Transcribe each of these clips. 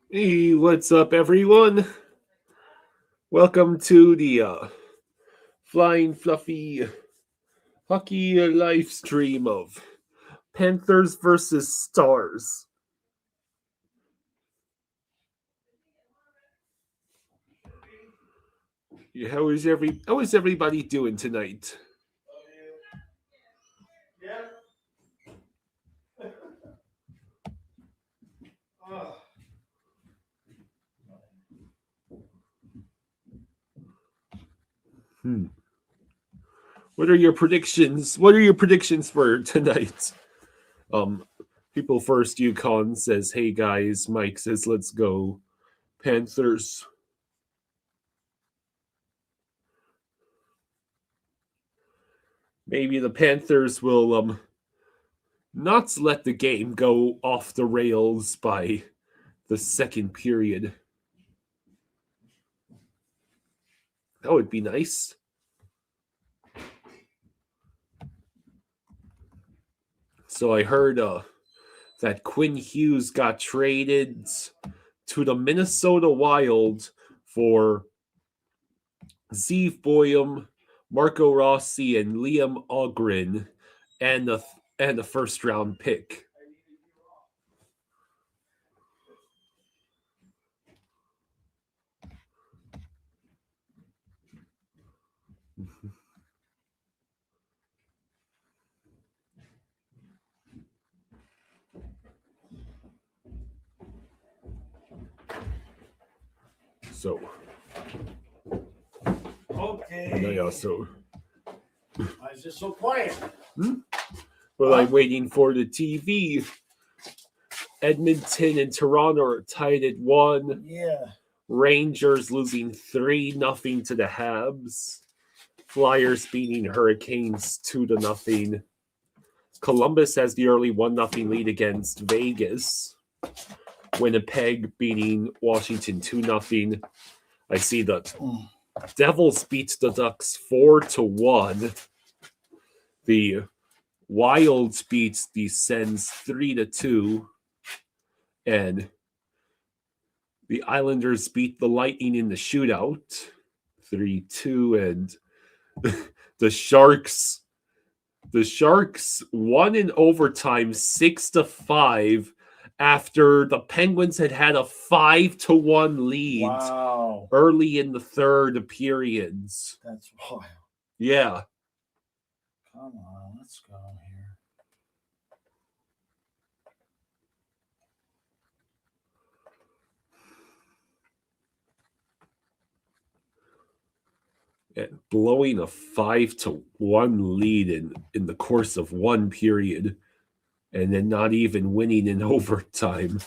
Hey, what's up, everyone? Welcome to the Flying Fluffy Hockey live stream of Panthers versus Stars. Yeah, how is everybody doing tonight? Hmm. What are your predictions? What are your predictions for tonight? Um, People first. Yukon says, "Hey guys." Mike says, "Let's go Panthers." Maybe the Panthers will not let the game go off the rails by the second period. That would be nice. So I heard that Quinn Hughes got traded to the Minnesota Wild for Zeev Boyum, Marco Rossi, and Liam Ogren, and the first round pick. So Okay. and I also Why is this so quiet? Well, I'm waiting for the TV. Edmonton and Toronto are tied at 1. Yeah. Rangers losing 3-0 to the Habs. Flyers beating Hurricanes 2-0. Columbus has the early 1-0 lead against Vegas. Winnipeg beating Washington 2-0. I see that Devils beat the Ducks 4-1. The Wilds beats the Sens 3-2. And the Islanders beat the Lightning in the shootout 3-2. And the Sharks won in overtime 6-5 after the Penguins had a 5-1 lead. Wow. Early in the third periods. That's wild. Yeah. Come on, let's go here. And blowing a 5-1 lead in the course of one period, and then not even winning in overtime.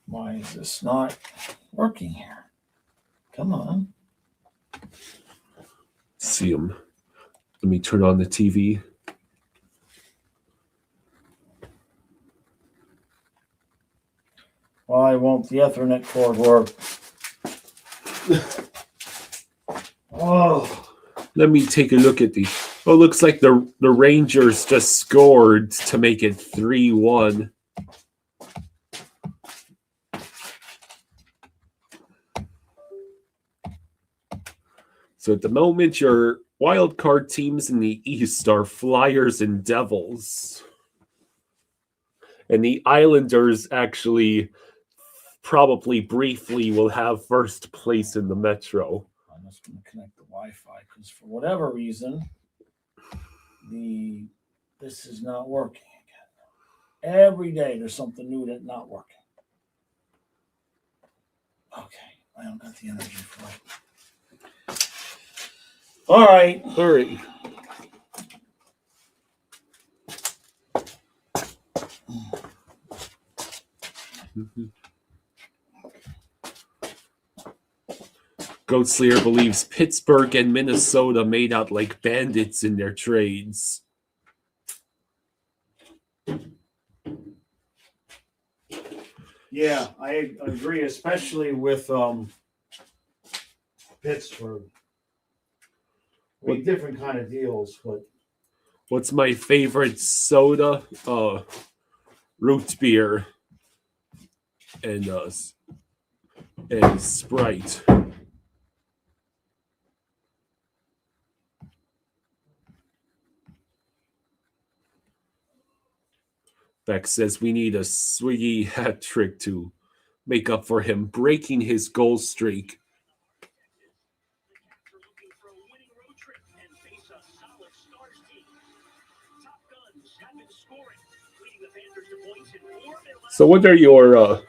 Why is this not working here? Come on. See him. Let me turn on the TV. Why won't the Ethernet cord work? Oh. Let me take a look at the. Oh, looks like the Rangers just scored to make it 3-1. So at the moment, your wild card teams in the East are Flyers and Devils. And the Islanders actually probably briefly will have first place in the Metro. I'm just going to connect the Wi-Fi because for whatever reason, this is not working again. Every day there's something new that's not working. Okay, I don't got the energy for it. All right. Goat Slayer believes Pittsburgh and Minnesota made out like bandits in their trades. Yeah, I agree, especially with Pittsburgh. Different kind of deals, but what's my favorite soda? Root beer and Sprite. Beck says we need a Swiggy hat trick to make up for him breaking his goal streak. So what are your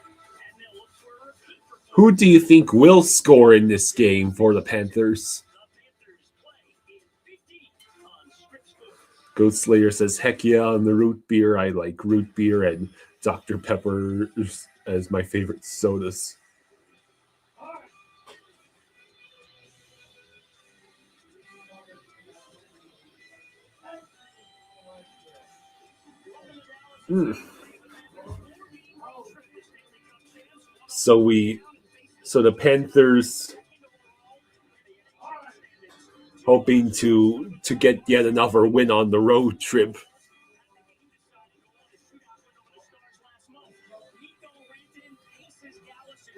who do you think will score in this game for the Panthers? Goat Slayer says, heck yeah, on the root beer. I like root beer and Dr. Pepper as my favorite sodas. So the Panthers hoping to get yet another win on the road trip.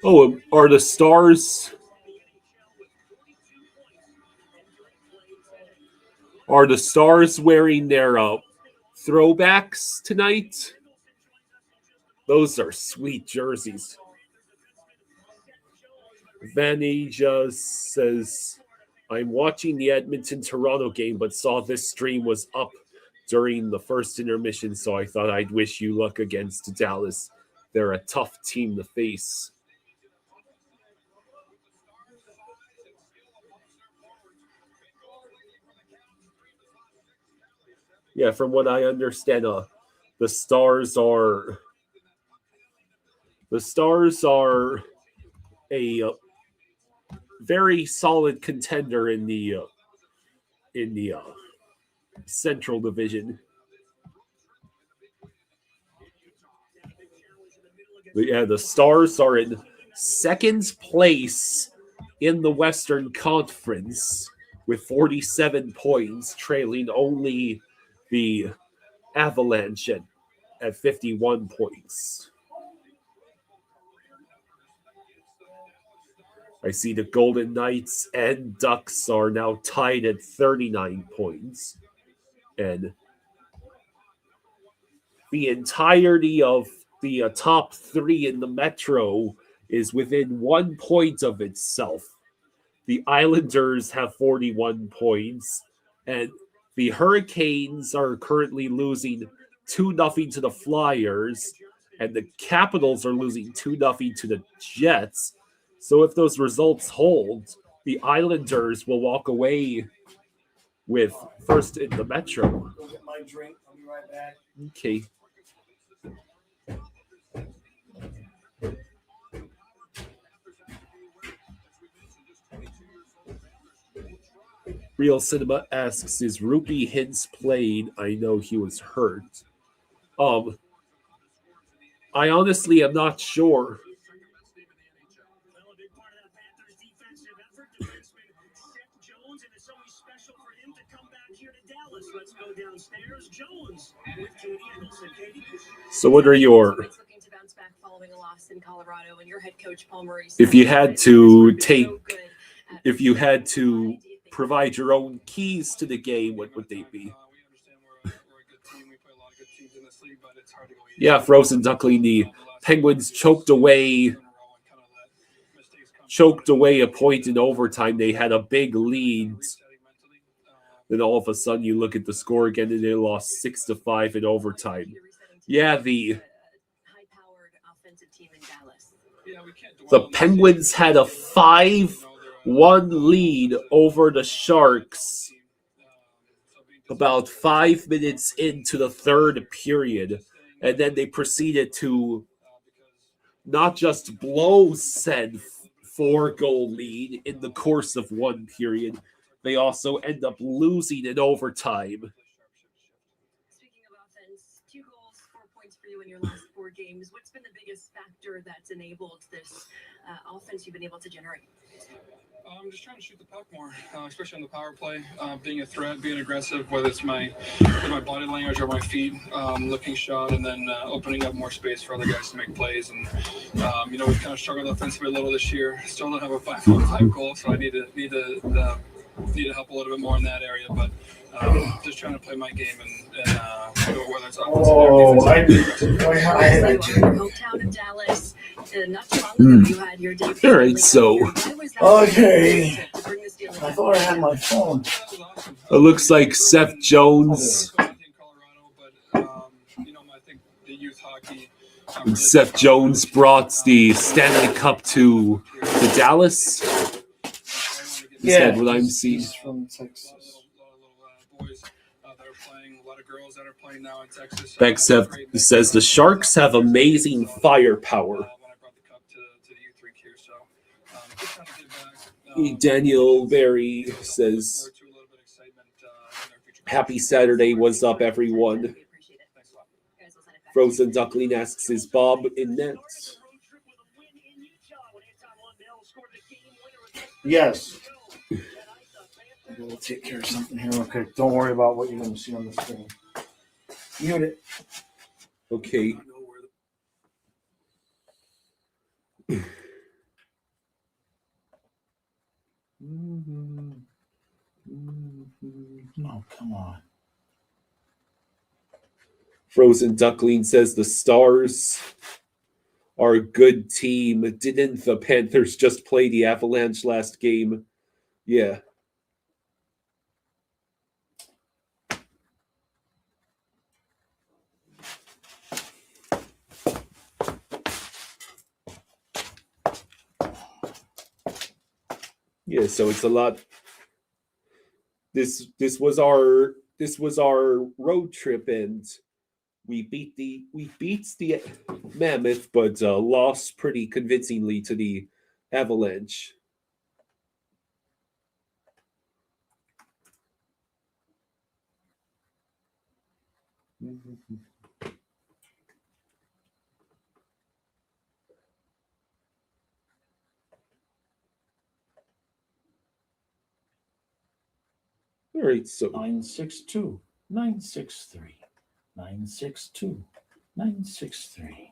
Oh, are the Stars wearing their throwbacks tonight? Those are sweet jerseys. Vanny just says, I'm watching the Edmonton-Toronto game, but saw this stream was up during the first intermission, so I thought I'd wish you luck against Dallas. They're a tough team to face. Yeah, from what I understand, the Stars are a very solid contender in the Central Division. But yeah, the Stars are in second place in the Western Conference with 47 points, trailing only the Avalanche at 51 points. I see the Golden Knights and Ducks are now tied at 39 points. And the entirety of the top three in the Metro is within 1 point of itself. The Islanders have 41 points, and the Hurricanes are currently losing 2-0 to the Flyers, and the Capitals are losing 2-0 to the Jets. So if those results hold, the Islanders will walk away with first in the Metro. Go get my drink. I'll be right back. Okay. Real Cinema asks, is Rupee Hintz played? I know he was hurt. I honestly am not sure. So what are your... If you had to provide your own keys to the game, what would they be? Yeah, Frozen Duckling, the Penguins choked away a point in overtime. They had a big lead. Then all of a sudden you look at the score again and they lost 6-5 in overtime. Yeah, the Penguins had a 5-1 lead over the Sharks about 5 minutes into the third period. And then they proceeded to not just blow said 4-goal lead in the course of one period, they also end up losing in overtime. Speaking of offense, 2 goals, 4 points for you in your last 4 4 games. What's been the biggest factor that's enabled this offense you've been able to generate? I'm just trying to shoot the puck more, especially on the power play. Being a threat, being aggressive, whether it's my body language or my feet, looking shot, and then opening up more space for other guys to make plays. And we've kind of struggled offensively a little this year. Still don't have a 5-on-5 goal, so I need to help a little bit more in that area. But just trying to play my game and whether it's offensive or defensive. Hometown of Dallas. Not too long ago, you had your debut. All right, so okay. I thought I had my phone. it looks like Seth Jones. Seth Jones brought the Stanley Cup to Dallas. Is that what I'm seeing? He's from Texas. Beck Seth says the Sharks have amazing firepower. Daniel Berry says, happy Saturday, what's up, everyone? Frozen Duckling asks, is Bob in net? Yes. We'll take care of something here. Okay, don't worry about what you're going to see on the screen. Mute it. Okay. Oh, come on. Frozen Duckling says the Stars are a good team. Didn't the Panthers just play the Avalanche last game? Yeah. Yeah, so it's a lot. This was our road trip, and we beat the Mammoth, but lost pretty convincingly to the Avalanche. All right, so 962 963 962 963.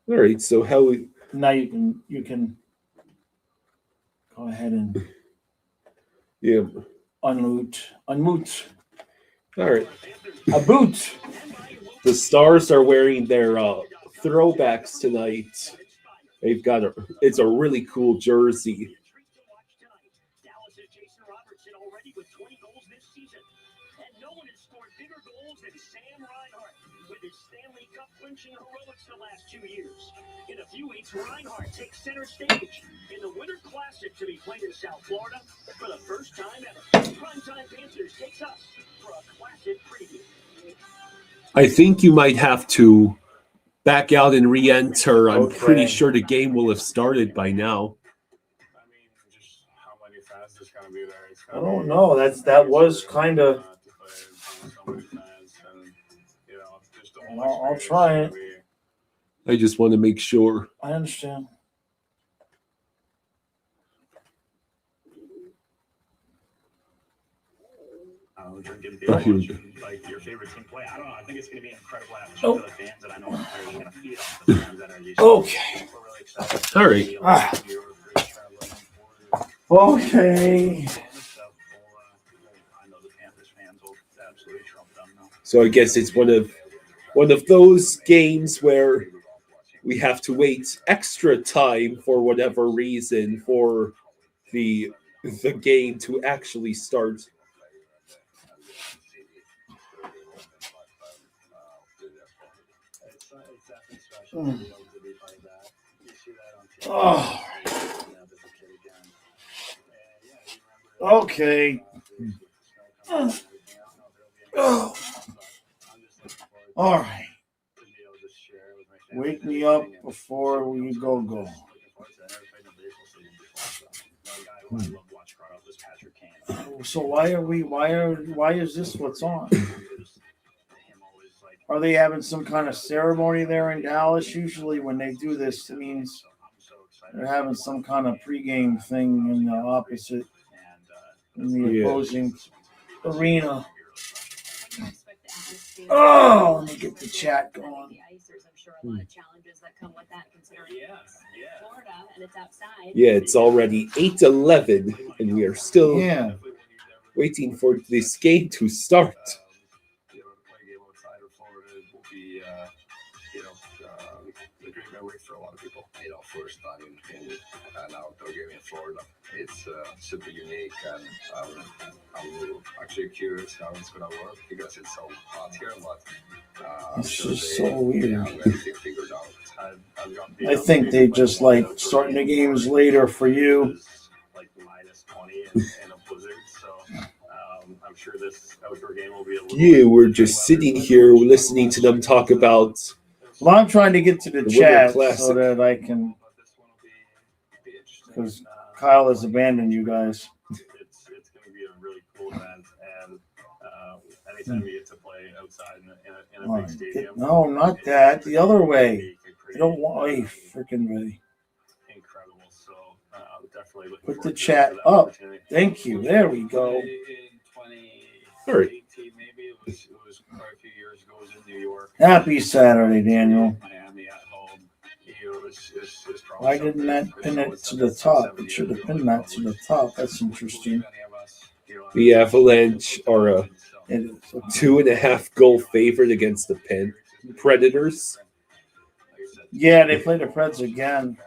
all right, so how we Now you can go ahead and unmute. All right. A boot. The Stars are wearing their throwbacks tonight. It's a really cool jersey. With his Stanley Cup clinching heroics the last 2 years. In a few weeks, Reinhart takes center stage in the Winter Classic to be played in South Florida for the first time ever. Primetime Panthers takes us for a classic preview. I think you might have to back out and re-enter. I'm pretty sure the game will have started by now. I mean, just how many fans there's going to be there. I don't know. That was kind of. I'll try it. I just want to make sure. I understand. Drinking beer, watching, like your favorite team play. I don't know. I think it's going to be an incredible atmosphere for the fans, and I know the players are going to feed off the fans' energy. Okay. We're really excited. All right. Okay. So I guess it's one of those games where we have to wait extra time for whatever reason for the game to actually start. Oh. Okay. All right. Wake me up before we go. So why is this what's on? Are they having some kind of ceremony there in Dallas? Usually when they do this, it means they're having some kind of pregame thing in the opposite, in the opposing arena. Oh, let me get the chat going. Yeah, it's already 8:11, and we are still waiting for this game to start. A great memory for a lot of people. First time in an outdoor game in Florida. It's super unique, and I'm actually curious how it's gonna work because it's so hot here. But it's just so weird. Figured out. I think they just like starting the games later for you. Like -20 and a blizzard, so I'm sure this outdoor game will be a little. Yeah, we're just sitting here listening to them talk about. Well, I'm trying to get to the chat Winter so that I can, because Kyle has abandoned you guys. It's going to be a really cool event, and anytime we get to play outside in a big stadium. No, not that. The other way. You don't want a freaking way. Incredible. So definitely looking Put the chat up. Thank you. There we go. All right. Maybe it was quite a few years ago. It was in New York. Happy Saturday, Daniel. Miami at home. Why didn't that pin it to the top? It should have pinned that to the top. That's interesting. The Avalanche are a It is. 2.5 goal favorite against the Predators. Yeah, they play the Preds again.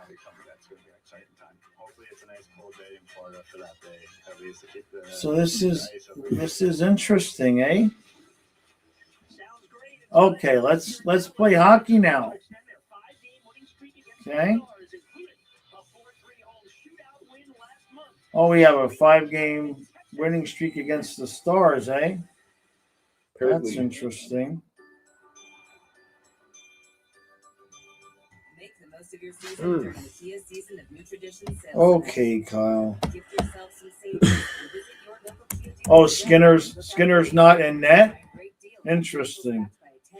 So this is interesting, eh? Okay, let's play hockey now. Okay. Oh, we have a 5-game winning streak against the Stars, eh? That's interesting. Make the most of your season during the Kia season of new tradition sales. Okay, Kyle. Gift yourself some savings and visit your local Kia dealer. Oh, Skinner's not in net? Interesting.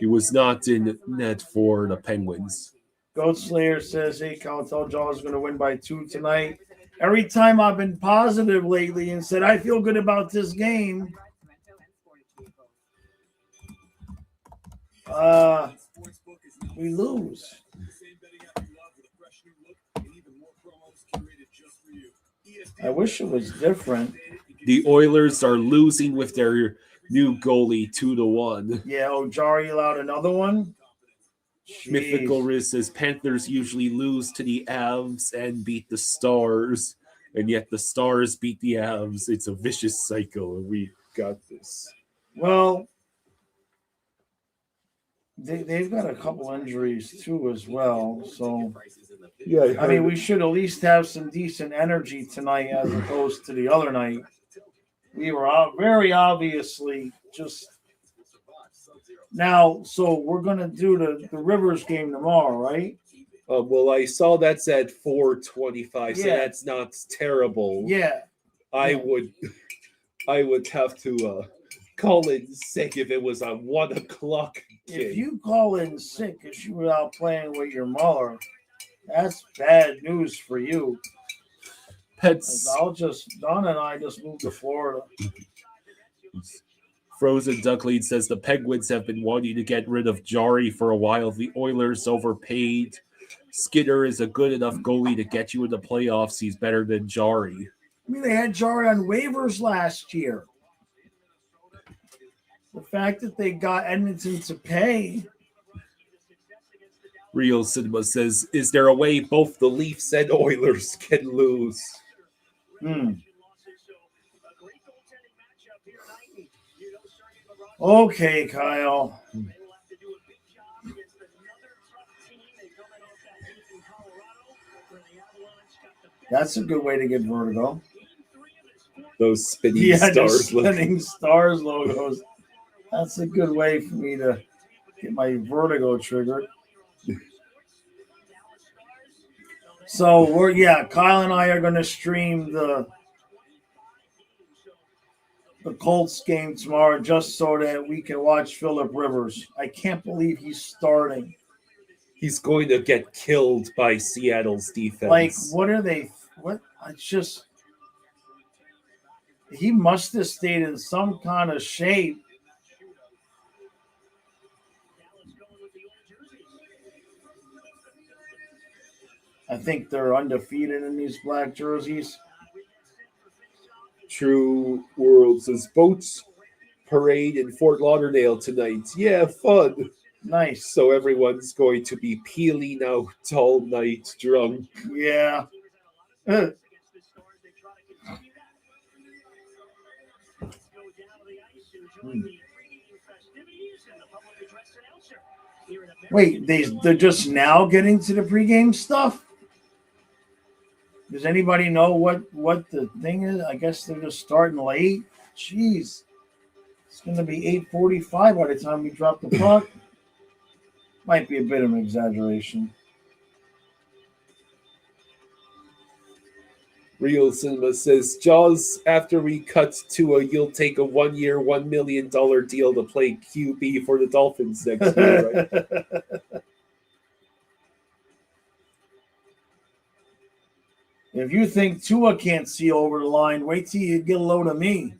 He was not in net for the Penguins. Goat Slayer says, hey, Kyle, I told y'all I was going to win by 2 tonight. Every time I've been positive lately and said, I feel good about this game. We lose. I wish it was different. The Oilers are losing with their new goalie 2-1. Yeah, Jari allowed another one. Mythical Riz says Panthers usually lose to the Avs and beat the Stars, and yet the Stars beat the Avs. It's a vicious cycle, and we got this. Well, they've got a couple injuries too as well. So, yeah, I mean, we should at least have some decent energy tonight as opposed to the other night. We were very obviously just now. So we're going to do the Rivers game tomorrow, right? Well, I saw that's at 4:25, so that's not terrible. Yeah. I would have to call in sick if it was a 1 o'clock game. If you call in sick because you were out playing with your mother, that's bad news for you. Don and I just moved to Florida. Frozen Ducklead says the Penguins have been wanting to get rid of Jari for a while. The Oilers overpaid. Skinner is a good enough goalie to get you in the playoffs. He's better than Jari. I mean, they had Jari on waivers last year. The fact that they got Edmonton to pay. Real Cinema says, is there a way both the Leafs and Oilers can lose? Okay, Kyle. That's a good way to get vertigo. Those spinning stars. Spinning stars logos. That's a good way for me to Get my vertigo triggered. So Kyle and I are going to stream the Colts game tomorrow just so that we can watch Phillip Rivers. I can't believe he's starting. He's going to get killed by Seattle's defense. Like, what are they? What? It's just he must have stayed in some kind of shape. I think they're undefeated in these black jerseys. True World says boats parade in Fort Lauderdale tonight. Yeah, fun. Nice. So everyone's going to be peeling out all night drunk. Yeah. Wait, they're just now getting to the pregame stuff? Does anybody know what the thing is? I guess they're just starting late. Jeez. It's going to be 8:45 by the time we drop the puck. Might be a bit of an exaggeration. Real Cinema says, Jaws, after we cut to you'll take a 1 year, $1 million deal to play QB for the Dolphins next year, right? If you think Tua can't see over the line, wait till you get a load of me.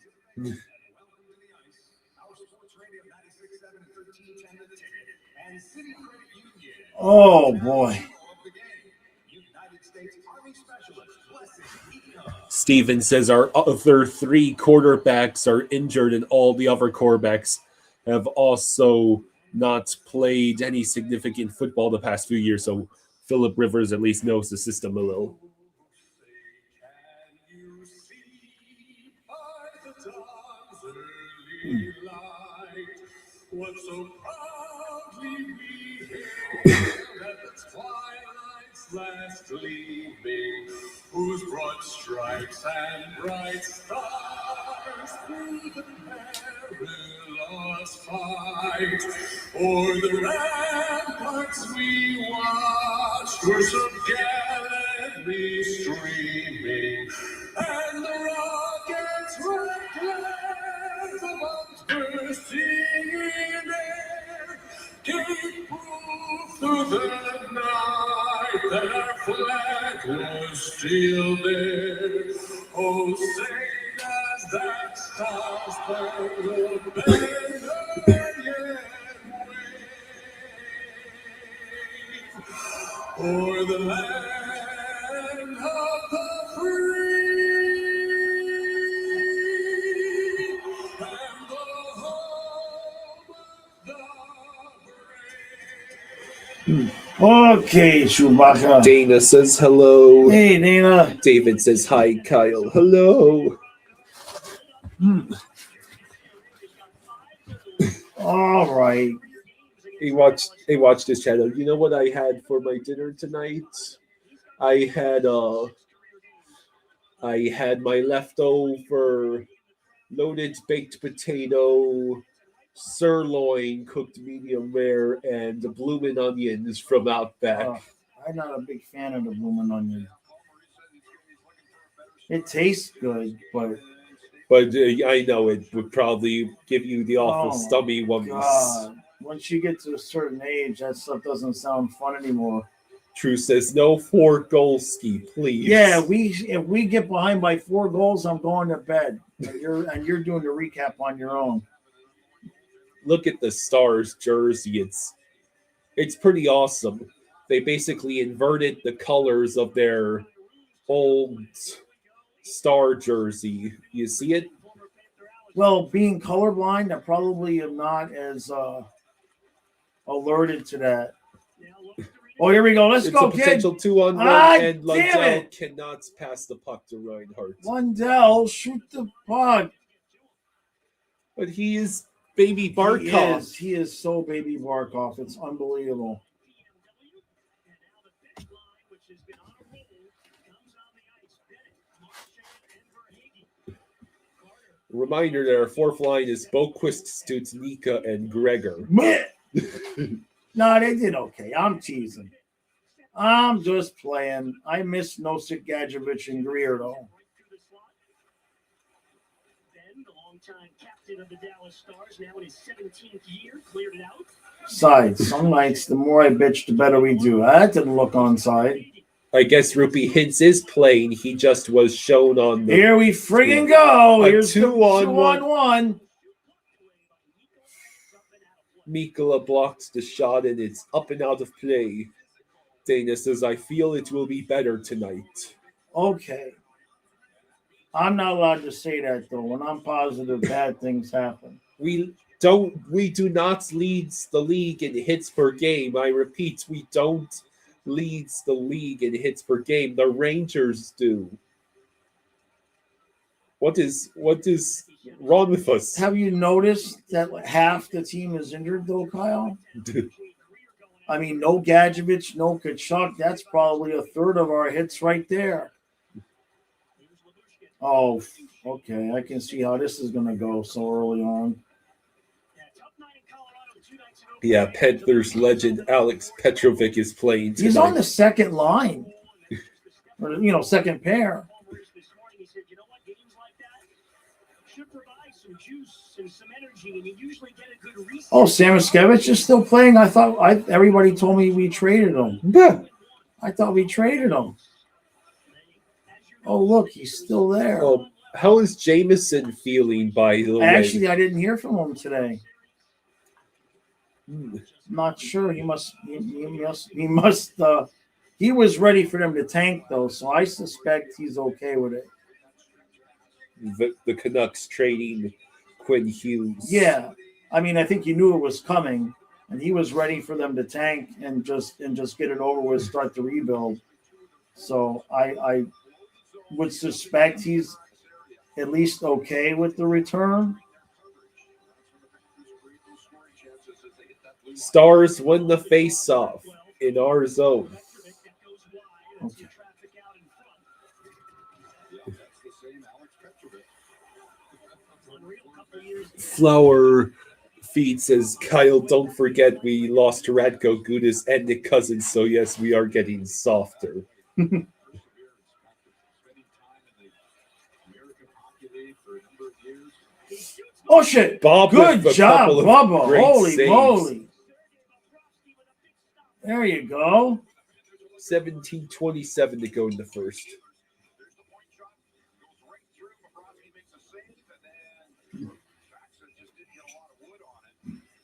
Oh, boy. Steven says our other three quarterbacks are injured and all the other quarterbacks have also not played any significant football the past few years. So Phillip Rivers at least knows the system a little. Last gleaming, whose broad stripes and bright stars through the perilous fight, o'er the ramparts we watched were so gallantly streaming, and the rockets reckless amongst bursting in air gave proof through the night that our flag was still there. Oh, sing as that star-spangled banner yet waves o'er the land of the free and the home of the brave. Okay, Chewbacca. Dana says hello. Hey, Dana. David says hi, Kyle. Hello. All right. He watched his channel. You know what I had for my dinner tonight? I had my leftover loaded baked potato, sirloin cooked medium rare, and the bloomin' onions from Outback. I'm not a big fan of the bloomin' onion. It tastes good, but I know it would probably give you the awful stummy ones. God. Once you get to a certain age, that stuff doesn't sound fun anymore. True says no 4-goal ski, please. Yeah, if we get behind by 4 goals, I'm going to bed. And you're doing the recap on your own. Look at the Stars jersey. It's pretty awesome. They basically inverted the colors of their old Star jersey. You see it? Well, being colorblind, I probably am not as alerted to that. Oh, here we go. Let's go, It's a kid. potential 2-on-1, and Lundell cannot pass the puck to Reinhardt. Lundell, shoot the puck. But he is Baby Barkov. He is so Baby Barkov. It's unbelievable. Reminder that our fourth line is Boquist, Stutz, Nika, and Gregor. No, they did okay. I'm teasing. I'm just playing. I miss Nosek, Gadjevich, and Greer, though. Ben, the longtime captain of the Dallas Stars, now in his 17th year, cleared it out. Side. Some nights, the more I bitch, the better we do. That didn't look onside. I guess Rupee Hintz is playing. He just was shown on the Here we friggin' go. A Here's the 2-on-1. 2-on-1. Mikkola blocks the shot, and it's up and out of play. Dana says, I feel it will be better tonight. Okay. I'm not allowed to say that, though. When I'm positive, bad things happen. We do not lead the league in hits per game. I repeat, we don't lead the league in hits per game. The Rangers do. What is wrong with us? Have you noticed that half the team is injured, though, Kyle? I mean, no Gadjevich, no Kachuk. That's probably a third of our hits right there. Oh, okay. I can see how this is going to go so early on. Yeah, Panthers legend Alex Petrovic is playing tonight. He's on the second line. Or, second pair. Oh, Samoskevich is still playing. I thought everybody told me we traded him. Yeah. I thought we traded him. Oh, look, he's still there. Oh, how is Jameson feeling, by the way? Actually, I didn't hear from him today. Not sure. He was ready for them to tank, though, so I suspect he's okay with it. The Canucks trading Quinn Hughes. Yeah. I mean, I think he knew it was coming, and he was ready for them to tank and just get it over with, start the rebuild. So I would suspect he's at least okay with the return. Stars win the face-off in our zone. Okay. Flower Feed says, Kyle, don't forget we lost to Radko Gudas and Nick Cousins, so yes, we are getting softer. Oh, shit. Bob, good job, Bubba. Holy saves. moly. There you go. 17:27 to go in the first.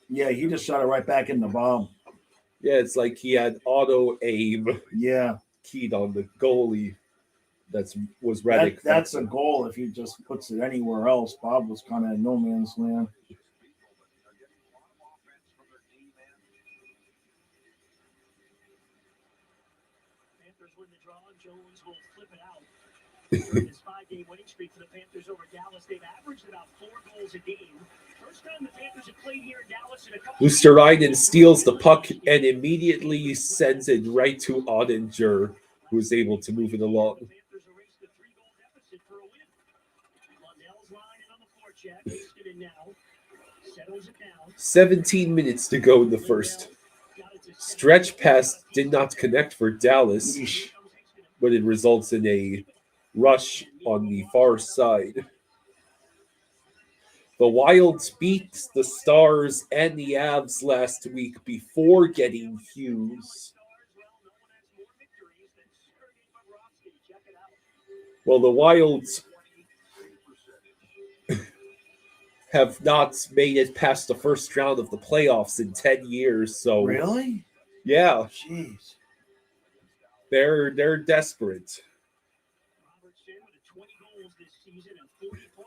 Yeah, he just shot it right back in the bomb. Yeah, it's like he had auto aim Yeah. keyed on the goalie. Was Redick. That's a goal if he just puts it anywhere else. Bob was kind of in no man's land. Panthers win the draw. Jones will flip it out. During this 5-game winning streak for the Panthers over Dallas, they've averaged about 4 goals a game. First time the Panthers have played here in Dallas in a couple of Luosterainen steals the puck and immediately sends it right to Ottinger, who is able to move it along. Panthers erased the 3-goal deficit for a win. Lundell's line in on the forecheck. Wasted it now. Settles it down. 17 minutes to go in the first. Stretch pass did not connect for Dallas, but it results in a rush on the far side. The Wilds beat the Stars and the Avs last week before getting Hughes. Well, the Wilds have not made it past the first round of the playoffs in 10 years. So Really? yeah, Jeez. they're desperate.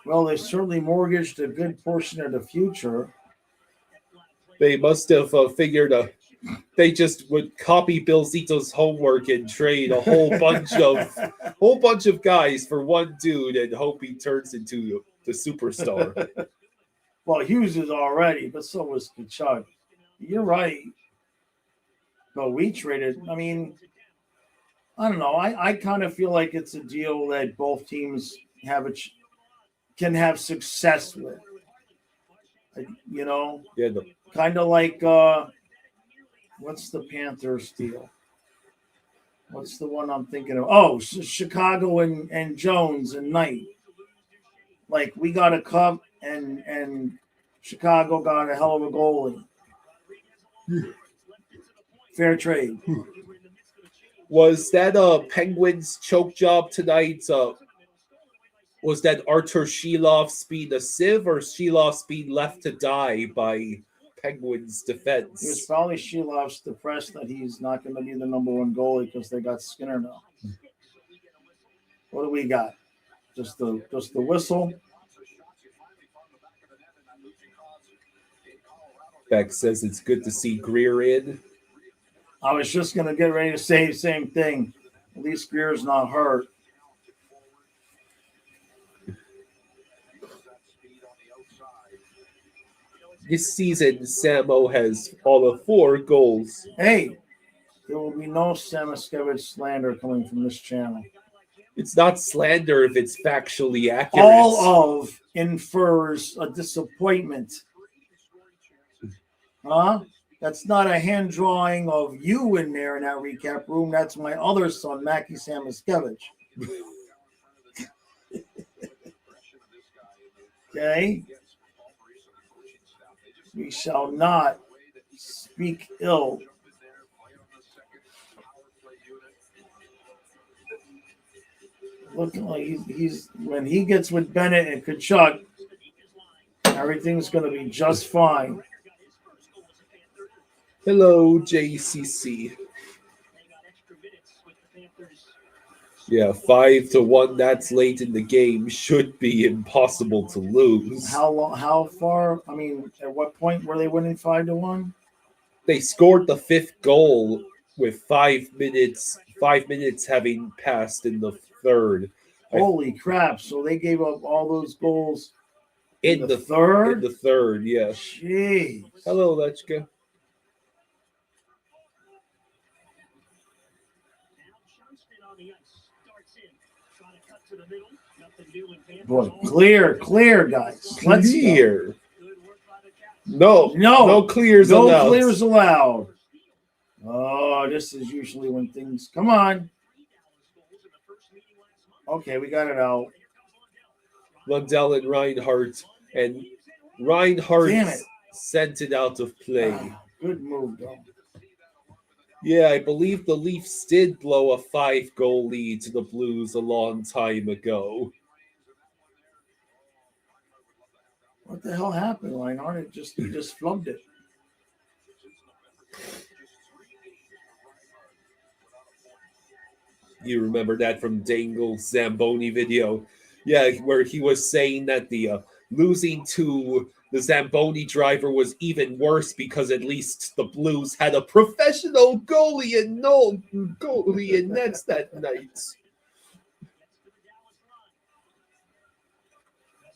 Well, they certainly mortgaged a good portion of the future. They must have figured they just would copy Bill Zito's homework and trade a whole bunch of guys for one dude and hope he turns into the superstar. Well, Hughes is already, but so was Kachuk. You're right. But we traded. I mean, I don't know. I kind of feel like it's a deal that both teams can have success with. You know? Yeah, Kind of like what's the Panthers deal? What's the one I'm thinking of? Oh, Chicago and Jones and Knight. Like we got a cup and Chicago got a hell of a goalie. Fair trade. Was that Penguins choke job tonight? Was that Artur Shilov's being a sieve or Shilov's being left to die by Penguins He was defense? probably Shilov's depressed that he's not going to be the number one goalie because they got Skinner now. What do we got? Just the whistle. Beck says it's good to see Greer in. I was just going to get ready to say the same thing. At least Greer's not hurt. This season, Samo has all of 4 goals. Hey, there will be no Samoskevich slander coming from this channel. It's not slander if it's factually accurate. All of infers a disappointment. Huh? That's not a hand drawing of you in there in that recap room. That's my other son, Mackie Samoskevich. Okay? We shall not speak ill. Looking like he's when he gets with Bennett and Kachuk, everything's going to be just fine. Hello, JCC. Yeah, 5-1. That's late in the game. Should be impossible to lose. How long? How far? I mean, at what point were they winning 5-1? They scored the 5th goal with 5 minutes. 5 minutes having passed in the 3rd. Holy crap! So they gave up all those goals In the 3rd. In the 3rd, yes. Jeez. Hello, Lechka. Boy, clear, guys. Let's go. Clear. No clears No allowed. clears allowed. Oh, this is usually when things come on. Okay, we got it out. Lundell and Reinhardt, and Reinhardt Damn it. sent it out of play. Good move, though. Yeah, I believe the Leafs did blow a 5-goal lead to the Blues a long time ago. What the hell happened, Reinhardt? He just flubbed it. You remember that from Dangle's Zamboni video? Yeah, where he was saying that the losing to the Zamboni driver was even worse because at least the Blues had a professional goalie and no goalie in nets that night.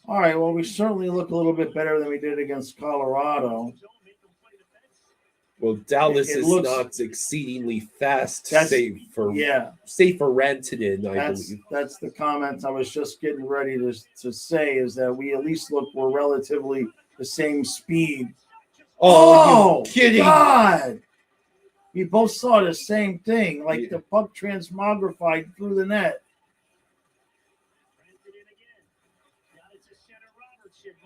All right, well, we certainly look a little bit better than we did against Colorado. Well, Dallas It is looks- not exceedingly fast, That's- save for Yeah, Rantanen, I believe. that's the comments I was just getting ready to say, is that we at least we're relatively the same speed. Oh, you kidding? God! We both saw the same thing, like the puck transmogrified through the net.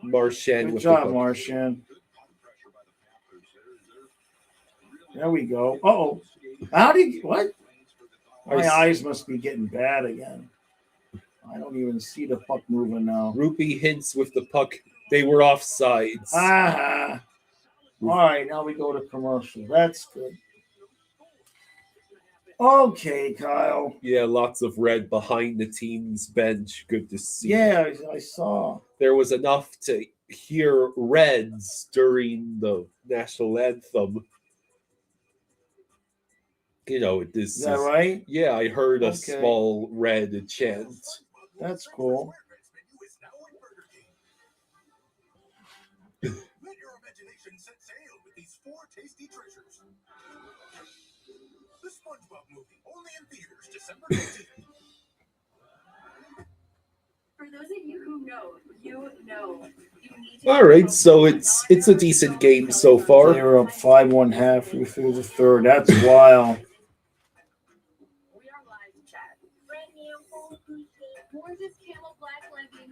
Marchand Good with job, the puck. Marchand. There we go. Uh-oh. How did you, what? My eyes must be getting bad again. I don't even see the puck moving now. Rupee hints with the puck. They were offsides. Ah. All right, now we go to commercial. That's good. Okay, Kyle. Yeah, lots of red behind the team's bench. Good to see. Yeah, I saw. There was enough to hear reds during the national anthem. You know, this Is that right? Yeah, I heard a Okay. small red chant. That's cool. Let your imagination set sail with these 4 tasty treasures. The SpongeBob movie, only in theaters, December 19th. For those of you who know, you know. You All right, so it's a decent game so They far. were up 5-1 halfway through the third. That's wild. We are live in chat. Gorgeous camel black leggings.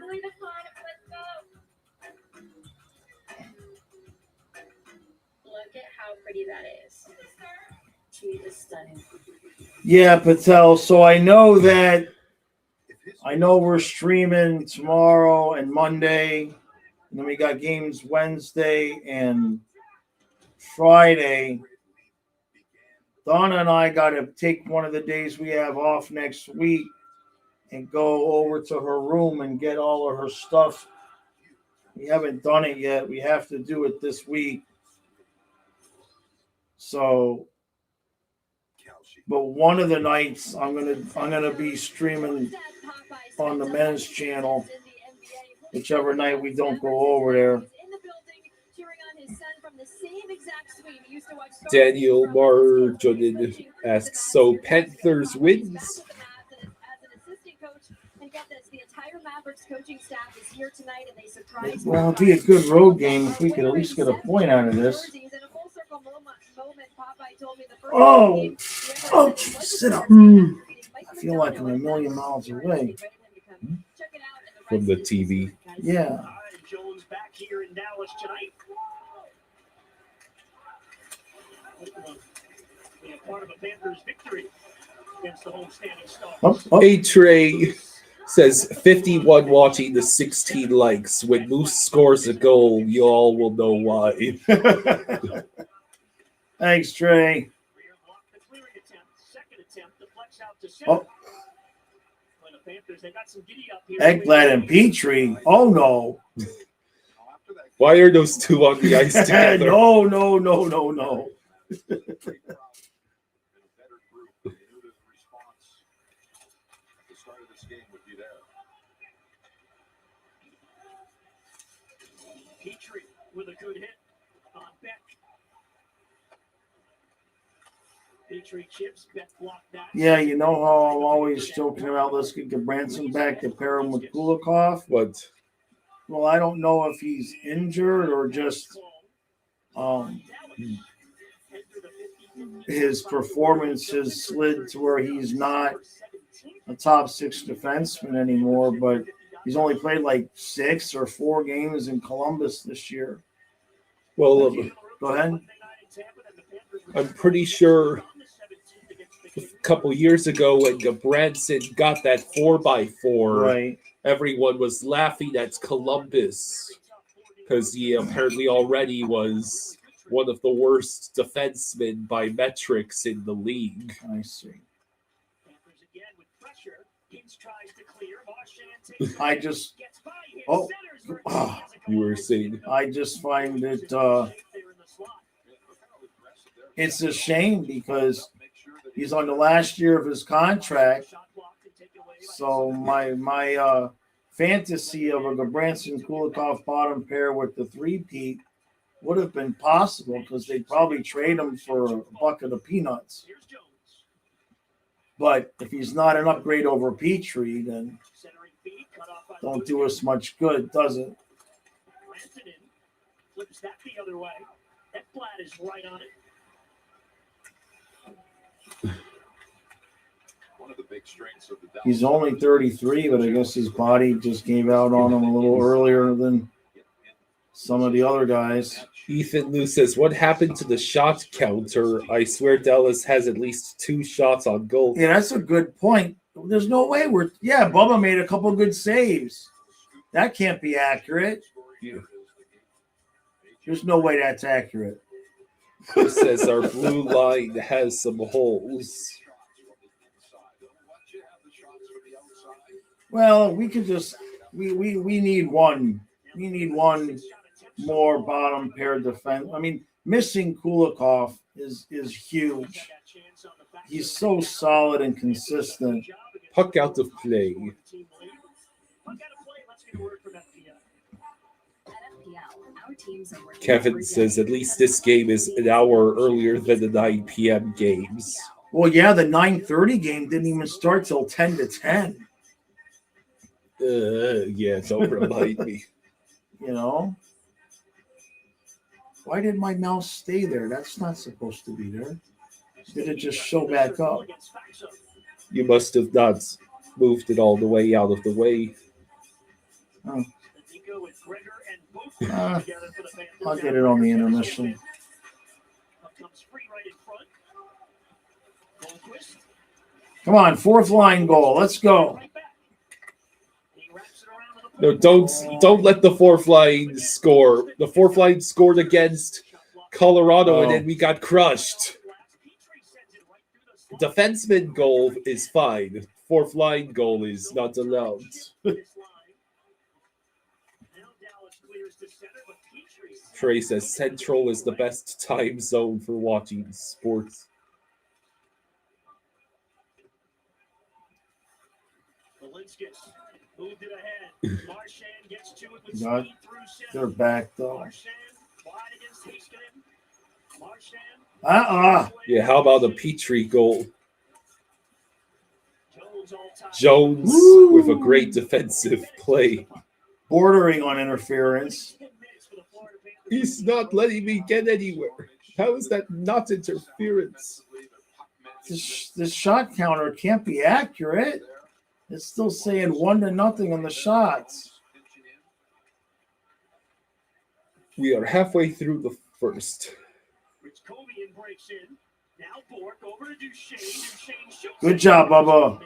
Look at how pretty that is. She is stunning. Yeah, Patel. So I know we're streaming tomorrow and Monday. And then we got games Wednesday and Friday. Donna and I got to take one of the days we have off next week and go over to her room and get all of her stuff. We haven't done it yet. We have to do it this week. So, but one of the nights I'm gonna be streaming on the men's channel, whichever night we don't go over there. Daniel Marjonin asks, so Panthers wins? Well, it'd be a good road game if we could at least get a point out of this. Oh, sit up. I feel like I'm a million miles away. From the TV. Yeah. Jones back here in Dallas tonight. Being a part of a Panthers victory against the homestanding Stars. A-Tray says 51 watching the 16 likes. When Moose scores a goal, you all will know why. Thanks, Trey. Oh. Eggplant and Petrie. Oh, no. Why are those two on the ice together? No. Petrie with a good hit on Beck. Petrie chips, Beck blocked that. Yeah, you know how I'm always joking about let's get Branson back to pair him with Kulikov? What? Well, I don't know if he's injured or just his performance has slid to where he's not a top 6 defenseman anymore, but he's only played like 6 or 4 games in Columbus this year. Well, Go ahead. I'm pretty sure a couple years ago when Branson got that 4x4, Right. everyone was laughing at Columbus because he apparently already was one of the worst defensemen by metrics in the league. I see. You were saying. I just find it it's a shame because he's on the last year of his contract. So my fantasy of a Branson Kulikov bottom pair with the 3-peat would have been possible because they'd probably trade him for a bucket of peanuts. But if he's not an upgrade over Petrie, then don't do us much good, does it? Flips that the other way. That flat is right on it. One of the big strengths of the He's only 33, but I guess his body just gave out on him a little earlier than some of the other guys. Ethan Lou says, what happened to the shot counter? I swear Dallas has at least 2 shots on goal. Yeah, that's a good point. There's no way Bubba made a couple good saves. That can't be accurate. Yeah. There's no way that's accurate. It says our blue line has some holes. Well, we could just we need one. We need one more bottom pair defense. I mean, missing Kulikov is huge. He's so solid and consistent. Puck out of play. Kevin says at least this game is an hour earlier than the 9 p.m. games. Well, yeah, the 9:30 game didn't even start till 10 to 10. Yeah, don't remind me. You know? Why did my mouse stay there? That's not supposed to be there. Did it just show back up? You must have not moved it all the way out of the way. Oh. I'll get it on the intermission. Come on, fourth line goal. Let's go. No, don't let the fourth line score. The fourth line scored against Colorado, and then we got crushed. Defenseman goal is fine. Fourth line goal is not allowed. Trey says Central is the best time zone for watching sports. God, they're back though. Yeah, how about a Petrie goal? Jones with a great defensive play. Bordering on interference. He's not letting me get anywhere. How is that not interference? This shot counter can't be accurate. It's still saying 1-0 on the shots. We are halfway through the first. Good job, Bubba.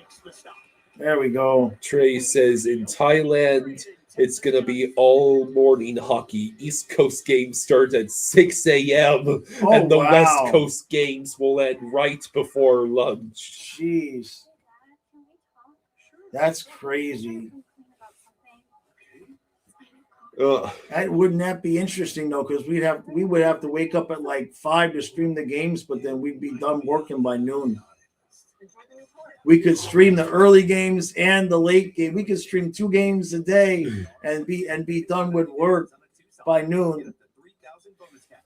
There we go. Trey says in Thailand, it's going to be all morning hockey. East Coast games start at 6 a.m. and the West Coast games will end right before lunch. Jeez. That's crazy. Wouldn't that be interesting though? Because we would have to wake up at like 5 to stream the games, but then we'd be done working by noon. We could stream the early games and the late game. We could stream 2 games a day and be done with work by noon.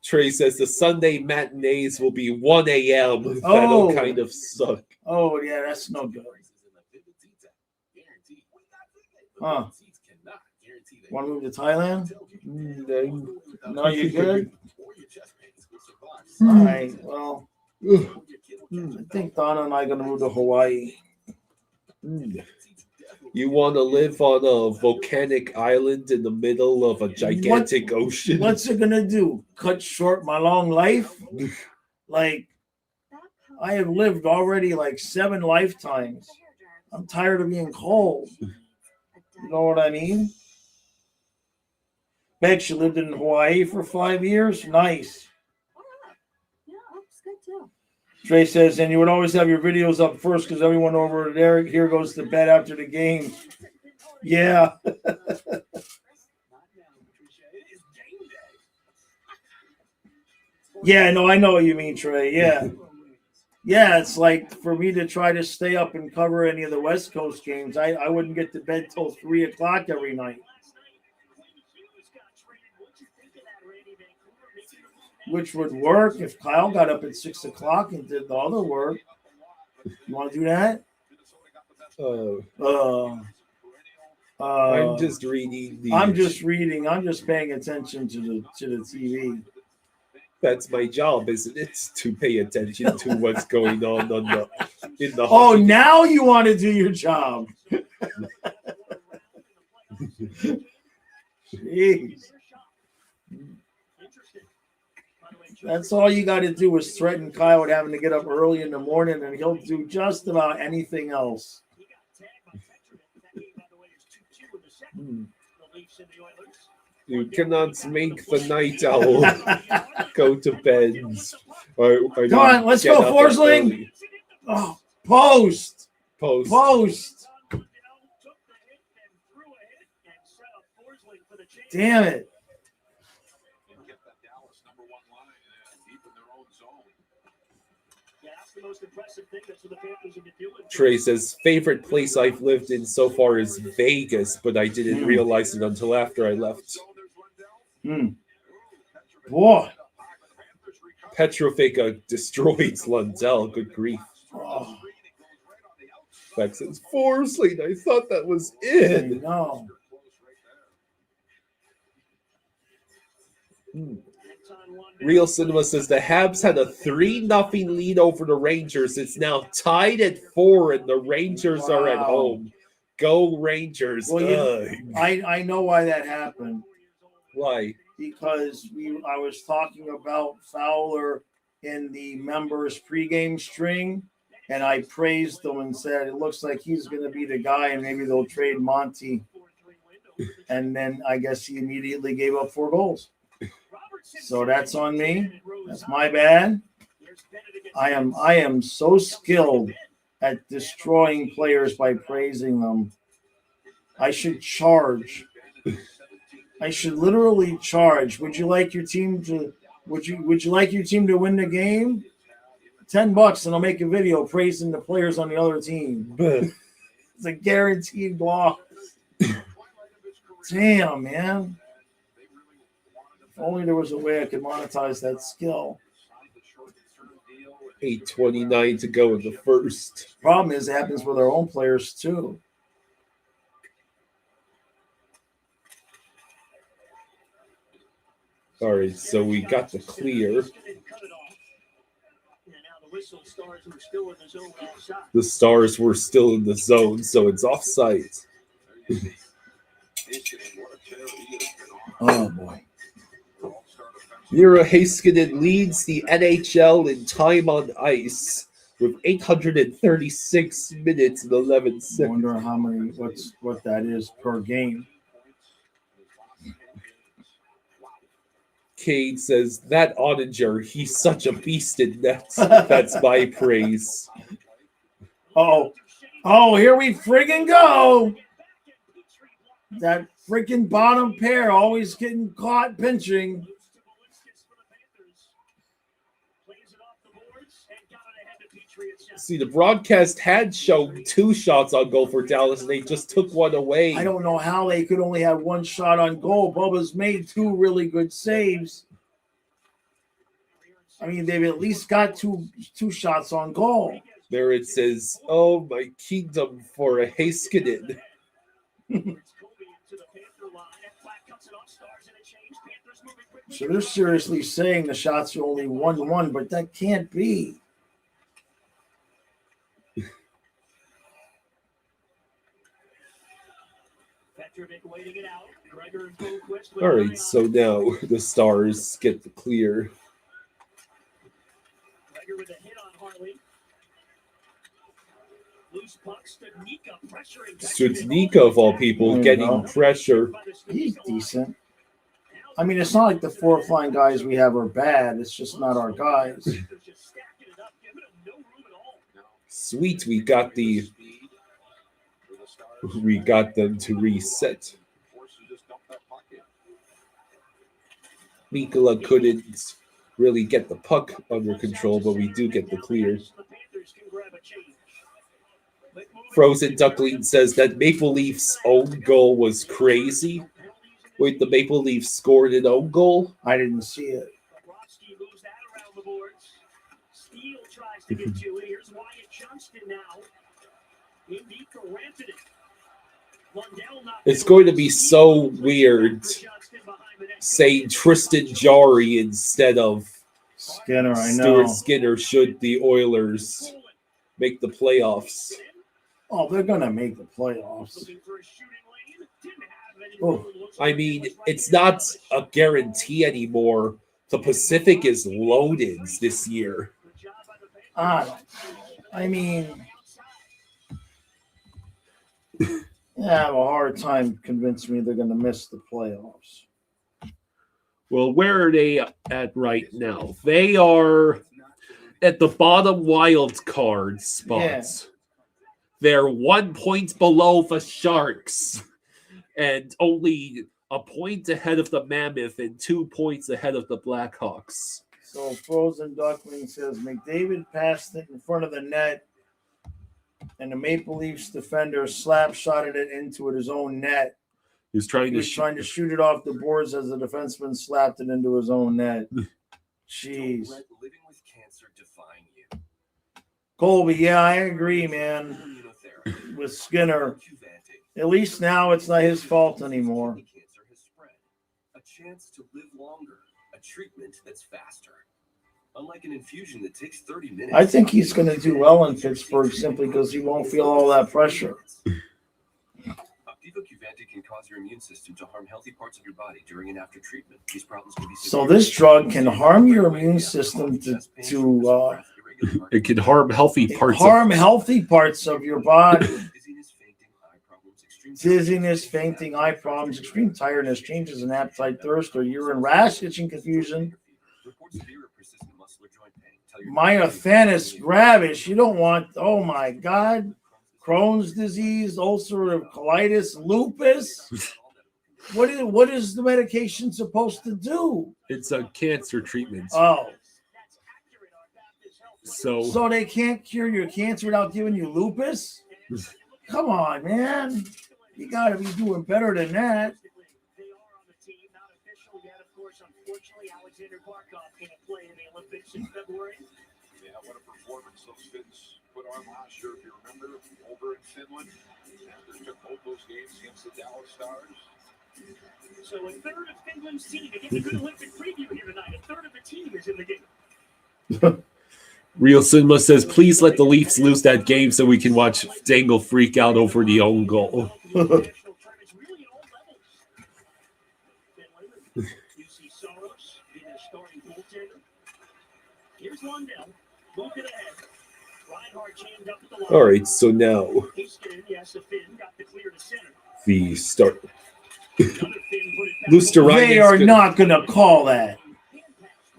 Trey says the Sunday matinees will be 1 a.m. That'll kind of suck. Oh yeah, that's no good. Huh. Want to move to Thailand? No, you're good? All right, well, I think Donna and I are going to move to Hawaii. You want to live on a volcanic island in the middle of a gigantic ocean? What's it going to do? Cut short my long life? Like, I have lived already like 7 lifetimes. I'm tired of being cold. You know what I mean? Bet you lived in Hawaii for 5 years. Nice. Yeah, that's good too. Trey says, and you would always have your videos up first because everyone over there here goes to bed after the game. Yeah. Yeah, no, I know what you mean, Trey. Yeah. Yeah, it's like for me to try to stay up and cover any of the West Coast games, I wouldn't get to bed till 3 o'clock every night. Which would work if Kyle got up at 6 o'clock and did the other work. You want to do that? I'm just reading. I'm just reading. I'm just paying attention to the TV. That's my job, isn't it? To pay attention to what's going on in the. Oh, now you want to do your job. Jeez. That's all you got to do is threaten Kyle with having to get up early in the morning, and he'll do just about anything else. You cannot make the night owl go to bed. Come on, let's go, Forsling. Oh, post. Damn it. Trey says, favorite place I've lived in so far is Vegas, but I didn't realize it until after I left. Boy. Petrovica destroyed Lundell. Good grief. Oh. Beck says, Forsling, I thought that was in. No. Real Cinema says the Habs had a 3-0 lead over the Rangers. It's now tied at 4, and the Rangers are at Wow. home. Go Rangers! Well, Ugh. I know why that happened. Why? Because I was talking about Fowler in the members pregame string, and I praised him and said it looks like he's going to be the guy, and maybe they'll trade Monty. And then I guess he immediately gave up 4 goals. So that's on me. That's my bad. I am so skilled at destroying players by praising them. I should charge. I should literally charge. Would you like your team to win the game? $10 and I'll make a video praising the players on the other team. It's a guaranteed loss. Damn, man. If only there was a way I could monetize that skill. 8:29 to go in the first. Problem is, it happens with our own players too. All right, so we got the clear. The Stars were still in the zone, so it's offside. Oh boy. Mira Heiskanen leads the NHL in time on ice with 836 minutes and 11 I seconds. wonder how many what that is per game. Cade says, that Ottinger, he's such a beast in net. That's my praise. Oh, here we friggin' go. That freaking bottom pair always getting caught pinching. See, the broadcast had shown 2 shots on goal for Dallas, and they just took one away. I don't know how they could only have 1 shot on goal. Bubba's made 2 really good saves. I mean, they've at least got two shots on goal. There it says, oh, my kingdom for a Heiskanen. So they're seriously saying the shots are only 1-1, but that can't be. All right, so now the Stars get the clear. Studnicka, of all people, getting pressure. He's decent. I mean, it's not like the 4 line guys we have are bad. It's just not our guys. Sweet, we got them to reset. Mikkola couldn't really get the puck under control, but we do get the clear. Frozen Duckling says that Maple Leafs' own goal was crazy. Wait, the Maple Leafs scored an own goal? I didn't see it. It's going to be so weird saying Tristan Jarry instead of Skinner, I know. Stuart Skinner should the Oilers make the playoffs. Oh, they're going to make the playoffs. Oh, I mean, it's not a guarantee anymore. The Pacific is loaded this year. I mean, I have a hard time convincing me they're going to miss the playoffs. Well, where are they at right now? They are at the bottom wild card spots. Yeah. They're 1 point below the Sharks and only a point ahead of the Mammoth and 2 points ahead of the Blackhawks. So Frozen Duckling says McDavid passed it in front of the net, and the Maple Leafs defender slap-shotted it into his own net. He was trying to shoot it off the boards as the defenseman slapped it into his own net. Jeez. Living with cancer define you. Colby, yeah, I agree, man. With Skinner. At least now it's not his fault anymore. A chance to live longer. a treatment that's faster. Unlike an infusion that takes 30 minutes. I think he's going to do well in Pittsburgh simply because he won't feel all that pressure. Opdivo Qvantig can cause your immune system to harm healthy parts of your body during and after treatment. These problems can be So this drug can harm your immune system to It can harm healthy parts. healthy parts of your body. Dizziness, fainting, eye problems, extreme tiredness, changes in appetite, thirst, or urine rash, itching, confusion. Myothanus gravis. You don't want. Oh my God. Crohn's disease, ulcerative colitis, lupus. What is the medication supposed to do? It's a cancer treatment. Oh. So they can't cure your cancer without giving you lupus? Come on, man. You got to be doing better than that. They are on the team, not official yet. Of course, unfortunately, Alexander Barkov can't play in the Olympics in February. Yeah, what a performance those Finns put on last year, if you remember, over in Finland. Panthers took both those games against the Dallas Stars. So a third of Finland's team, to get a good Olympic preview here tonight, a third of the team is in the game. Real Cinema says, please let the Leafs lose that game so we can watch Dangle freak out over the own goal. All right, so now the start. They are not going to call that.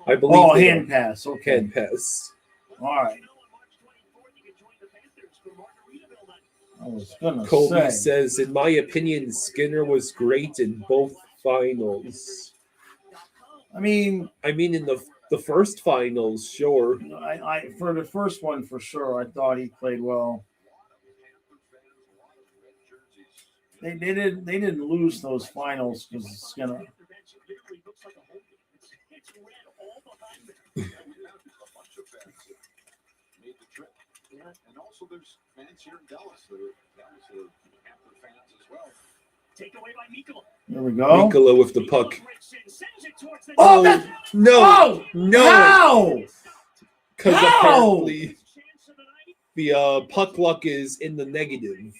I believe. Oh, hand pass. Okay. Hand pass. All right. I was going to Colby say. says, in my opinion, Skinner was great in both finals. I mean, in the first finals, sure. I for the first one for sure, I thought he played well. They didn't lose those finals because Skinner. And also, there's fans here in Dallas that are Panther fans as well. Take away by Mikkola. There we go. Mikkola with the puck. Oh, no! Oh, no! How? Because How? apparently the puck luck is in the negative.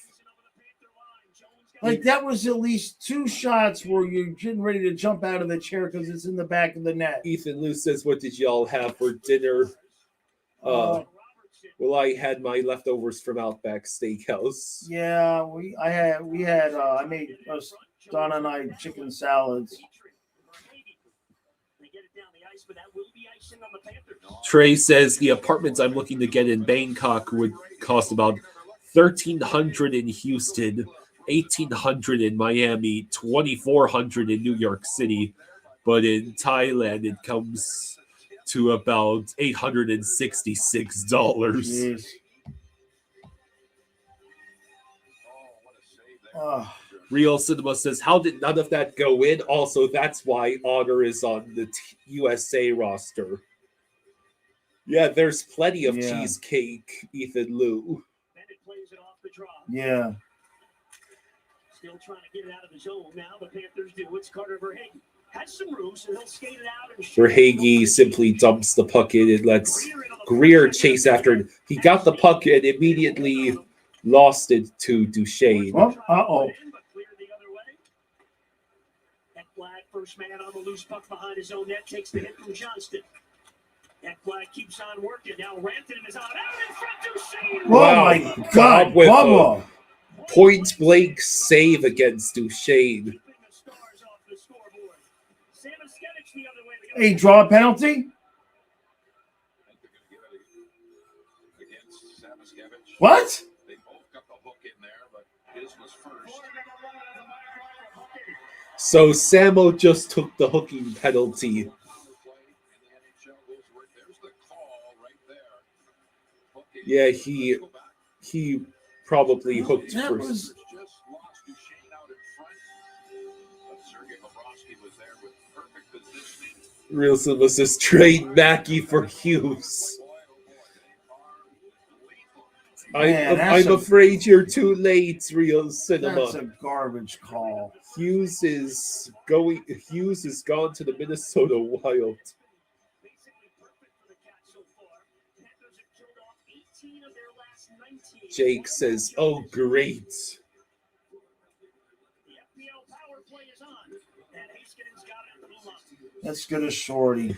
Like that was at least two shots where you're getting ready to jump out of the chair because it's in the back of the net. Ethan Lou says, "What did y'all have for dinner?" Well, I had my leftovers from Outback Steakhouse. Yeah, I made Donna and I chicken salads. Trey says the apartments I'm looking to get in Bangkok would cost about $1,300 in Houston, $1,800 in Miami, $2,400 in New York City, but in Thailand it comes to about $866. Jeez. Real Cinema says, how did none of that go in? Also, that's why Otter is on the USA roster. Yeah, there's plenty of cheesecake, Ethan Lou. Yeah. Still trying to get it out of the zone now. The Panthers do. It's Carter Verhaeghe. Has some room, so he'll skate it out. Verhaeghe simply dumps the puck in and lets Greer chase after it. He got the puck and immediately lost it to Duchesne. Uh-oh. Ekblad, first man on the loose puck behind his own net, takes the hit from Johnston. Ekblad keeps on working. Now Rampton is on. Out in front, Duchesne. Oh, my God, with Bubba. a point-blank save against Duchesne. Hey, draw a penalty? What? They both got the hook in there, but his was first. So Samo just took the hooking penalty. Yeah, he probably hooked first. Real Silva says trade Mackey for Hughes. Man, I'm afraid you're too late, Real Cinema. That's a garbage call. Hughes is gone to the Minnesota Wild. Jake says, "Oh, great." That's good as Shorty.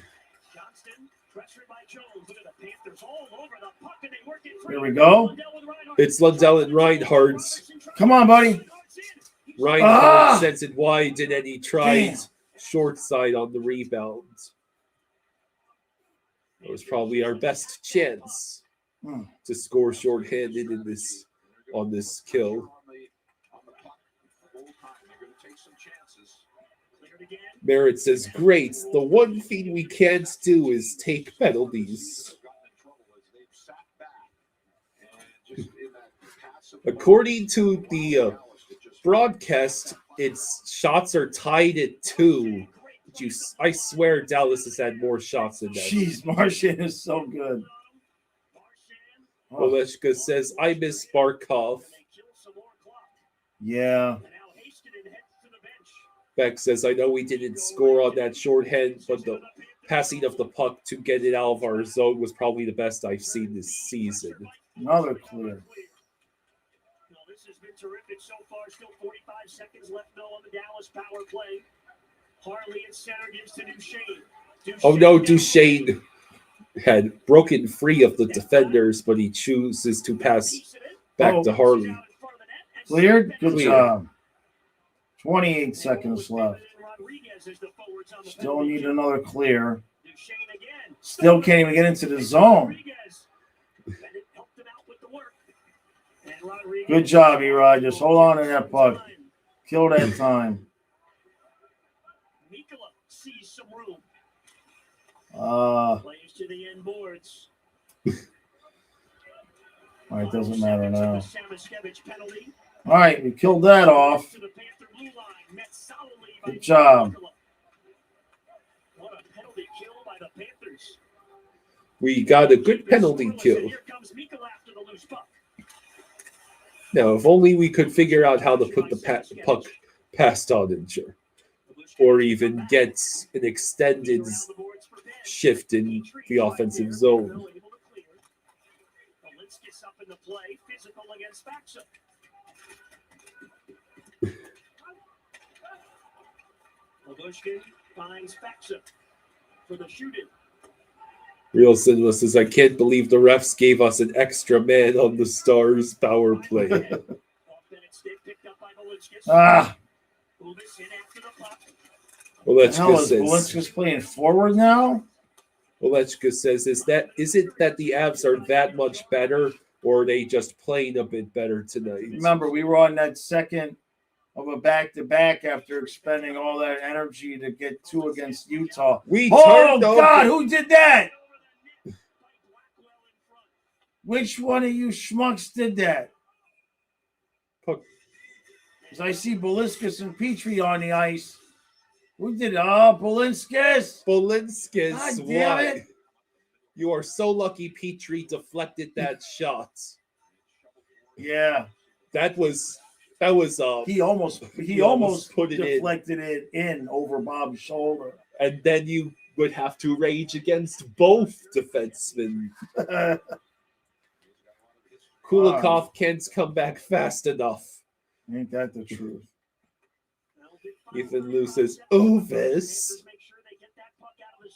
Here we go. It's Lundell and Reinhardt. Come on, buddy. Reinhardt sends it wide, and then he tried Damn. short side on the rebound. That was probably our best chance to score shorthanded on this kill. Merritt says, "Great. The one thing we can't do is take penalties." According to the broadcast, its shots are tied at 2. I swear Dallas has had more shots than that. Jeez, Martian is so good. Oleshka says, "I miss Barkov." Yeah. Beck says, "I know we didn't score on that shorthand, but the passing of the puck to get it out of our zone was probably the best I've seen this season." Another clear. This has been terrific so far. Still 45 seconds left though on the Dallas power play. Harley at center gives to Duchesne. Oh no, Duchesne had broken free of the defenders, but he chooses to pass back to Harley. Cleared? Good Clear. job. 28 seconds left. Still need another clear. Still can't even get into the zone. Good job, Erod. Just hold on to that puck. Kill that time. Sees some room. Plays to the end boards. All right, doesn't matter now. All right, we killed that off. Good job. What a penalty kill by the Panthers. We got a good penalty kill. Here comes Mikkel after the loose puck. Now, if only we could figure out how to put the puck past Oettinger, or even get an extended shift in the offensive zone. Up in the play, physical against Faxa. Labushkin finds Faxa for the shooting. Real Cinema says, "I can't believe the refs gave us an extra man on the Stars power play." Olechka says, Bolitska's playing forward now? Olechka says, is it that the Avs are that much better, or are they just playing a bit better tonight? Remember, we were on that second of a back-to-back after expending all that energy to get 2 against Utah. God, who did that? Which one of you schmucks did that? Because I see Beliscus and Petrie on the ice. Who did it? Oh, Belinskis. Belinskis, God damn why? it. You are so lucky Petrie deflected that shot. Yeah. That was he almost put it deflected it in over Bob's shoulder. And then you would have to rage against both defensemen. Kulikov can't come back fast enough. Ain't that the truth? Ethan Lou says, Ovis.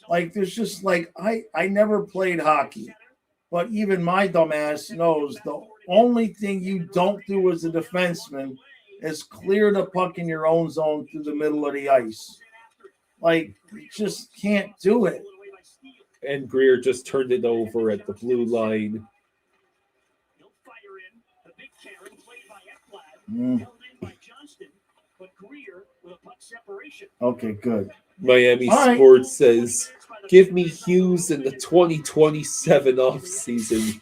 Like, there's just like, I never played hockey, but even my dumbass knows the only thing you don't do as a defenseman is clear the puck in your own zone through the middle of the ice. Like, you just can't do it. And Greer just turned it over at the blue line. Okay, good. Miami Sports says, give me Hughes in the 2027 offseason.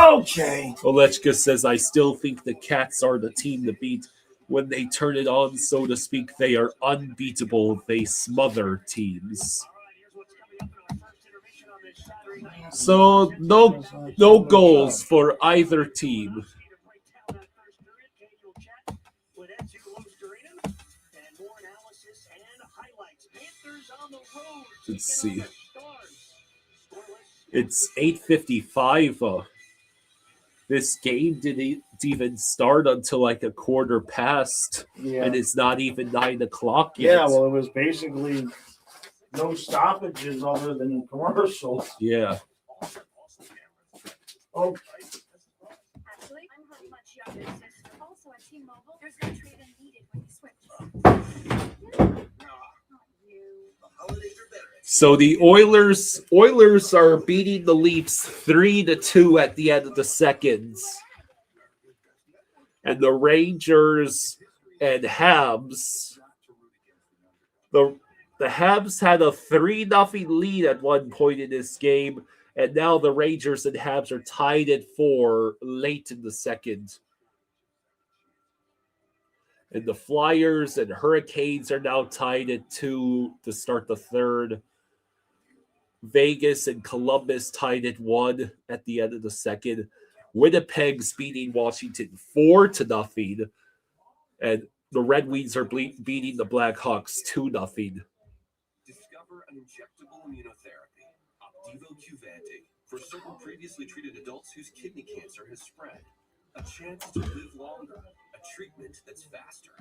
Okay. Olechka says, I still think the Cats are the team to beat. When they turn it on, so to speak, they are unbeatable. They smother teams. So no goals for either team. Let's see. It's 8:55. This game didn't even start until like a quarter past, Yeah. and it's not even 9 o'clock yet. Yeah, well, it was basically no stoppages other than commercials. Yeah. Oh, Actually, I'm her much younger sister. Also at T-Mobile, there's no trade-in needed when you switch. So the Oilers are beating the Leafs 3-2 at the end of the seconds. And the Rangers and Habs, the Habs had a 3-0 lead at one point in this game, and now the Rangers and Habs are tied at 4 late in the second. And the Flyers and Hurricanes are now tied at 2 to start the third. Vegas and Columbus tied at 1 at the end of the second. Winnipeg's beating Washington 4-0. And the Red Wings are beating the Blackhawks 2-0. Discover an injectable immunotherapy, Opdivo Qvantig, for certain previously treated adults whose kidney cancer has spread. A chance to live longer, a treatment that's faster.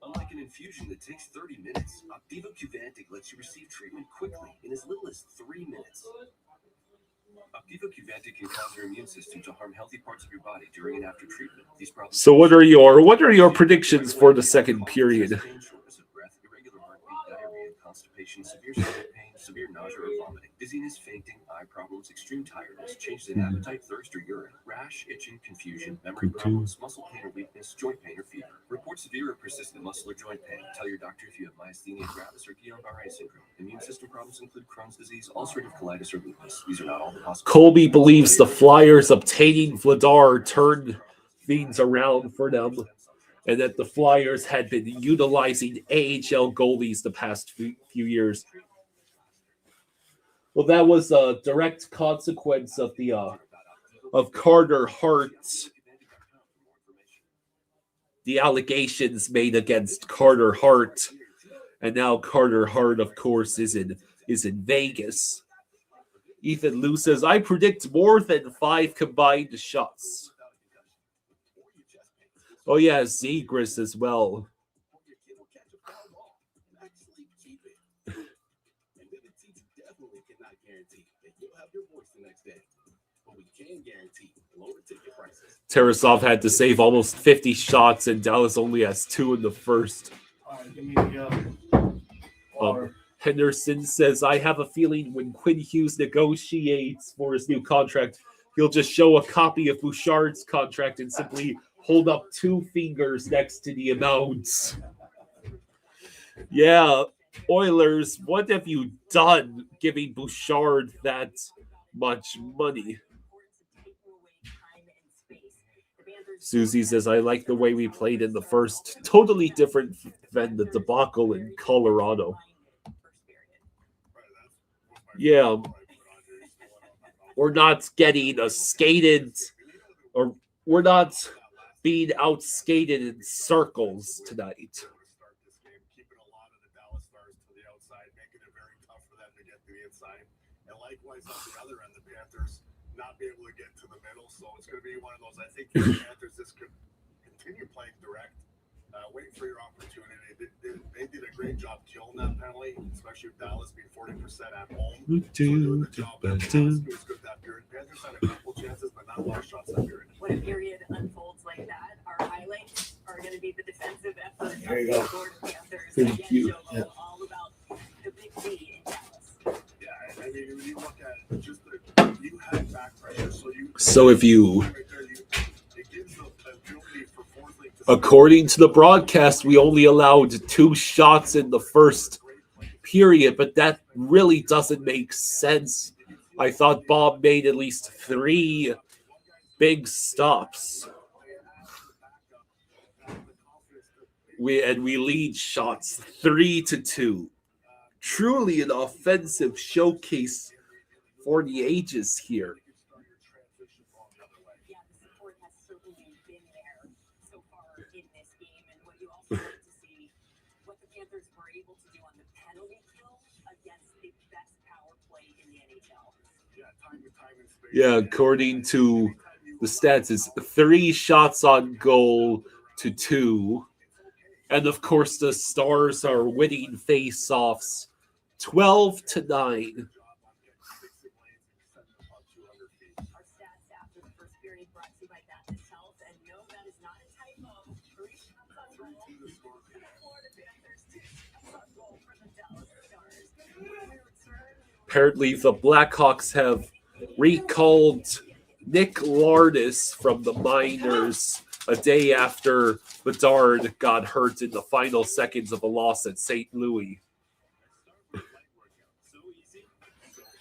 Unlike an infusion that takes 30 minutes, Opdivo Qvantig lets you receive treatment quickly in as little as 3 minutes. Opdivo Qvantig can cause your immune system to harm healthy parts of your body during and after treatment. These problems. So what are your predictions for the second period? Shortness of breath, irregular heartbeat, diarrhea, constipation, severe stomach pain, severe nausea or vomiting, dizziness, fainting, eye problems, extreme tiredness, changes in appetite, thirst or urine, rash, itching, confusion, memory problems, muscle pain or weakness, joint pain or fever. Report severe or persistent muscle or joint pain. Tell your doctor if you have myasthenia gravis or Guillain-Barré syndrome. Immune system problems include Crohn's disease, ulcerative colitis, or lupus. These are not all the possible. Colby believes the Flyers obtaining Vladar turned things around for them, and that the Flyers had been utilizing AHL goalies the past few years. Well, that was a direct consequence of the of Carter Hart, the allegations made against Carter Hart, and now Carter Hart, of course, is in Vegas. Ethan Lou says, I predict more than 5 combined shots. Oh, yeah, Zegras as well. Tarasov had to save almost 50 shots, and Dallas only has 2 in the first. give me the water. Henderson says, I have a feeling when Quinn Hughes negotiates for his new contract, he'll just show a copy of Bouchard's contract and simply hold up 2 fingers next to the amounts. Yeah, Oilers, what have you done giving Bouchard that much money? Susie says, I like the way we played in the first. Totally different than the debacle in Colorado. Yeah. We're not getting skated, or we're not being outskated in circles tonight. Likewise, on the other end, the Panthers not be able to get to the middle, so it's going to be one of those. I think the Panthers just could continue playing direct, waiting for your opportunity. They did a great job killing that penalty, especially with Dallas being 40% at home. So doing the job it was good that period. Panthers had a couple chances, but not a lot of shots that period. When a period unfolds like that, our highlights are going to be the defensive effort of There you the go. Florida Panthers. Thank you. Yeah. All about the big D in Dallas. I mean, when you look at just you had back pressure, So if you, according to the broadcast, we only allowed 2 shots in the first period, but that really doesn't make sense. I thought Bob made at least 3 big stops. We lead shots 3-2. Truly an offensive showcase for the ages here. Yeah, the support has certainly been there so far in this game, and what you also get to see what the Panthers were able to do on the penalty kill against the best power play in the NHL. Yeah, according to the stats, it's 3 shots on goal to 2. And of course, the Stars are winning face-offs 12-9. Our stats after the first period brought to you by Baptist Health, and no, that is not a typo. 3 shots on goal for the Florida Panthers, 2 shots on goal for the Dallas Stars. Apparently, the Blackhawks have recalled Nick Lardis from the minors a day after Bedard got hurt in the final seconds of a loss at St. Louis.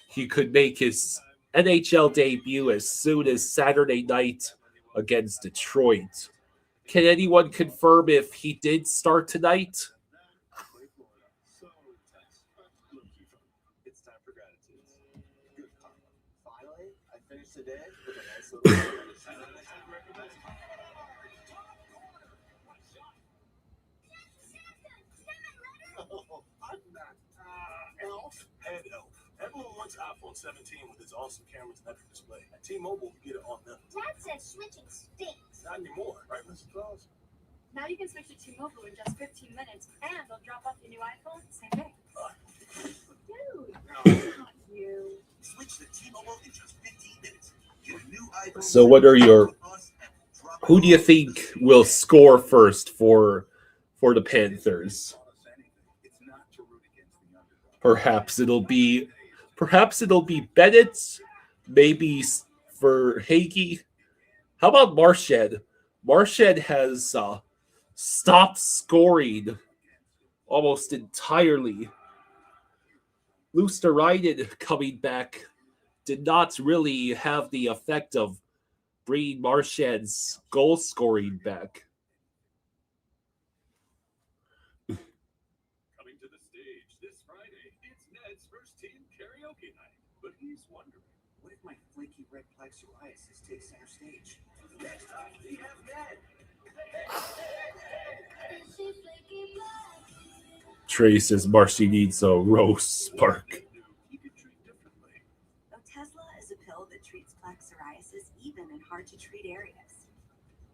He could make his NHL debut as soon as Saturday night against Detroit. Can anyone confirm if he did start tonight? It's time for gratitude. Good karma. Finally, I finished the day with a nice little I'm not Elf. Head Elf. Everyone wants iPhone 17 with its awesome cameras and extra display. At T-Mobile, we get it on them. Dad says switching stinks. Not anymore, right, Mrs. Claus? Now you can switch to T-Mobile in just 15 minutes, and they'll drop off your new iPhone the same day. Dude, not you. Switch to T-Mobile in just 15 minutes. Get a new iPhone. So what are your... Who do you think will score first for the Panthers? Perhaps it'll be Bennett, maybe for Hagee. How about Marchand? Marchand has stopped scoring almost entirely. Luosterainen coming back did not really have the effect of bringing Marchand's goal scoring back. Coming to the stage this Friday, it's Ned's first team karaoke night. But he's wondering, what if my flaky red plaque psoriasis takes center stage? Next time, we have Ned. Trey says Marcy needs a rose spark. Tesla is a pill that treats plaque psoriasis even in hard-to-treat areas.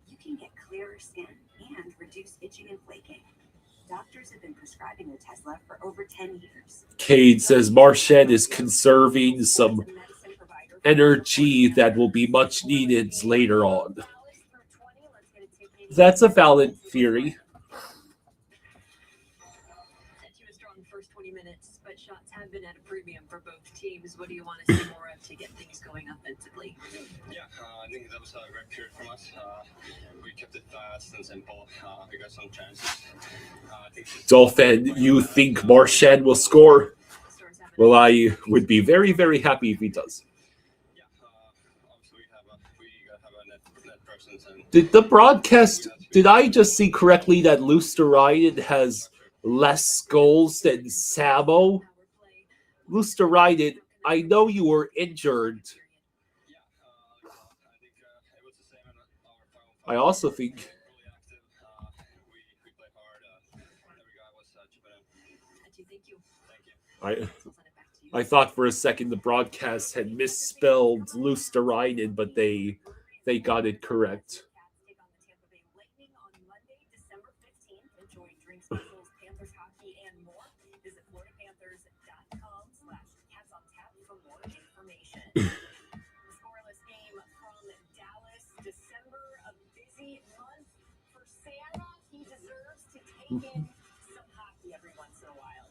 You can get clearer skin and reduce itching and flaking. Doctors have been prescribing Otezla for over 10 years. Cade says Marchand is conserving some energy that will be much needed later on. That's a valid theory. To a strong first 20 minutes, but shots have been at a premium for both teams. What do you want to see more of to get things going offensively? Yeah, I think that was a great period from us. We kept it fast and simple. We got some chances. Dolphin, you think Marchand will score? Well, I would be very, very happy if he does. Yeah, obviously we have a net presence. And Did the broadcast, did I just see correctly that Luosterainen has less goals than Samo? Luosterainen, I know you were injured. I also think I thought for a second the broadcast had misspelled Luosterainen, but they got it correct. Enjoy drinks, specials, Panthers hockey, and more. Visit FloridaPanthers.com/CatsOnTap for more information. The scoreless game from Dallas, December, a busy month for Santa. He deserves to take in some hockey every once in a while.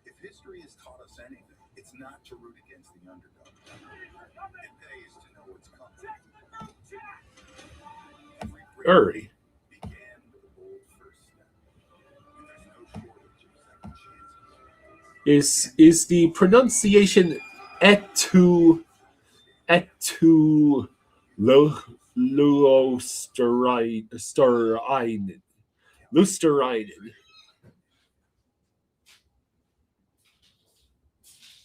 If history has taught us anything, it's not to root against the underdog. It pays to know what's coming. Every great Hurry. began with a bold first step. And there's no shortage of second chances. Is the pronunciation Luosterainen.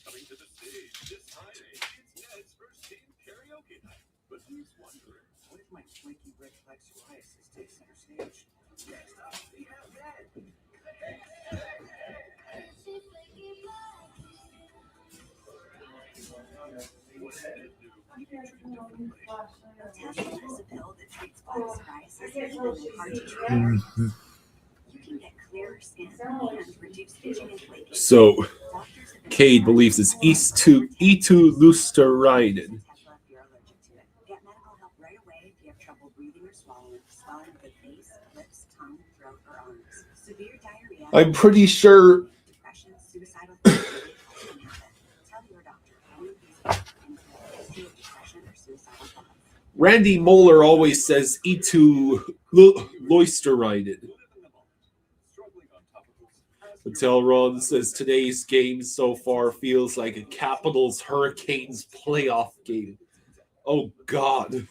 Coming to the stage this Friday, it's Ned's first team karaoke night. But who's wondering, what if my flaky red flag psoriasis takes center stage? Next up, we have Ned. What did Ned do? He can treat differently. Tesla is a pill that treats plaque psoriasis even in hard to treat. You can get clearer skin and reduce itching and flaking. So, Doctors have been Cade believes it's E2 Luosterainen. Tesla if you're allergic to it. Get medical help right away if you have trouble breathing or swallowing of the face, lips, tongue, throat, or arms. Severe diarrhea. I'm pretty sure Depression, suicidal thoughts, can happen. Tell your doctor any of these history of depression or suicidal thoughts. Randy Moeller always says E2 Luosterainen. Until Ron says today's game so far feels like a Capitals Hurricanes playoff game. Oh God.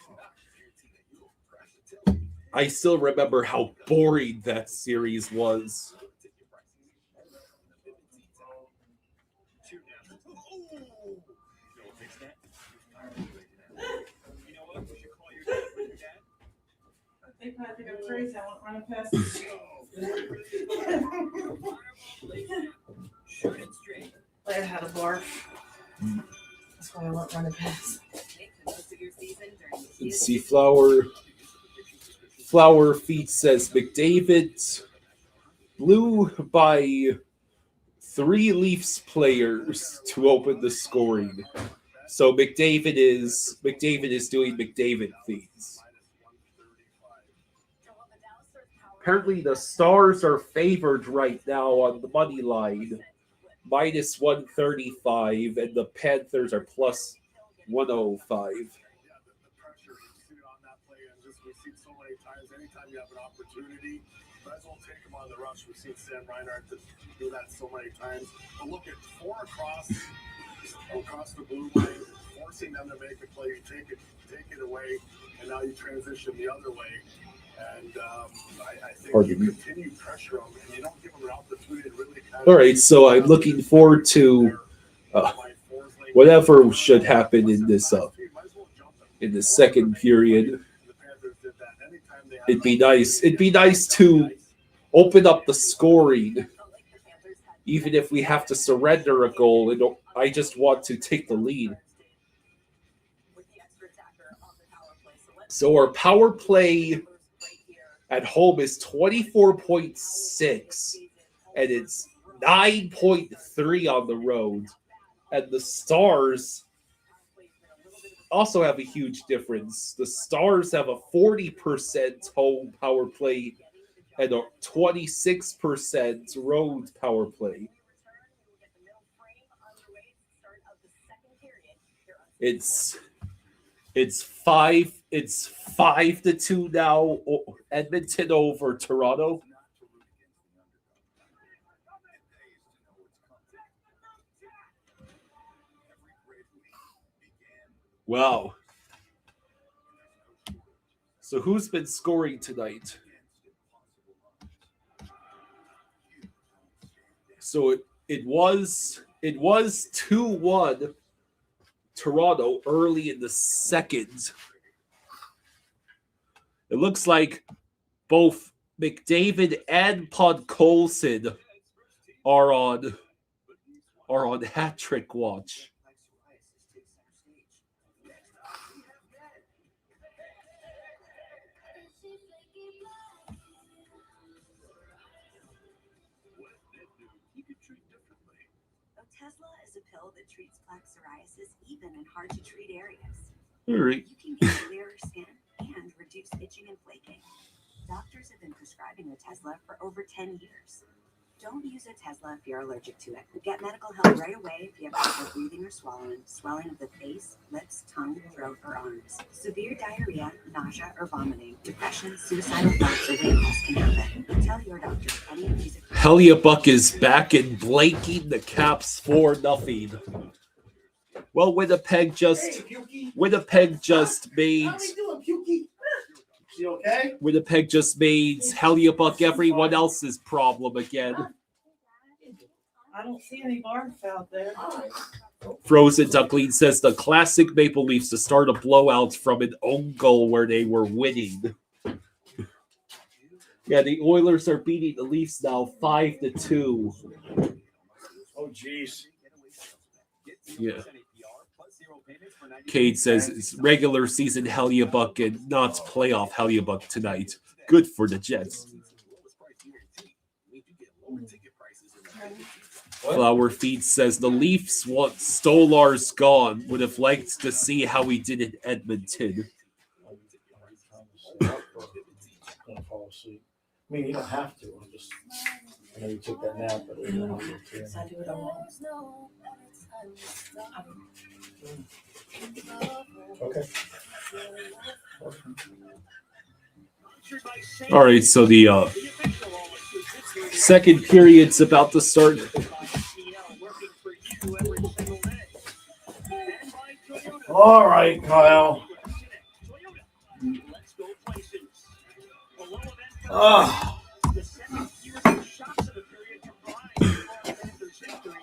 I still remember how boring that series was. They probably think I'm crazy. I won't run past. I had a barf. That's why I won't run past. Let's see, Flower Feet says McDavid blew by 3 Leafs players to open the scoring. So McDavid is doing McDavid things. Apparently the Stars are favored right now on the money line, minus 135, and the Panthers are plus 105. The pressure is on that play, and just we've seen so many times. Anytime you have an opportunity, might as well take them on the rush. We've seen Sam Reinhart do that so many times. But look at 4 across the blue line, forcing them to make a play. You take it away, and now you transition the other way. And I think you continue pressure on them, and you don't give them an opportunity to really. All right, so I'm looking forward to whatever should happen in this in the second period. It'd be nice. It'd be nice to open up the scoring, even if we have to surrender a goal. And I just want to take the lead. So our power play at home is 24.6, and it's 9.3 on the road. And the Stars also have a huge difference. The Stars have a 40% home power play and a 26% road power play. It's 5-2 now. Edmonton over Toronto. Wow. So who's been scoring tonight? So it was 2-1 Toronto early in the second. It looks like both McDavid and Podkolzin are on hat trick watch. Tesla is a pill that treats plaque psoriasis even in hard to treat areas. All right. You can get clearer skin and reduce itching and flaking. Doctors have been prescribing the Tesla for over 10 years. Don't use a Tesla if you're allergic to it. Get medical help right away if you have trouble breathing or swelling of the face, lips, tongue, throat, or arms. Severe diarrhea, nausea, or vomiting, depression, suicidal thoughts, or weight loss can happen. Tell your doctor any of these. Hellebuyck is back and blanking the Caps 4-0. Well, Winnipeg just made You okay? Winnipeg just made Hellebuck everyone else's problem again. I don't see any barf out there. Frozen Duckling says the classic Maple Leafs to start a blowout from an own goal where they were winning. Yeah, the Oilers are beating the Leafs now 5-2. Oh, jeez. Yeah. Cade says it's regular season Hellebuck and not playoff Hellebuck tonight. Good for the Jets. Flower Feed says the Leafs want Stolarz gone. Would have liked to see how he did in Edmonton. Gonna fall asleep. I mean, you don't have to. I know you took that nap, but you don't have to. Yes, I do what I want. Okay. All right, so the second period's about to start. All right, Kyle.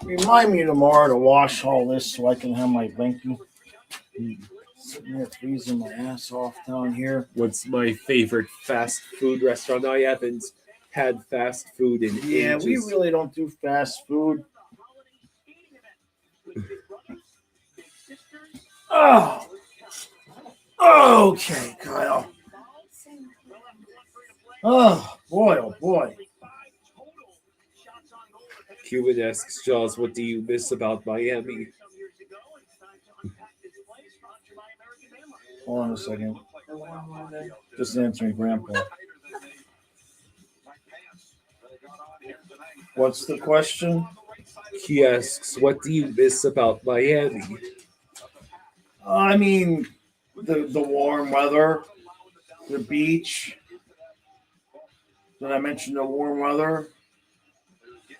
Remind me tomorrow to wash all this so I can have my blankie. Sitting there freezing my ass off down here. What's my favorite fast food restaurant? I haven't had fast food in Yeah, ages. we really don't do fast food. Oh. Okay, Kyle. Oh, boy, oh, boy. Cuban asks Jaws, what do you miss about Miami? Hold on a second. Just answering Grandpa. What's the question? He asks, what do you miss about Miami? I mean, the warm weather, the beach. Did I mention the warm weather?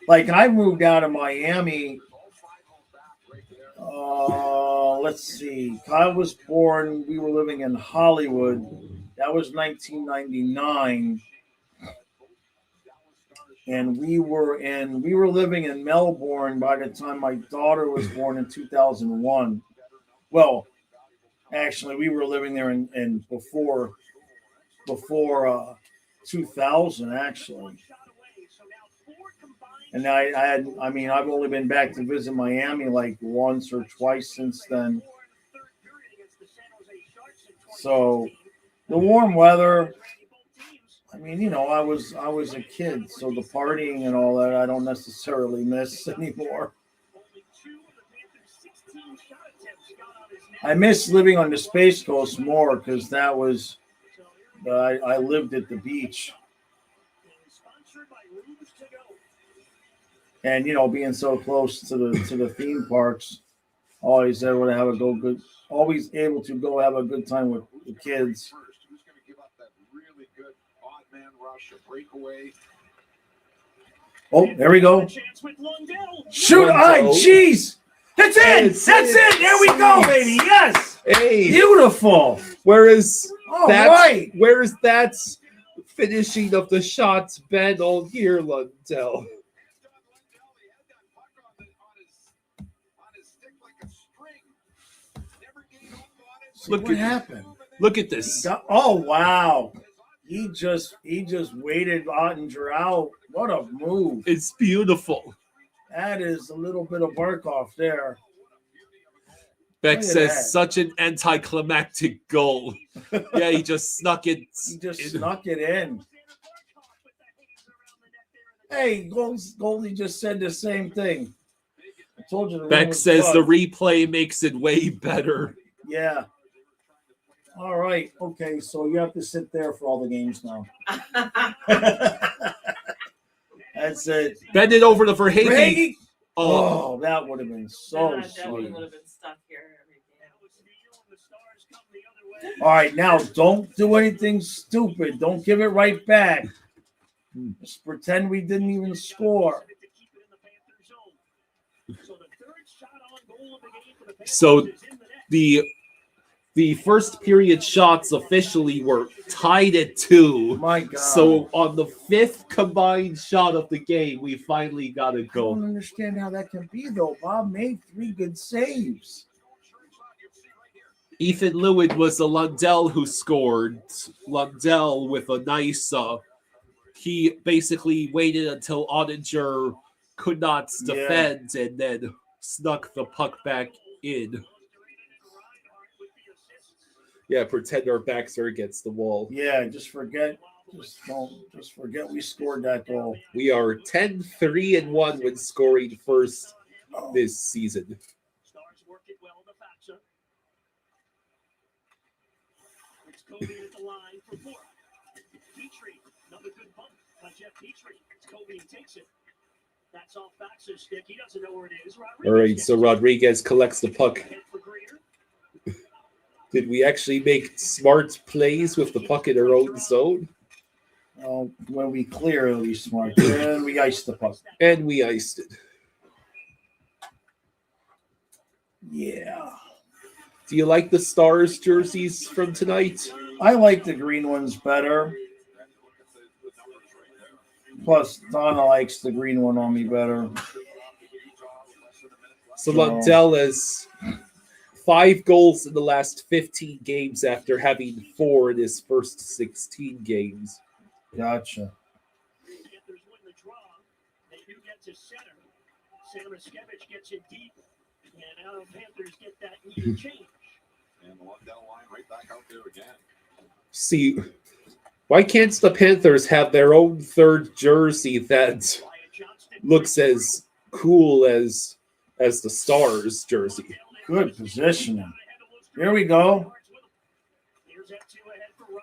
Like, I moved out of Miami. Let's see. Kyle was born. We were living in Hollywood. That was 1999. And we were living in Melbourne by the time my daughter was born in 2001. Well, actually, we were living there in before 2000, actually. And I've only been back to visit Miami like once or twice since then. So the warm weather, I mean, you know, I was a kid, so the partying and all that I don't necessarily miss anymore. I miss living on the Space Coast more because that was I lived at the beach. And you know, being so close to the theme parks, always able to have always able to go have a good time with the kids. Oh, there we go. Shoot! Jeez! That's it! That's it! There we go, baby! Yes! Hey! Beautiful! Where is that? Right. Where is that finishing of the shots been all year, Lundell? What happened? Look at this. Oh wow! He just waited Ottinger. What a move! It's beautiful. That is a little bit of Barkov there. Beck says such an anticlimactic goal. Yeah, he just snuck it. Snuck it in. Hey, Goldie just said the same thing. I told you. Beck says the replay makes it way better. Yeah. All right. Okay. So you have to sit there for all the games now. That's it. Bend it over to Verhaeghe. Oh, that would have been so I definitely sweet. would have been stuck here every game. All right. Now, don't do anything stupid. Don't give it right back. Just pretend we didn't even score. So the The first period shots officially were tied at 2. My God. So on the 5th combined shot of the game, we finally got a I goal. don't understand how that can be, though. Bob made 3 good saves. Ethan Lewin was a Lundell who scored. Lundell with a nice. He basically waited until Ottinger could not defend and then snuck the puck back in. Yeah, pretend our backs are against the wall. Yeah, just forget we scored that goal. We are 10-3-1 when scoring first this season. Stars worked it well to Fatsa. It's Kobe at the line for 4. Petrie, another good bump by Jeff Petrie. Kobe takes it. That's off Fatsa's stick. He doesn't know where it is. All right, so Rodriguez collects the puck. For Greer. Did we actually make smart plays with the puck in our own zone? Oh, when we clear, it'll be smart. And we iced the puck. And we iced it. Yeah. Do you like the Stars jerseys from tonight? I like the green ones better. Plus, Donna likes the green one on me better. So Lundell has 5 goals in the last 15 games after having 4 in his first 16 games. Gotcha. Panthers win the draw. They do get to center. Samoskevich gets it deep. And now the Panthers get that needed change. And the Lundell line right back out there again. See, why can't the Panthers have their own third jersey that looks as cool as the Stars jersey? Good positioning. Here we go.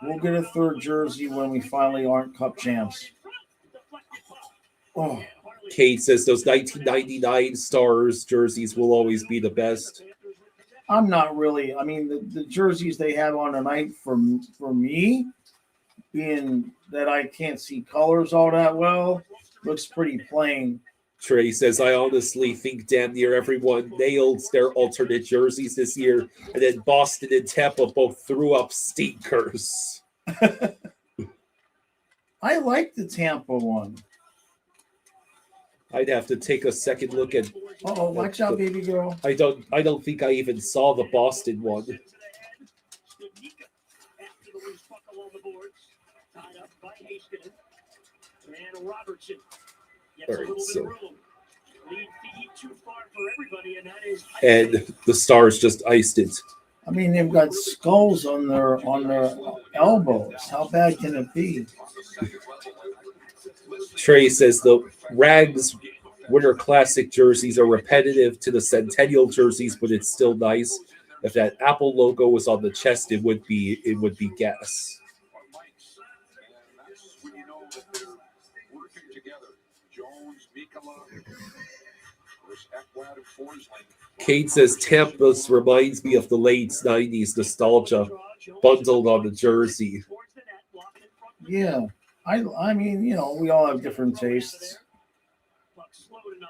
We'll get a third jersey when we finally aren't Cup champs. Oh, Kate says those 1999 Stars jerseys will always be the best. I'm not really. I mean, the jerseys they have on tonight for me, being that I can't see colors all that well, looks pretty plain. Trey says, I honestly think damn near everyone nailed their alternate jerseys this year, and then Boston and Tampa both threw up stinkers. I like the Tampa one. I'd have to take a second look at. Oh, watch out, baby girl. I don't think I even saw the Boston one. And Robertson gets All a right, little so- bit of room. Lead feet too far for everybody, and that is And the Stars just iced it. I mean, they've got skulls on their elbows. How bad can it be? Trey says the Rags Winter Classic jerseys are repetitive to the Centennial jerseys, but it's still nice. If that Apple logo was on the chest, it would be gas. Kate says Tampa's reminds me of the late 90s nostalgia bundled on the jersey. Yeah. I mean, you know, we all have different tastes.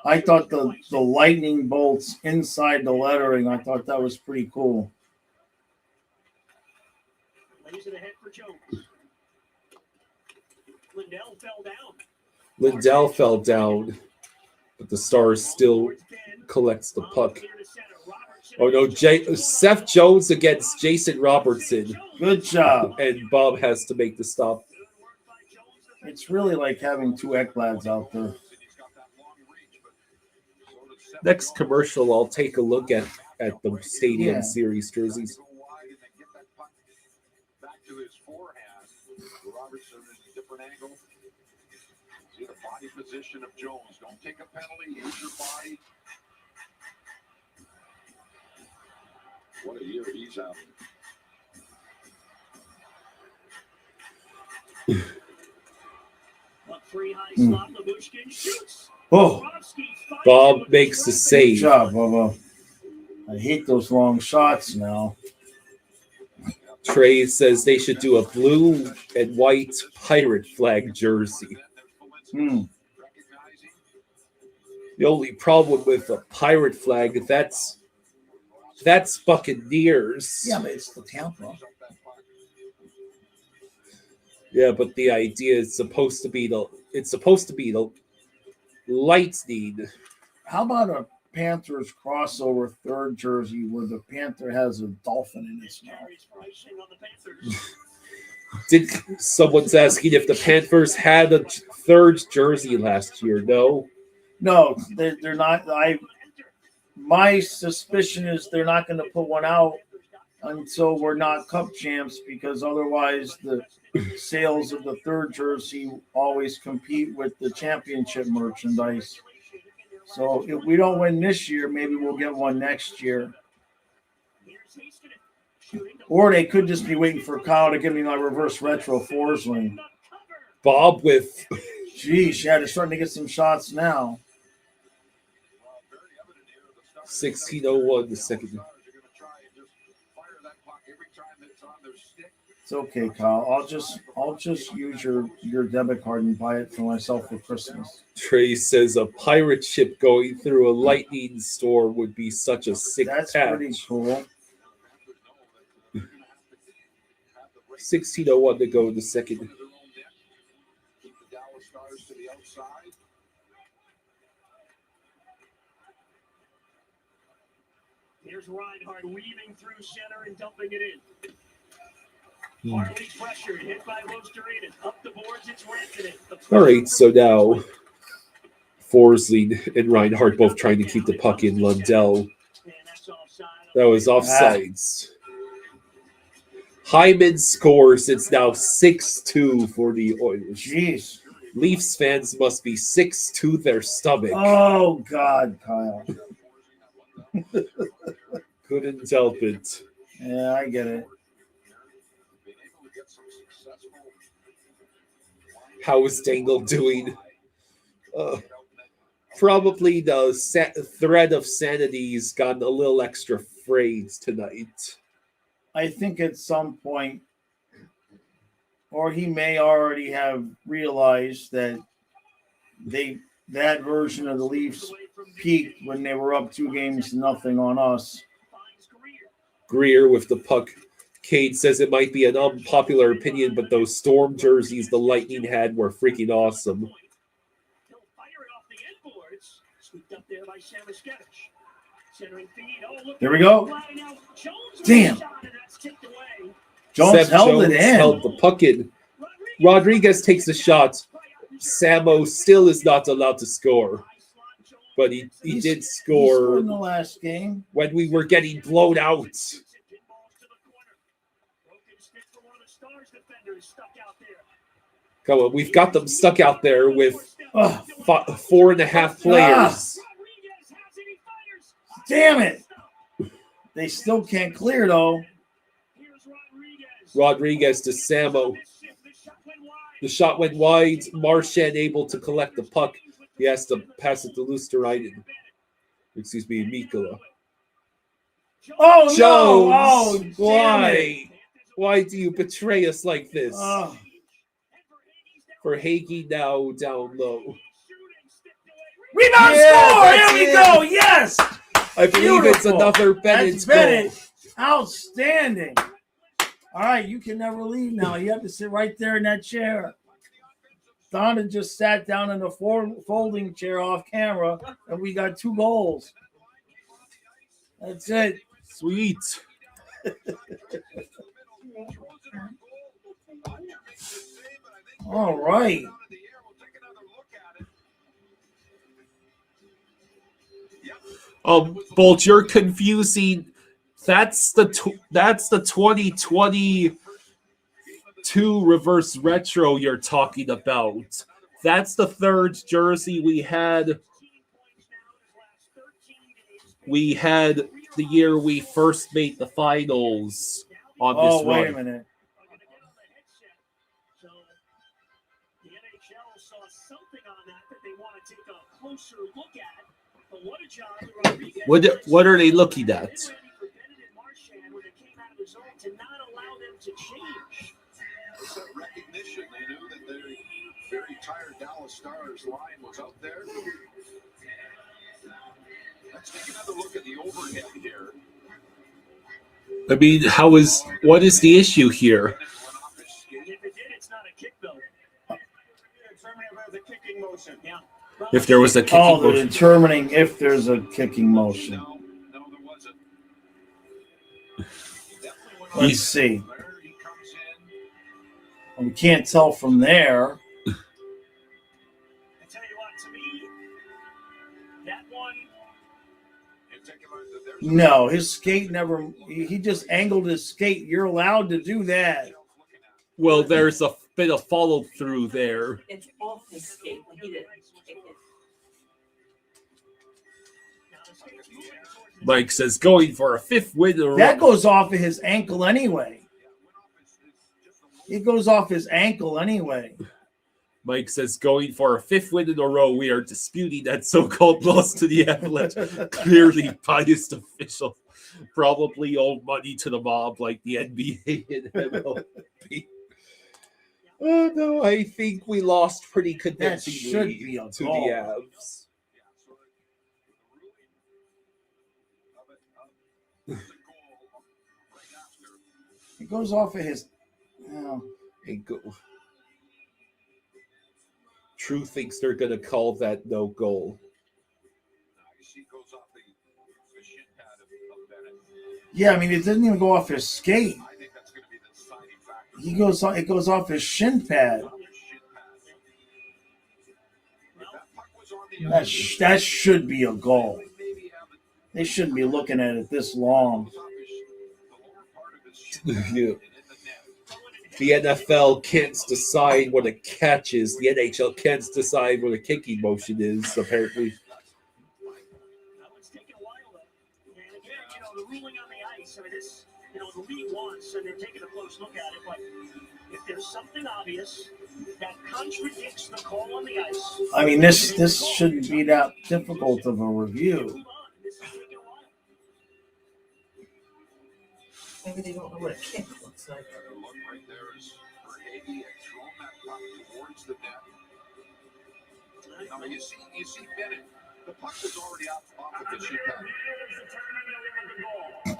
I thought the lightning bolts inside the lettering, I thought that was pretty cool. lays it ahead for Jones. Lindell fell down. Lindell fell down, but the Stars still collects the puck. Oh no, Seth Jones against Jason Robertson. Good job. And Bob has to make the stop. It's really like having 2 Ekblads out there. Next commercial, I'll take a look at the Stadium Series jerseys. Back to his forehand. Robertson in a different angle. See the body position of Jones. Don't take a penalty. Use your body. What a year he's having. Oh, Bob makes the save. good job, Bubba. I hate those long shots now. Trey says they should do a blue and white pirate flag jersey. The only problem with a pirate flag, that's That's Buccaneers. Yeah, but it's the Tampa. Yeah, but the idea is supposed to be the Lightning. How about a Panthers crossover third jersey where the Panther has a dolphin in his mouth? Did someone's asking if the Panthers had a third jersey last year? No. No, they're not. My suspicion is they're not going to put one out until we're not Cup champs, because otherwise the sales of the third jersey always compete with the championship merchandise. So if we don't win this year, maybe we'll get one next year. Or they could just be waiting for Kyle to give me my reverse retro Forsling. Bob with... Geez, yeah, they're starting to get some shots now. 16:01 the second. It's okay, Kyle. I'll just use your debit card and buy it for myself for Christmas. Trey says a pirate ship going through a Lightning store would be such a sick That's patch. pretty cool. 16:01 to go in the second. Here's Reinhardt weaving through center and dumping it in. Hartley pressured, hit by Lusterinen. Up the boards, it's Rantanen. All right, so now Forsling and Reinhardt both trying to keep the puck in. Lundell. That was offsides. Hyman scores. It's now 6-2 for the Oilers. Jeez. Leafs fans must be 6 to their stomach. Oh, God, Kyle. Couldn't help it. Yeah, I get it. How is Dangle doing? Probably the thread of sanity's gotten a little extra frayed tonight. I think at some point, or he may already have realized that that version of the Leafs peaked when they were up 2-0 on us. Greer with the puck. Cade says it might be an unpopular opinion, but those Storm jerseys the Lightning had were freaking awesome. There we go. Damn. Jones Seth held Jones it in. held the puck in. Rodriguez takes the shot. Samo still is not allowed to score. But he did He score scored in the last game. when we were getting blown out. Come on, we've got them stuck out there with 4.5 players. Damn it. They still can't clear, though. Rodriguez to Samo. The shot went wide. Marchand able to collect the puck. He has to pass it to Luosterainen. Excuse me, Mikkola. Oh, Jones! no. Oh, damn Why? it. Why do you betray us like this? Oh. For Hagee now down low. Rebound score! Here we go! Yes! I believe it's Beautiful. another Bennett's That's goal. Bennett. Outstanding. All right, you can never leave now. You have to sit right there in that chair. Donna just sat down in the folding chair off camera, and we got 2 goals. That's it. Sweet. All right. Bolt, you're confusing. That's the 2022 reverse retro you're talking about. That's the third jersey we had. We had the year we first made the finals on this run. Wait a minute. So the NHL saw something on that they want to take a closer look at. But what a job Rodriguez. What are they looking at? To not allow them to change. It's that recognition. They knew that their very tired Dallas Stars line was out there. Let's take another look at the overhead here. I mean, what is the issue here? If it did, it's not a kick, though. Determining if there's a kicking motion. Yeah. If there was a kicking Oh, they're motion. determining if there's a kicking motion. No, there wasn't. Let's see. There he comes in. We can't tell from there. I tell you what, to me, that one. No, his skate never. He just angled his skate. You're allowed to do that. Well, there's a bit of follow through there. It's off his skate. He didn't kick it. Mike says going for a 5th win in a row. That goes off of his ankle anyway. It goes off his ankle anyway. Mike says going for a 5th win in a row. We are disputing that so-called loss to the Avalanche. Clearly biased official. Probably owe money to the mob like the NBA and MLB. Oh no, I think we lost pretty That convincingly should be a to goal. the Avs. It goes off of his. Oh. And go. True thinks they're going to call that no goal. You see, goes off the shin pad of Bennett. Yeah, I mean it doesn't even go off his skate. I think that's going to be the deciding factor. It goes off his shin pad. Shin pad. If that puck was on the That should be a goal. maybe have it They shouldn't be looking at it this long. off his, the lower part of his shin pad Yeah. and in the net. The NFL can't decide what a catch is. The NHL can't decide what a kicking motion is, apparently. That one's taking a while, though. And again, the ruling on the ice, I mean, this, the league wants, and they're taking a close look at it, but if there's something obvious that contradicts the call on the ice. I mean, this shouldn't be that difficult of a review. Move on. This is taking a while. Maybe they don't know what a kick looks like. The look right there is for Hagee and throwing that puck towards the net. Now you see Bennett. The puck is already off of the shin pad.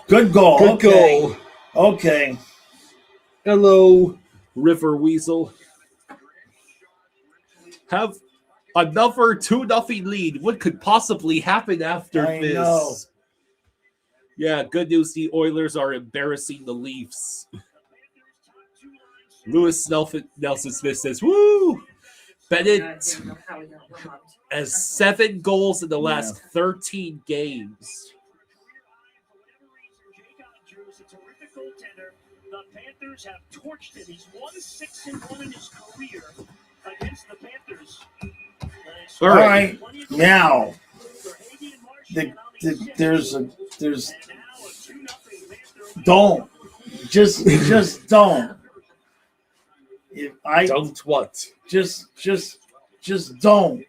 Good goal. Good Okay. goal. Okay. Hello, River Weasel. Have another 2-0 lead. What could possibly happen after I this? know. Yeah, good news. The Oilers are embarrassing the Leafs. Lewis Nelson Smith says, "Woo!" I Bennett don't know how he got robbed. has 7 goals in the last 13 games. It's a terrific goaltender. The Panthers have torched him. He's won 6-1 in his career against the Panthers. All right. Now, there's don't just don't. If I Don't what? just don't.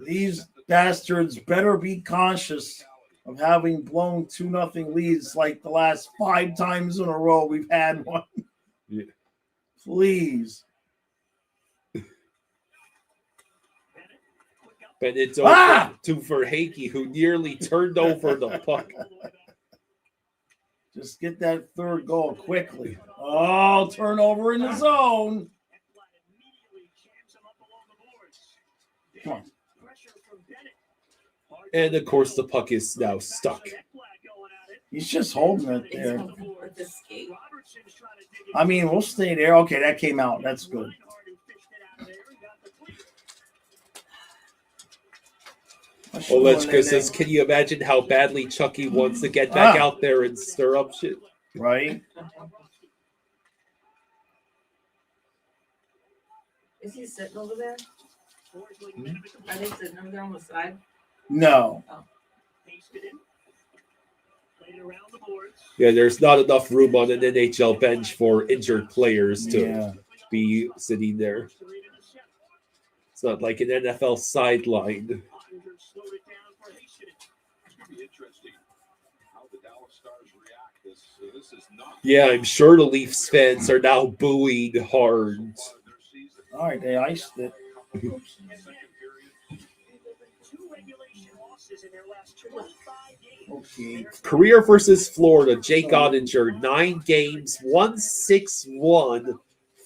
These bastards better be conscious of having blown 2-0 leads like the last 5 times in a row we've had one. Yeah. Please. Bennett's Ah! over to Verhage, who nearly turned over the puck. Just get that third goal quickly. Oh, turnover in the zone. Come on. And of course, the puck is now stuck. He's just holding it He's there. holding with the skate. I mean, we'll stay there. Okay, that came out. That's good. Olechka says, "Can you imagine how badly Chucky wants to get back out there and stir up shit?" Right? Is he sitting over there? Are they sitting over there on the side? No. Yeah, there's not enough room on an NHL bench for injured players to Yeah. be sitting there. It's not like an NFL sideline. It's going to be interesting how the Dallas Stars react. This is not Yeah, I'm sure the Leafs fans are now booing hard. part of their season. All right, they iced it. Two regulation losses Okay. Career versus Florida. Jake Ottinger, 9 games, 161,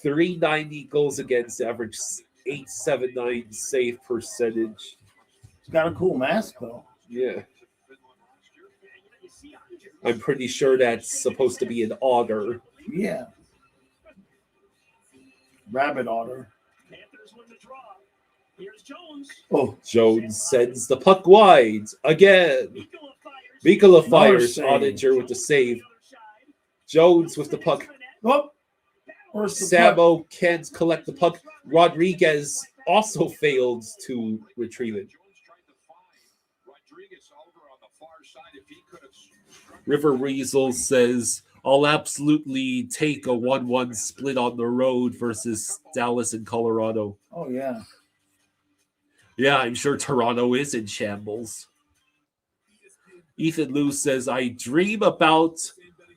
390 goals against, average 879 save percentage. He's got a cool mask, though. Yeah. I'm pretty sure that's supposed to be an otter. Yeah. Rabbit otter. Oh, Jones sends the puck wide again. Mikula fires Ottinger with the save. Jones with the puck. Oh, where's the puck? Samo can't collect the puck. Rodriguez also failed to retrieve it. River Weasel says, I'll absolutely take a 1-1 split on the road versus Dallas and Colorado. Oh, yeah. Yeah, I'm sure Toronto is in shambles. Ethan Lou says, I dream about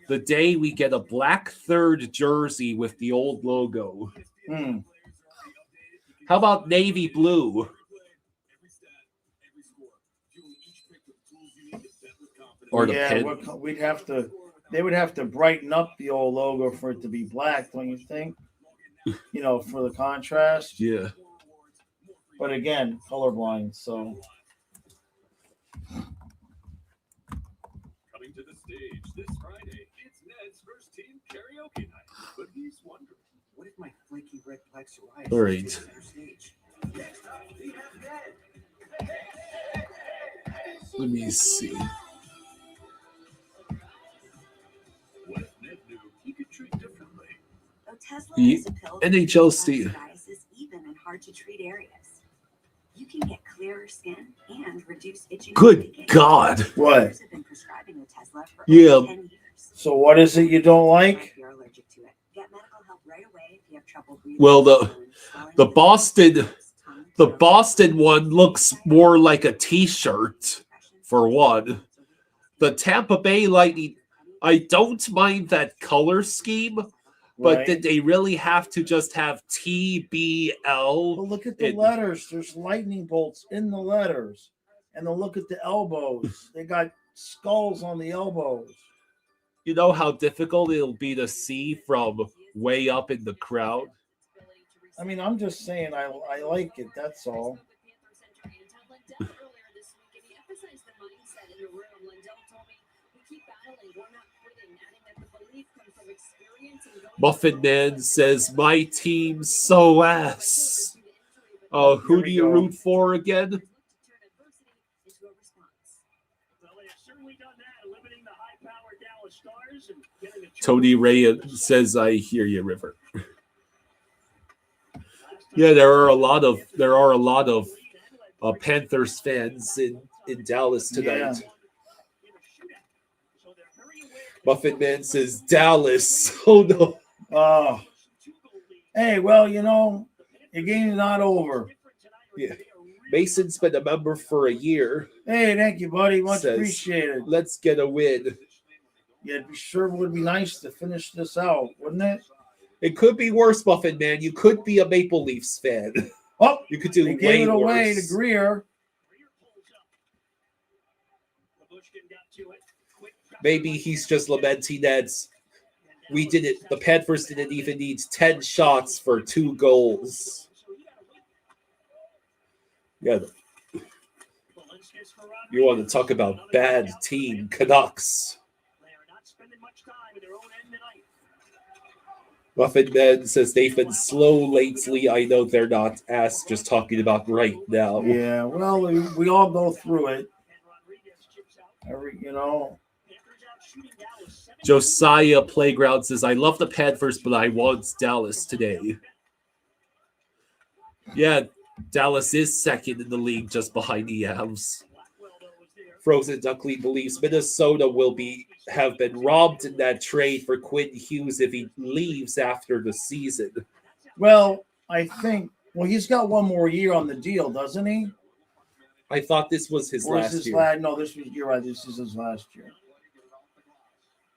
the day we get a black third jersey with the old logo. How about navy blue? Or the pen. They would have to brighten up the old logo for it to be black, don't you think? For the contrast. Yeah. But again, colorblind, so. Coming to the stage this Friday, it's Ned's first team karaoke night. But he's wondering, what if my flaky red plaque psoriasis all right. center stage? Next up, we have Ned. Let me see. What if Ned knew he could treat differently? The NHL Steve. Even in hard to treat areas. You can get clearer skin and reduce itching. Good God. What? Have been prescribing the Tesla for Yeah. over 10 years. So what is it you don't like? If you're allergic to it, get medical help right away if you have trouble breathing. Well, the Boston one looks more like a t-shirt, for one. The Tampa Bay Lightning, I don't mind that color scheme, but Right. did they really have to just have TBL? But look at the letters. There's lightning bolts in the letters. And then look at the elbows. They got skulls on the elbows. You know how difficult it'll be to see from way up in the crowd? I mean, I'm just saying I like it. That's all. Muffin Man says, my team so ass. Who do you root for again? Tony Ray says, I hear you, River. Yeah, there are a lot of Panthers fans in Dallas tonight. Yeah. Muffin Man says, Dallas. Oh, no. Oh. Hey, well, your game's not over. Yeah. Mason's been a member for a year. Hey, thank you, buddy. Much Says, appreciated. Let's get a win. Yeah, it sure would be nice to finish this out, wouldn't it? It could be worse, Muffin Man. You could be a Maple Leafs fan. Oh, you could do they way gave it away worse. to Greer. Maybe he's just lamenting that we did it. The Panthers didn't even need 10 shots for 2 goals. Yeah. You want to talk about bad team, Canucks. Muffin Man says they've been slow lately. I know they're not ass, just talking about right now. Yeah, well, we all go through it. Josiah Playground says, I love the Panthers, but I want Dallas today. Yeah, Dallas is second in the league just behind the Avs. Frozen Duckling believes Minnesota will have been robbed in that trade for Quinn Hughes if he leaves after the season. Well, I think, he's got one more year on the deal, doesn't he? I thought this was his last year. No, you're right. This is his last year.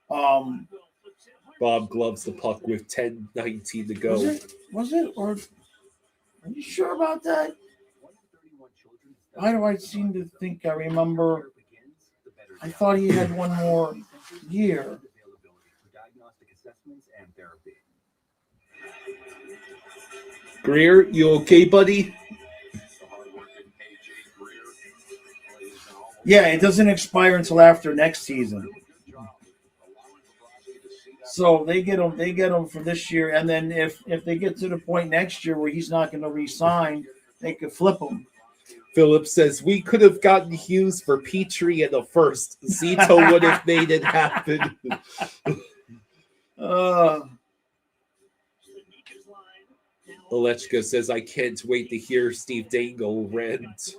Bob gloves the puck with 10:19 to go. Was it? Or are you sure about that? Why do I seem to think I remember? I thought he had one more year. Greer, you okay, buddy? Yeah, it doesn't expire until after next season. So they get him for this year, and then if they get to the point next year where he's not going to re-sign, they could flip him. Philip says, we could have gotten Hughes for Petrie in the first. Zito would have made it happen. Alechka says, I can't wait to hear Steve Dangle rant.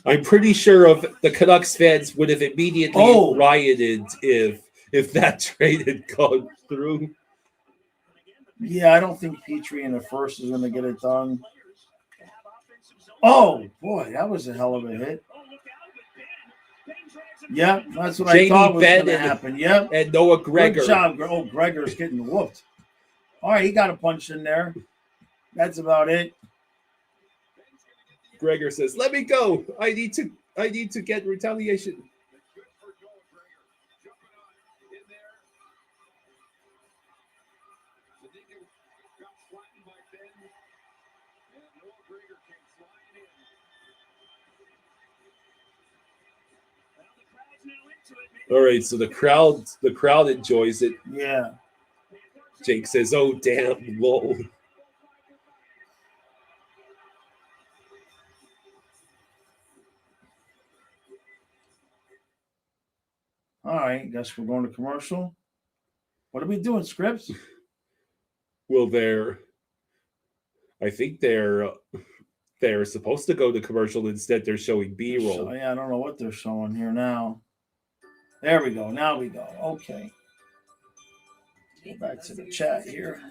I'm pretty sure of the Canucks fans would have immediately rioted if that trade had gone through. Yeah, I don't think Petrie in the first is going to get it done. Oh, boy, that was a hell of a hit. Yep, that's what I thought was going to happen. Yep. And Noah Gregor. Good job. Oh, Gregor's getting whooped. All right, he got a punch in there. That's about it. Gregor says, let me go. I need to get retaliation. All right, so the crowd enjoys it. Yeah. Jake says, oh, damn, lol. All right, guess we're going to commercial. What are we doing, Scripps? Well, I think they're supposed to go to commercial. Instead, they're showing B-roll. So, yeah, I don't know what they're showing here now. There we go. Now we go. Okay. Go back to the chat here.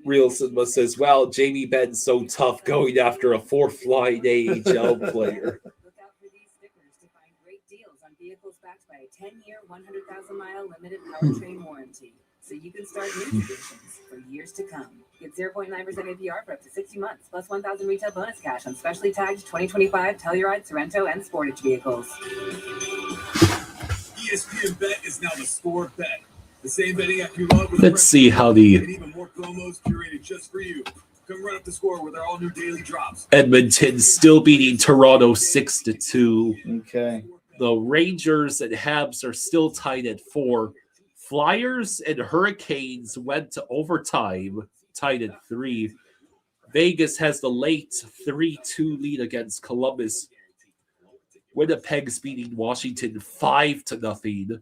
Real Cinema says, wow, Jamie Benn's so tough going after a fourth-line AHL player. Look out for these stickers to find great deals on vehicles backed by a 10-year, 100,000-mile limited powertrain warranty. So you can start new traditions for years to come. Get 0.9% APR for up to 60 months, plus 1,000 retail bonus cash on specially tagged 2025 Telluride, Sorrento, and Sportage vehicles. ESPN Bet is now the Score Bet. The same betting app you love. Let's see how the even more promos curated just for you. Come run up the score with our all new daily drops. Edmonton still beating Toronto 6-2. Okay. The Rangers and Habs are still tied at 4. Flyers and Hurricanes went to overtime, tied at 3. Vegas has the late 3-2 lead against Columbus. Winnipeg's beating Washington 5-0.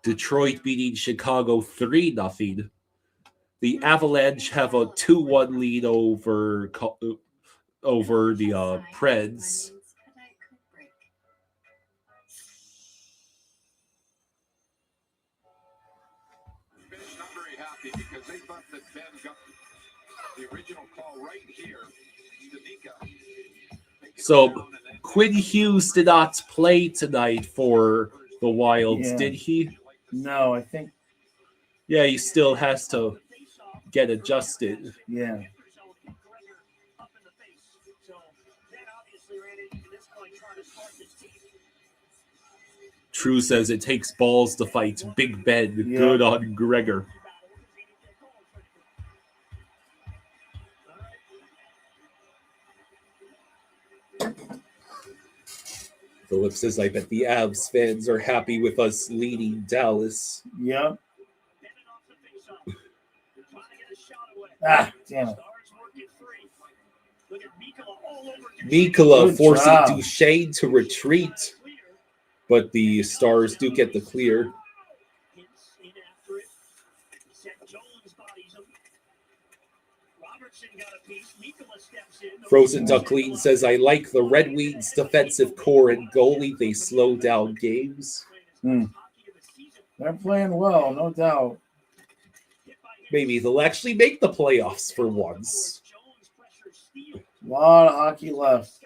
Detroit beating Chicago 3-0. The Avalanche have a 2-1 lead over the Preds. Not very happy because they thought that Ben got the original call right here. So Quinn Hughes did not play tonight for the Wilds, did he? No, I think. Yeah, he still has to get adjusted. Yeah. True says it takes balls to fight Big Ben. Yeah. Good on Gregor. Philip says, I bet the Avs fans are happy with us leading Dallas. Yep. Ah, damn it. Mikula Good forcing job. Duchesne to retreat, but the Stars do get the clear. Frozen Duckling says, I like the Red Wings defensive core and goalie. They slow down games. They're playing well, no doubt. Maybe they'll actually make the playoffs for once. A lot of hockey left.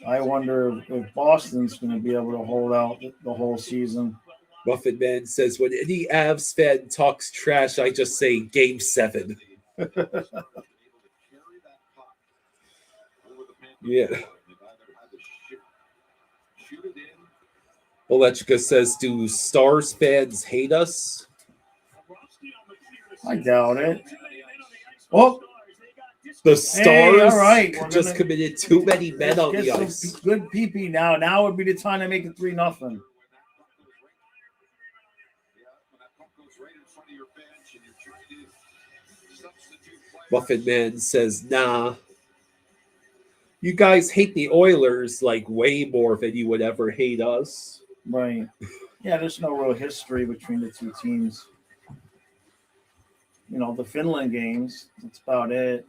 I wonder if Boston's going to be able to hold out the whole season. Muffin Man says, when any Avs fan talks trash, I just say Game 7. Yeah. Electrica says, do Stars fans hate us? I doubt it. Oh, The Stars all right. We're just committed too many men on the get ice. some good PP now. Now would be the time to make it 3-0. Muffin Man says, nah. You guys hate the Oilers like way more than you would ever hate us. Right. Yeah, there's no real history between the two teams. You know, the Finland games, that's about it.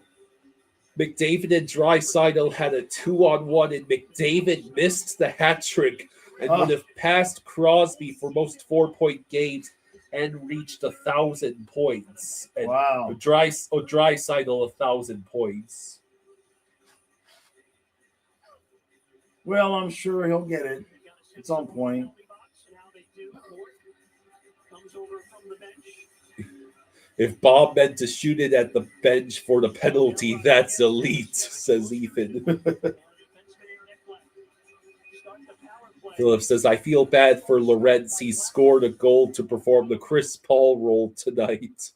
McDavid and Draisaitl had a 2-on-1, and McDavid missed the hat trick and would have passed Crosby for most 4-point games and reached 1,000 points. And wow. Draisaitl 1,000 points. Well, I'm sure he'll get it at some point. If Bob meant to shoot it at the bench for the penalty, that's elite, says Ethan. Philip says, I feel bad for Lorenz. He scored a goal to perform the Chris Paul role tonight.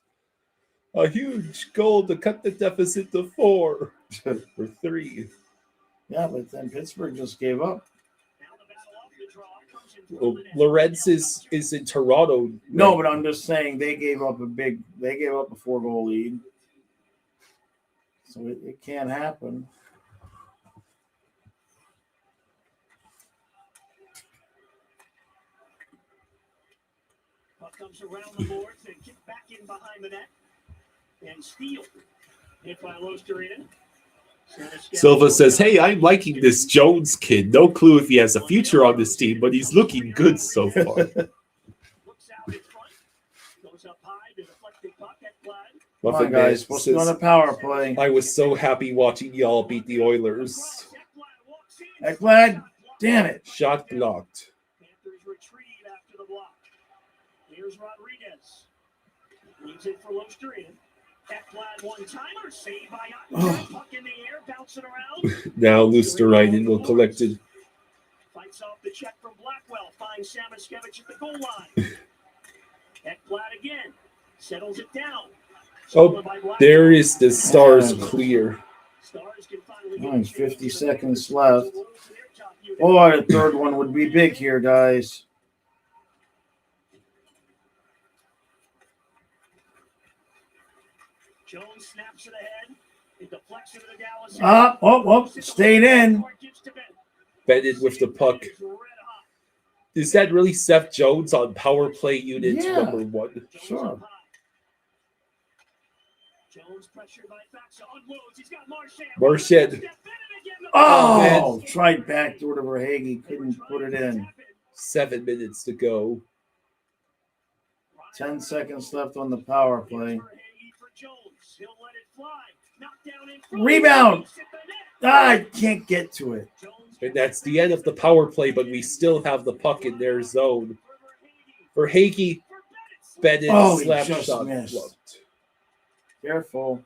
A huge goal to cut the deficit to 4 or 3. Yeah, but then Pittsburgh just gave up. Well, Lorenz is in Toronto. No, but I'm just saying they gave up a 4-goal lead. So it can happen. Puck comes around the boards and kicked back in behind the net. And steal. Hit by Losterinen. Silva says, hey, I'm liking this Jones kid. No clue if he has a future on this team, but he's looking good so far. Come on, guys. Supposed to be on a power play. I was so happy watching y'all beat the Oilers. Ekblad, damn it. Shot blocked. Panthers retrieve after the block. Here's Rodriguez. Leaves it for Losterinen. Ekblad one-timer, saved by Ottinger. Puck in the air, bouncing around. Now Luosterainen will collect it. Fights off the check from Blackwell. Finds Samoskevich at the goal line. Ekblad again. Settles it down. Oh, there is the Stars clear. Only 50 seconds left. Oh, the third one would be big here, guys. Jones snaps it ahead. It deflects into the Dallas. Stayed in. Bennett with the puck. Is that really Seth Jones on power play unit number 1? Sure. Jones pressured by Faxa, unloads. He's got Marchand. Oh, tried backdoor to Verhaeghe. Couldn't put it in. 7 minutes to go. 10 seconds left on the power play. Rebound. I can't get to it. And that's the end of the power play, but we still have the puck in their zone. Verhaeghe, Bennett, slap shot blocked. Careful.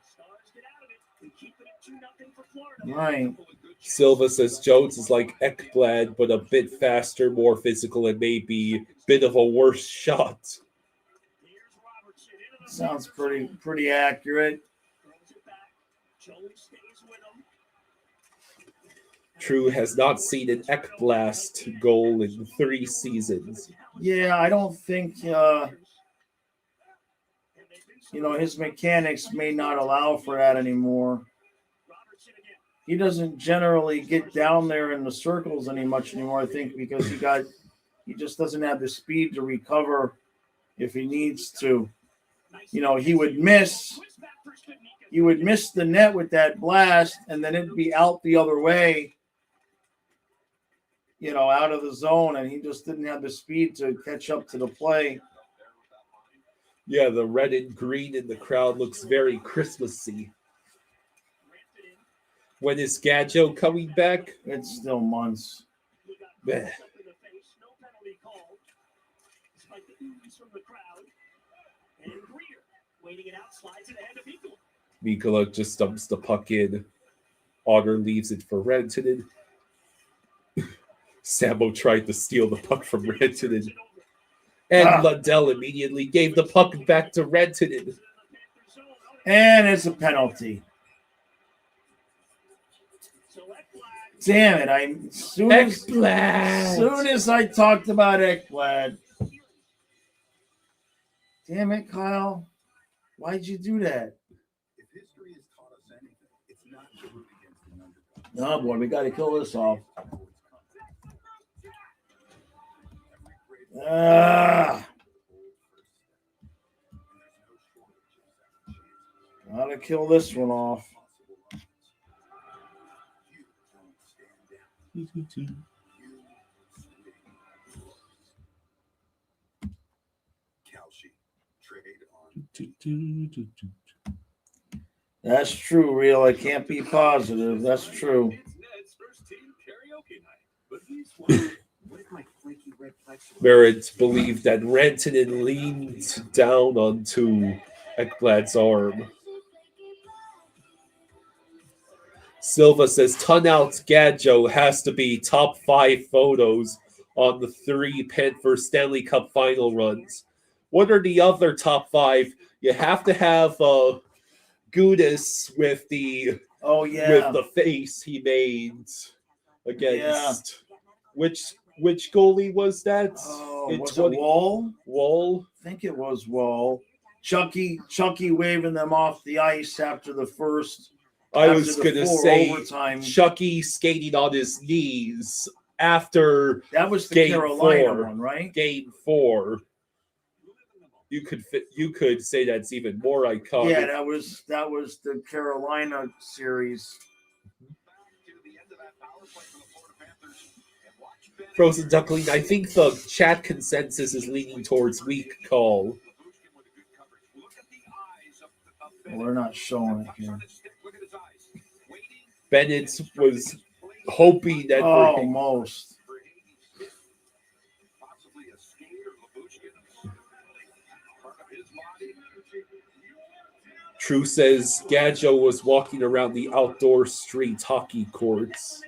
Right. Silva says Jones is like Ekblad, but a bit faster, more physical, and maybe a bit of a worse shot. Sounds pretty accurate. True has not seen an Ekblast goal in 3 seasons. Yeah, I don't think his mechanics may not allow for that anymore. He doesn't generally get down there in the circles much anymore, I think, because he just doesn't have the speed to recover if he needs to. He would miss the net with that blast, and then it'd be out the other way, out of the zone, and he just didn't have the speed to catch up to the play. Yeah, the red and green in the crowd looks very Christmassy. When is Gadjo coming back? It's still months. Bleh. Mikkola just dumps the puck in. Auger leaves it for Rantanen. Sambo tried to steal the puck from Rantanen. And Lundell immediately gave the puck back to Rantanen. And it's a penalty. Damn it. As soon as I talked about Ekblad. Damn it, Kyle. Why'd you do that? If history has taught us anything, it's not to root against an underdog. No, boy, we got to kill this off. Gotta kill this one off. That's true, Real. I can't be positive. That's true. Merritt believed that Rantanen leaned down onto Ekblad's arm. Silva says Tunouts Gadjo has to be top 5 photos on the 3 Panthers Stanley Cup final runs. What are the other top 5? You have to have Gudis with the with the face he made against which goalie was that? Was it Wall? Wall? I think it was Wall. Chucky waving them off the ice after the first. I was going to say overtime. Chucky skating on his knees after that was the game Carolina 4, one, right? Game 4. You could say that's even more iconic. Yeah, that was the Carolina series. Frozen Duckling, I think the chat consensus is leaning towards weak call. Well, we're not showing it here. Bennett was hoping that almost. True says Gadjo was walking around the outdoor street hockey courts.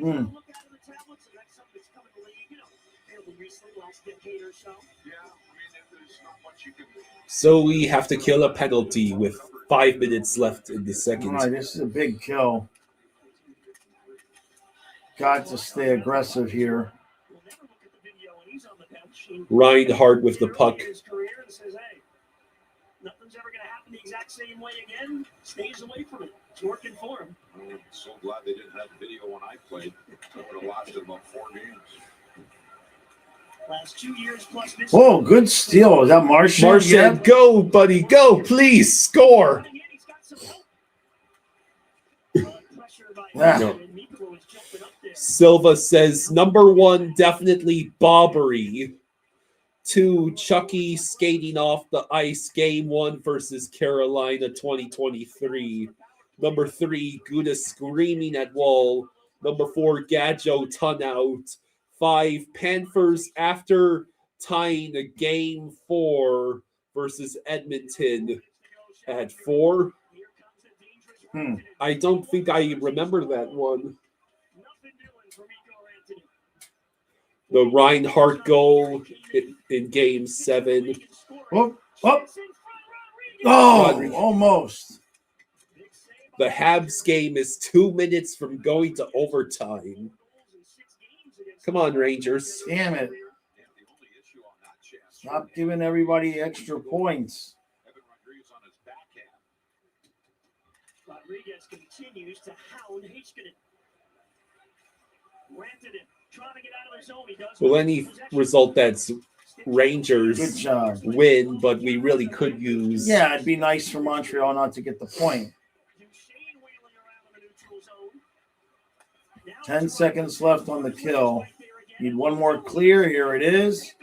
So we have to kill a penalty with 5 minutes left in the second. All right, this is a big kill. Got to stay aggressive here. Reinhardt with the puck. Nothing's ever going to happen the exact same way again. Stays away from it. It's working for him. I'm so glad they didn't have video when I played. I would have lost in about 4 games. Last 2 years plus this. Oh, good steal. Is that Marchand? Marchand, go, buddy, go, please, score. No. Silva says, number 1, definitely Bobbery. 2, Chucky skating off the ice, game 1 versus Carolina 2023. Number 3, Gouda screaming at Wall. Number 4, Gadjo Tunout. 5, Panthers after tying a game 4 versus Edmonton at 4. I don't think I remember that one. The Reinhardt goal in game 7. Oh, almost. The Habs game is 2 minutes from going to overtime. Come on, Rangers. Damn it. Stop giving everybody extra points. Rodriguez continues to hound Heiskanen. Rantanen trying to get out of the zone. He does. Well, any result that's Rangers Good job. win, but we really could use. Yeah, it'd be nice for Montreal not to get the point. 10 seconds left on the kill. Need one more clear. Here it is.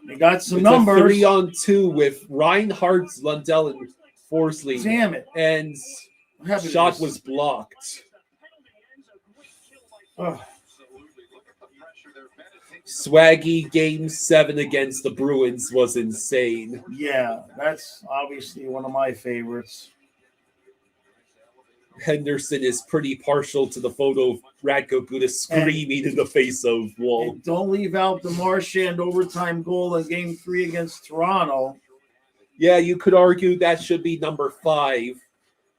We got some numbers. 3-on-2 with Reinhardt, Lundell, and Forsley. Damn it. And shot was blocked. Ugh. Swaggy Game 7 against the Bruins was insane. Yeah, that's obviously one of my favorites. Henderson is pretty partial to the photo of Radko Gudas screaming in the face of Wall. And don't leave out the Marchand overtime goal in Game 3 against Toronto. Yeah, you could argue that should be number 5.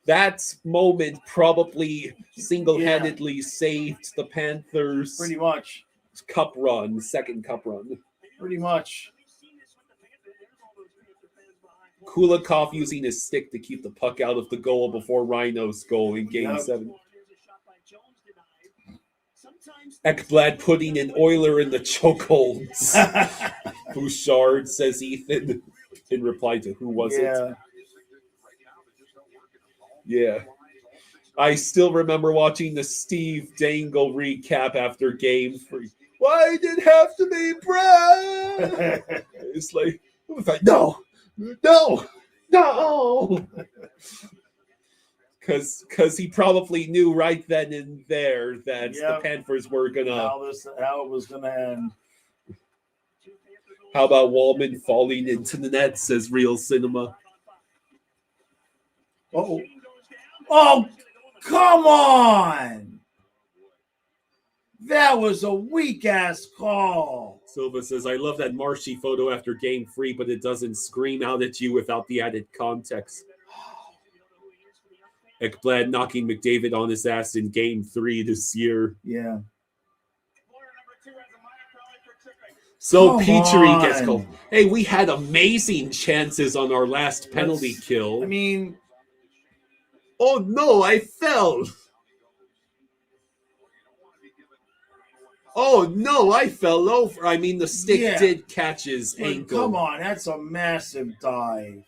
That moment probably single-handedly saved the Panthers' Pretty much. cup run, second cup run. Pretty much. Kulikov using his stick to keep the puck out of the goal before Rhino's goal in Game 7. Ekblad putting an Oiler in the chokeholds. Bouchard, says Ethan, in reply to who was it? Yeah. I still remember watching the Steve Dangle recap after Game 3. Why did it have to be Brad? It's like, no. Because he probably knew right then and there that the Panthers were gonna. How it was gonna end. How about Wallman falling into the net? Says Real Cinema. Oh, come on! That was a weak-ass call. Silva says, I love that Marshy photo after Game 3, but it doesn't scream out at you without the added context. Ekblad knocking McDavid on his ass in Game 3 this year. Yeah. So Petrie gets called. Hey, we had amazing chances on our last penalty kill. I mean... Oh, no, I fell. Oh, no, I fell over. I mean, the stick did catch his ankle. Come on, that's a massive dive.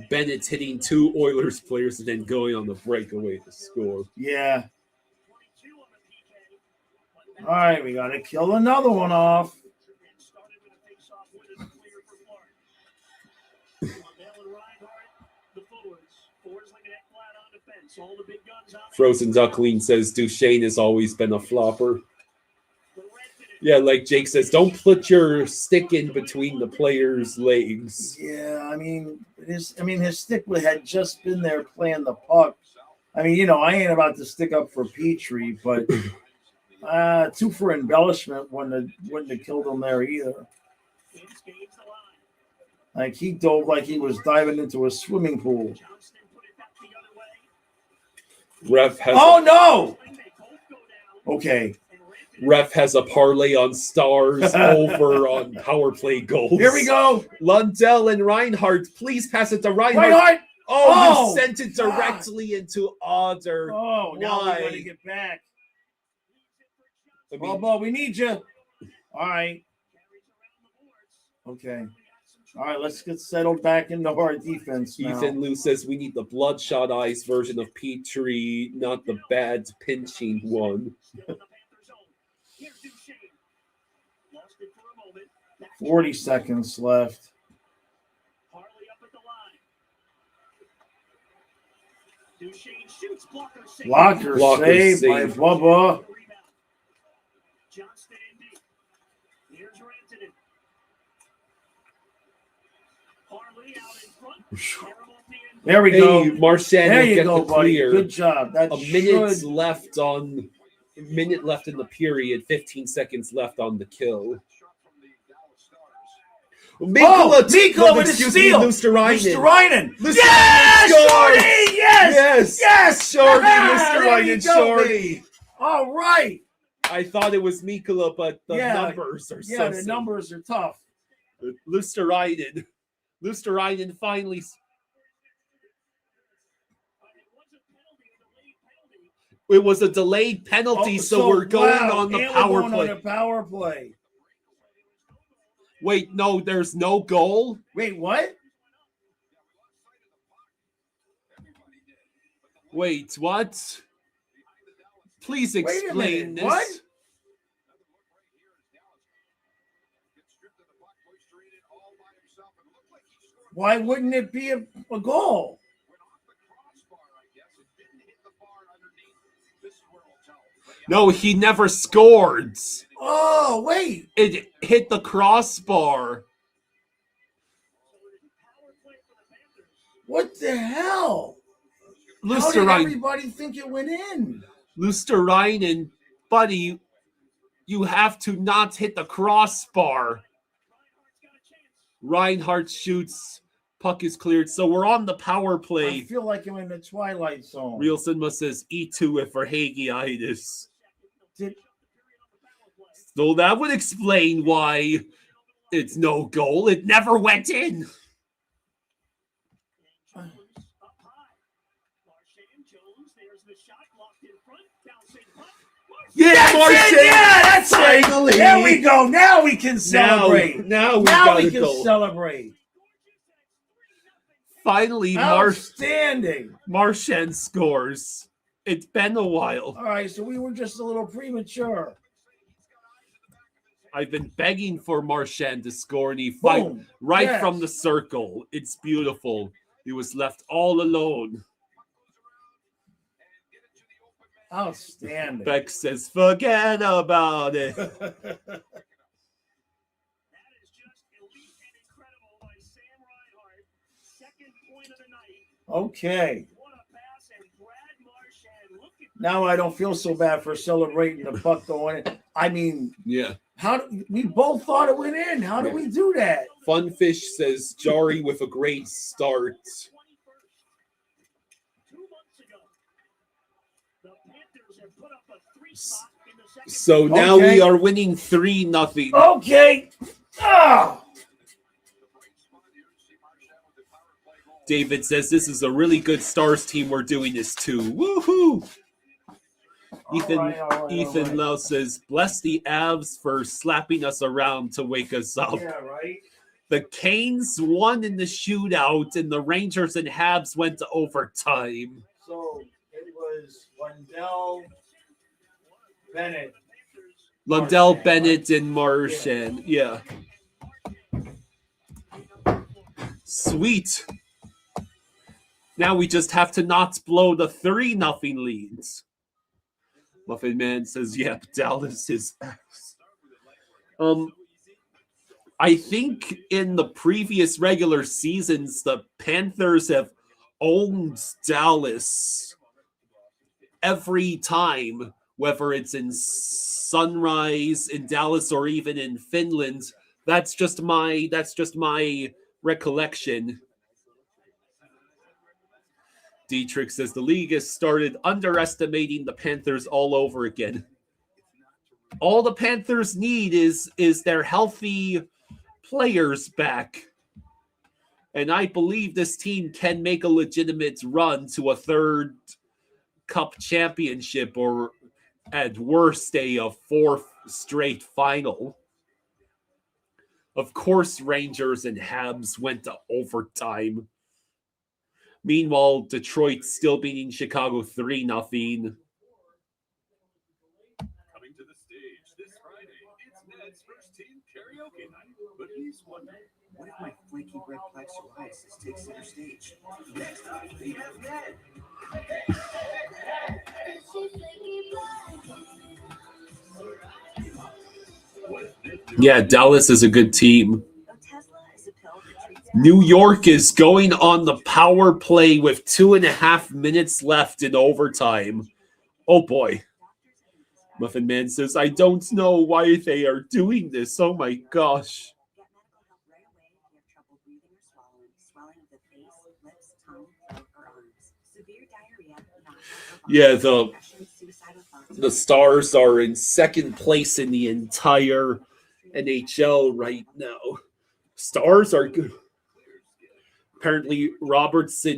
Bennett's hitting 2 Oilers players and then going on the breakaway to score. Yeah. All right, we got to kill another one off. Frozen Duckling says Duchesne has always been a flopper. Yeah, like Jake says, don't put your stick in between the player's legs. Yeah, I mean, his stick had just been there playing the puck. I mean, I ain't about to stick up for Petrie, but 2 for embellishment wouldn't have killed him there either. Like, he dove like he was diving into a swimming pool. Ref has no! Okay. Ref has a parlay on Stars over on power play goals. Here we go. Lundell and Reinhardt. Please pass it to Reinhardt. Oh, you sent it directly into Oder. Oh, now we got to get back. Bobo, we need you. All right. Okay. All right, let's get settled back into our defense now. Ethan Lou says we need the Bloodshot Eyes version of Petrie, not the bad pinching one. 40 seconds left. Blocker save by Bubba. There we go. Marchand there you get go, the buddy. clear. Good job. That minute left in the period. 15 seconds left on the kill. Mikula with his steal. Luosterainen. Yes, Shorty. Yes. Shorty. Luosterainen. Shorty. All right. I thought it was Mikula, but the numbers are so. Yeah, the numbers are tough. Luosterainen finally. It was a delayed penalty, so we're going on the power play. On a power play. Wait, no, there's no goal? Wait, what? Wait, what? Please explain this. What? Why wouldn't it be a goal? No, he never scored. Oh, wait. It hit the crossbar. What the hell? How did Lusterine, everybody think it went in? Lusterine, buddy, you have to not hit the crossbar. Reinhardt shoots. Puck is cleared. So we're on the power I play. feel like I'm in the Twilight Zone. Real Cinema says E2 if for Hageitis. So that would explain why it's no goal. It never went in. Yeah, Marchand! Yeah, that's it. There we go. Now we can celebrate. Now we Now got we a can goal. celebrate. Finally, Outstanding. Marchand scores. It's been a while. All right, so we were just a little premature. I've been begging for Marchand to score, and he Boom. right Yes. from the circle. It's beautiful. He was left all alone. Outstanding. Beck says, forget about it. Okay. Now I don't feel so bad for celebrating the puck going in. I mean, Yeah. We both thought it went in. How did we do that? Funfish says, Jari with a great start. So now we are winning 3-0. Okay. Oh. David says this is a really good Stars team we're doing this to. Woohoo! Ethan Lau says, bless the Avs for slapping us around to wake us up. Yeah, right. The Canes won in the shootout, and the Rangers and Habs went to overtime. So it was Lundell, Bennett, and Marchand. Yeah. Sweet. Now we just have to not blow the 3-0 leads. Muffin Man says, yep, Dallas is ass. I think in the previous regular seasons, the Panthers have owned Dallas every time, whether it's in Sunrise, in Dallas, or even in Finland. That's just my recollection. Dietrich says the league has started underestimating the Panthers all over again. All the Panthers need is their healthy players back. And I believe this team can make a legitimate run to a third cup championship, or at worst a fourth straight final. Of course, Rangers and Habs went to overtime. Meanwhile, Detroit still beating Chicago 3-0. Coming to the stage this Friday, it's Ned's first team karaoke night. But he's wondering, what if my flaky red plaque psoriasis takes center stage? Next time, we have Ned. Yeah, Dallas is a good team. New York is going on the power play with 2.5 minutes left in overtime. Oh boy. Muffin Man says, I don't know why they are doing this. Oh my gosh. Yeah, the Stars are in second place in the entire NHL right now. Stars are good. Apparently,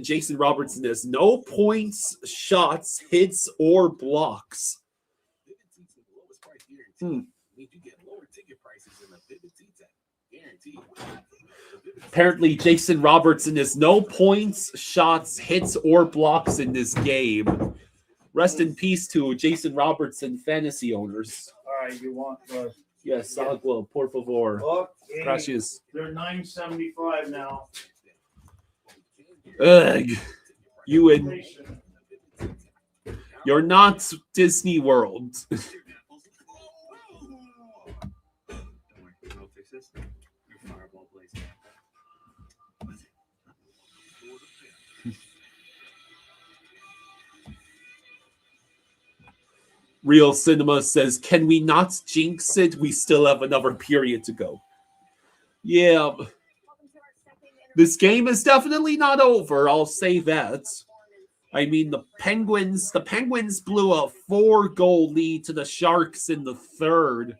Jason Robertson has no points, shots, hits, or blocks. Apparently, Jason Robertson has no points, shots, hits, or blocks in this game. Rest in peace to Jason Robertson fantasy owners. All right, you want the... Yes, agua, por favor. Okay. Gracias. They're $9.75 now. Ugh. You and You're not Disney World. Don't worry, we'll fix this. Your fireball blaze. Real Cinema says, can we not jinx it? We still have another period to go. Yeah. This game is definitely not over. I'll say that. I mean, the Penguins blew a 4-goal lead to the Sharks in the third.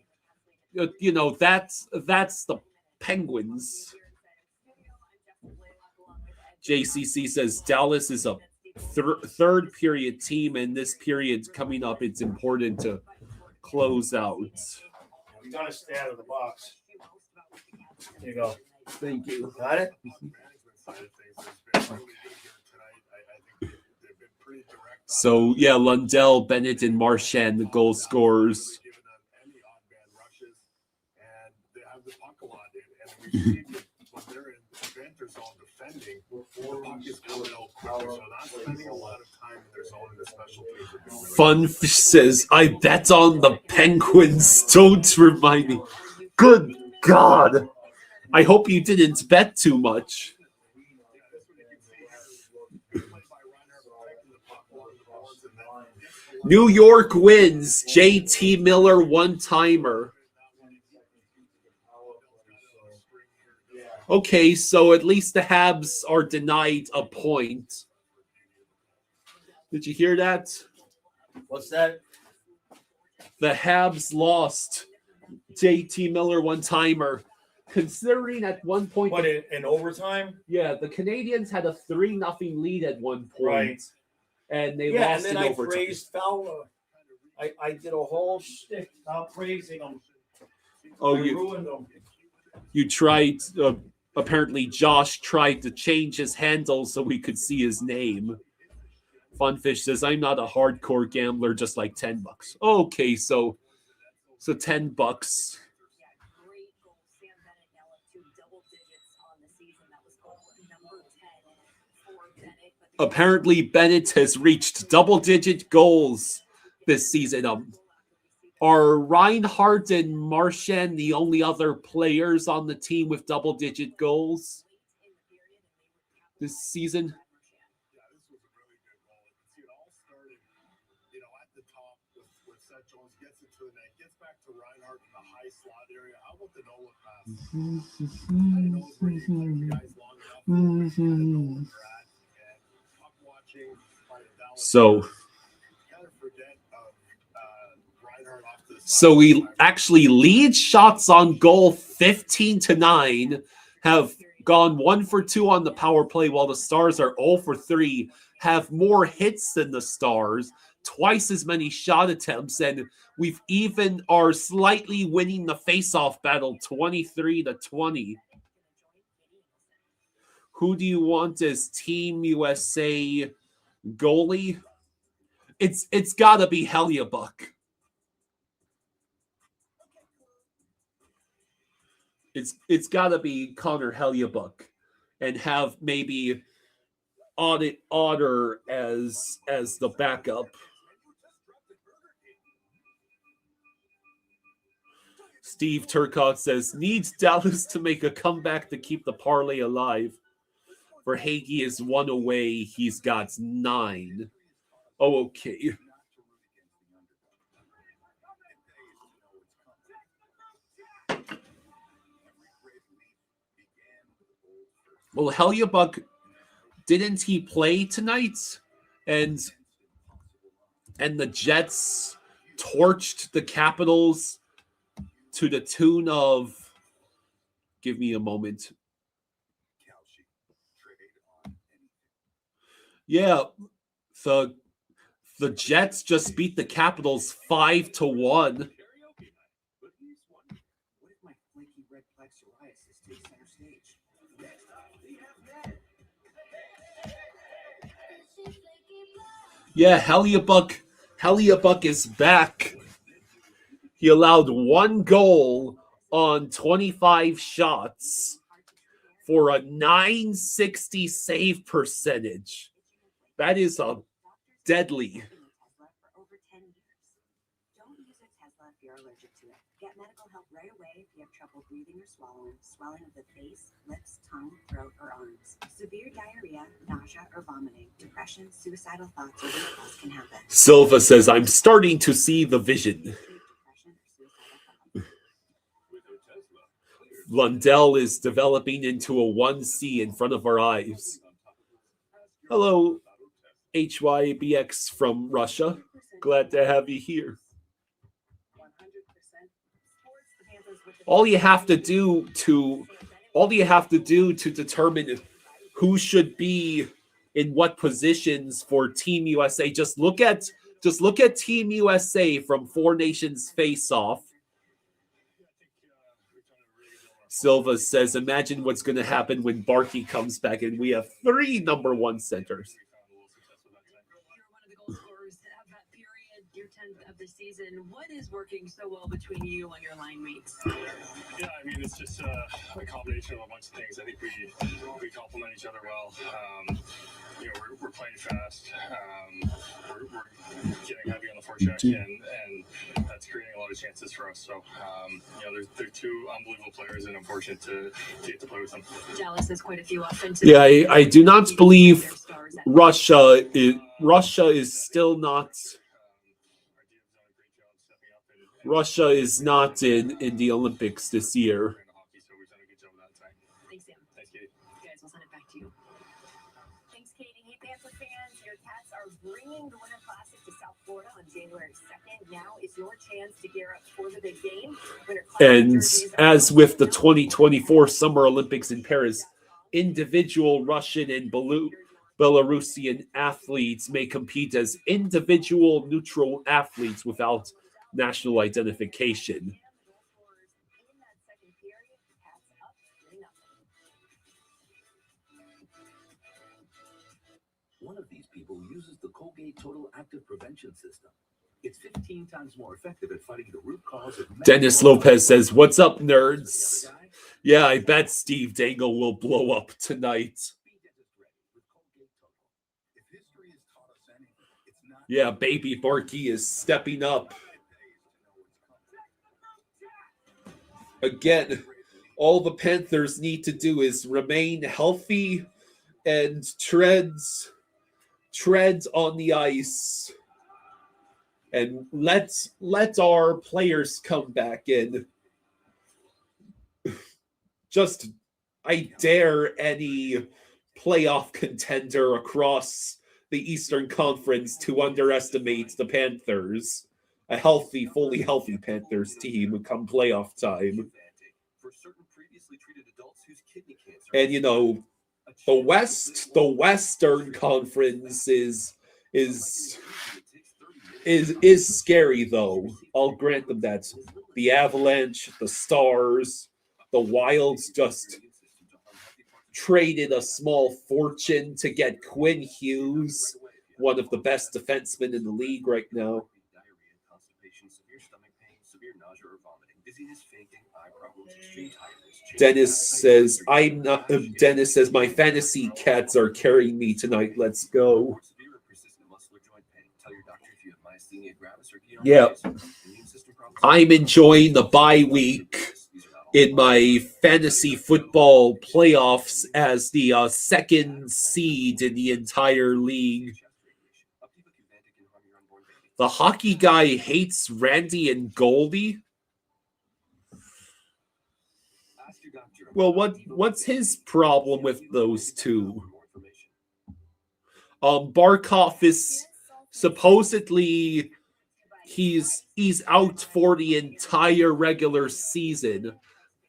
You know, that's the Penguins. JCC says Dallas is a third period team, and this period coming up, it's important to close out. You gotta stay out of the box. There you go. Thank you. Got it? So yeah, Lundell, Bennett, and Marchand, the goal scorers. Funfish says, I bet on the Penguins. Don't remind me. Good God. I hope you didn't bet too much. New York wins. JT Miller one-timer. Okay, so at least the Habs are denied a point. Did you hear that? What's that? The Habs lost. JT Miller one-timer. Considering at one point... What, in overtime? Yeah, the Canadians had a 3-0 lead at one point. Right. And they and lost then in I overtime. praised Fowler. I did a whole shtick about praising him. Oh, I you ruined him. You tried... apparently, Josh tried to change his handle so we could see his name. Funfish says, I'm not a hardcore gambler, just like $10. Okay, so $10. Apparently, Bennett has reached double-digit goals this season. Are Reinhardt and Marchand the only other players on the team with double-digit goals this season? So we actually lead shots on goal 15-9, have gone 1 for 2 on the power play, while the Stars are 0 for 3, have more hits than the Stars, twice as many shot attempts, and we've even are slightly winning the face-off battle 23-20. Who do you want as Team USA goalie? It's got to be Hellebuyck. It's got to be Connor Hellebuyck, and have maybe Otter as the backup. Steve Turcotte says, needs Dallas to make a comeback to keep the parlay alive. For Hagee is 1 away. He's got 9. Oh, okay. Well, Hellebuyck, didn't he play tonight? And the Jets torched the Capitals to the tune of, give me a moment. Yeah, the Jets just beat the Capitals 5-1. Yeah, Hellebuyck is back. He allowed 1 goal on 25 shots for a .960 save percentage. That is a deadly. swallowing, swelling of the face, lips, tongue, throat, or arms. Severe diarrhea, nausea, or vomiting, depression, suicidal thoughts, or weight loss can happen. Silva says, I'm starting to see the vision. Lundell is developing into a 1C in front of our eyes. Hello, HYBX from Russia. Glad to have you here. All you have to do to determine who should be in what positions for Team USA, just look at Team USA from Four Nations Face-Off. Silva says, imagine what's going to happen when Barkey comes back and we have 3 number 1 centers. Of the season, what is working so well between you and your line mates? Yeah, I mean, it's just a combination of a bunch of things. I think we complement each other well. We're playing fast. We're getting heavy on the forecheck, and that's creating a lot of chances for us. So, they're 2 unbelievable players, and I'm fortunate to get to play with them. Dallas has quite a few offensive. Yeah, I do not believe Russia is still not. Russia is not in the Olympics this year. Thanks, Sam. Thanks, Katie. Guys, we'll send it back to you. Thanks, Katie. Hey, Panther fans, your Cats are bringing the Winter Classic to South Florida on January 2nd. Now is your chance to gear up for the big game. And as with the 2024 Summer Olympics in Paris, individual Russian and Belarusian athletes may compete as individual neutral athletes without national identification. One of these people uses the Colgate Total Active Prevention System. It's 15 times more effective at fighting the root cause of Dennis Lopez says, what's up, nerds? Yeah, I bet Steve Dangle will blow up tonight. Yeah, baby Barkey is stepping up. Again, all the Panthers need to do is remain healthy and treads on the ice, and let our players come back in. Just, I dare any playoff contender across the Eastern Conference to underestimate the Panthers. A healthy, fully healthy Panthers team come playoff time. And the Western Conference is scary though. I'll grant them that. The Avalanche, the Stars, the Wilds just traded a small fortune to get Quinn Hughes, one of the best defensemen in the league right now. Dennis says, Dennis says, my fantasy Cats are carrying me tonight. Let's go. Yeah. I'm enjoying the bye week in my fantasy football playoffs as the second seed in the entire league. The hockey guy hates Randy and Goldie. Well, what's his problem with those two? Barkov is supposedly he's out for the entire regular season,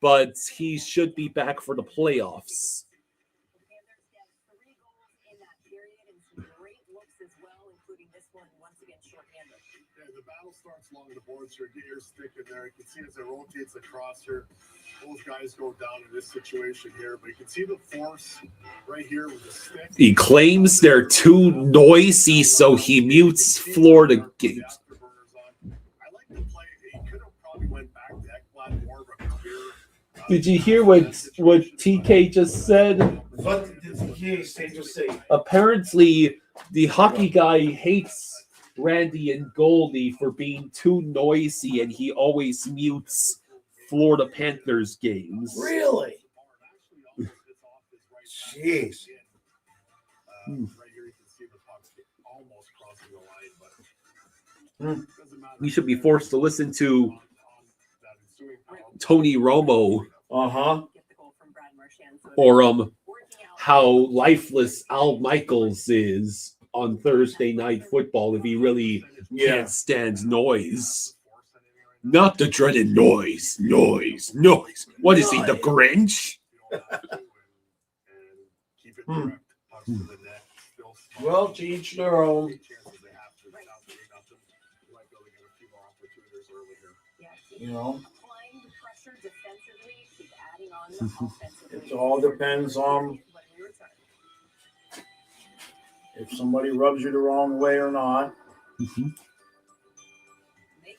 but he should be back for the playoffs. The battle starts along the boards here. Get your stick in there. You can see as it rotates across here, those guys go down in this situation here. But you can see the force right here with the stick. He claims they're too noisy, so he mutes Florida games. I like the play. He could have probably went back to Ekblad more of a career. Did you hear what TK just said? What did TK just say? Apparently, the hockey guy hates Randy and Goldie for being too noisy, and he always mutes Florida Panthers games. Really? Jeez. Right here, you can see the puck almost crossing the line, but doesn't matter. We should be forced to listen to Tony Romo or how lifeless Al Michaels is on Thursday Night Football if he really can't stand noise. Not the dreaded noise. What is he, the Grinch? Well, to each their own. You know, it all depends on if somebody rubs you the wrong way or not. Make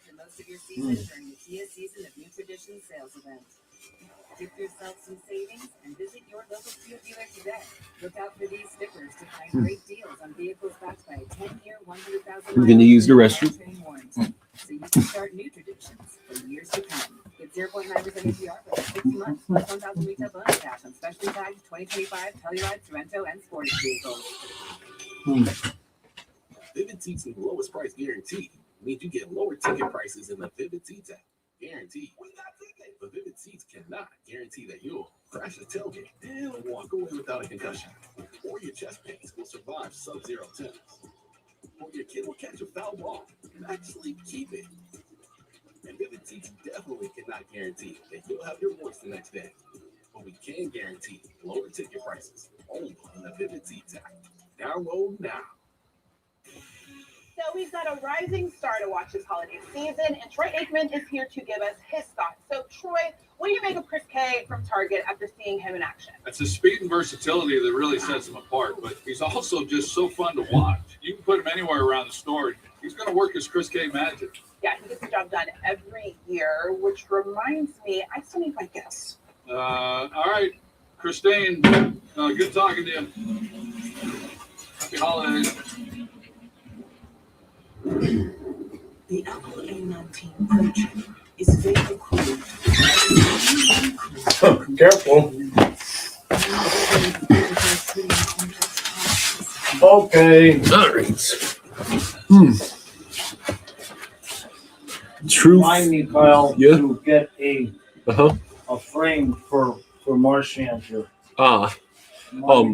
the most of your season during the Kia Season of New Traditions sales event. Give yourself some savings and visit your local Kia dealer today. Look out for these stickers to find great deals on vehicles backed by a 10-year, 100,000. I'm going to use the restroom. So you can start new traditions for years to come. Get 0.9% APR for 60 months plus 1,000 retail bonus cash on specially tagged 2025 Telluride, Sorrento, and Sportage vehicles. Vivid Seats' lowest price guarantee means you get lower ticket prices in the Vivid Seats app. Guaranteed. But Vivid Seats cannot guarantee that you'll crash a tailgate and walk away without a concussion, or your chest pains will survive sub-zero temps, or your kid will catch a foul ball and actually keep it. And Vivid Seats definitely cannot guarantee that you'll have your voice the next day. But we can guarantee lower ticket prices only in the Vivid Seats app. Download now. So we've got a rising star to watch this holiday season, and Troy Aikman is here to give us his thoughts. So, Troy, what do you make of Chris K from Target after seeing him in action? It's his speed and versatility that really sets him apart, but he's also just so fun to watch. You can put him anywhere around the store. He's going to work his Chris K magic. Yeah, he gets the job done every year, which reminds me, I still need my guess. All right, Christine, good talking to you. Happy holidays. The Apple A19 Pro is very cool. Careful. Okay. All right. Truth. Remind me, Kyle, to get a frame for Marchand here. To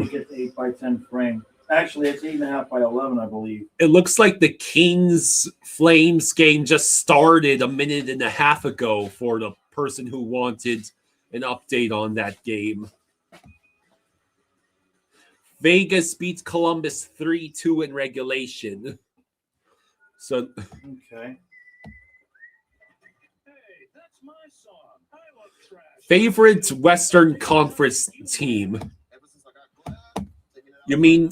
get the 8x10 frame. Actually, it's 8.5 by 11, I believe. It looks like the Kings Flames game just started a minute and a half ago for the person who wanted an update on that game. Vegas beats Columbus 3-2 in regulation. So, okay. Favorite Western Conference team. You mean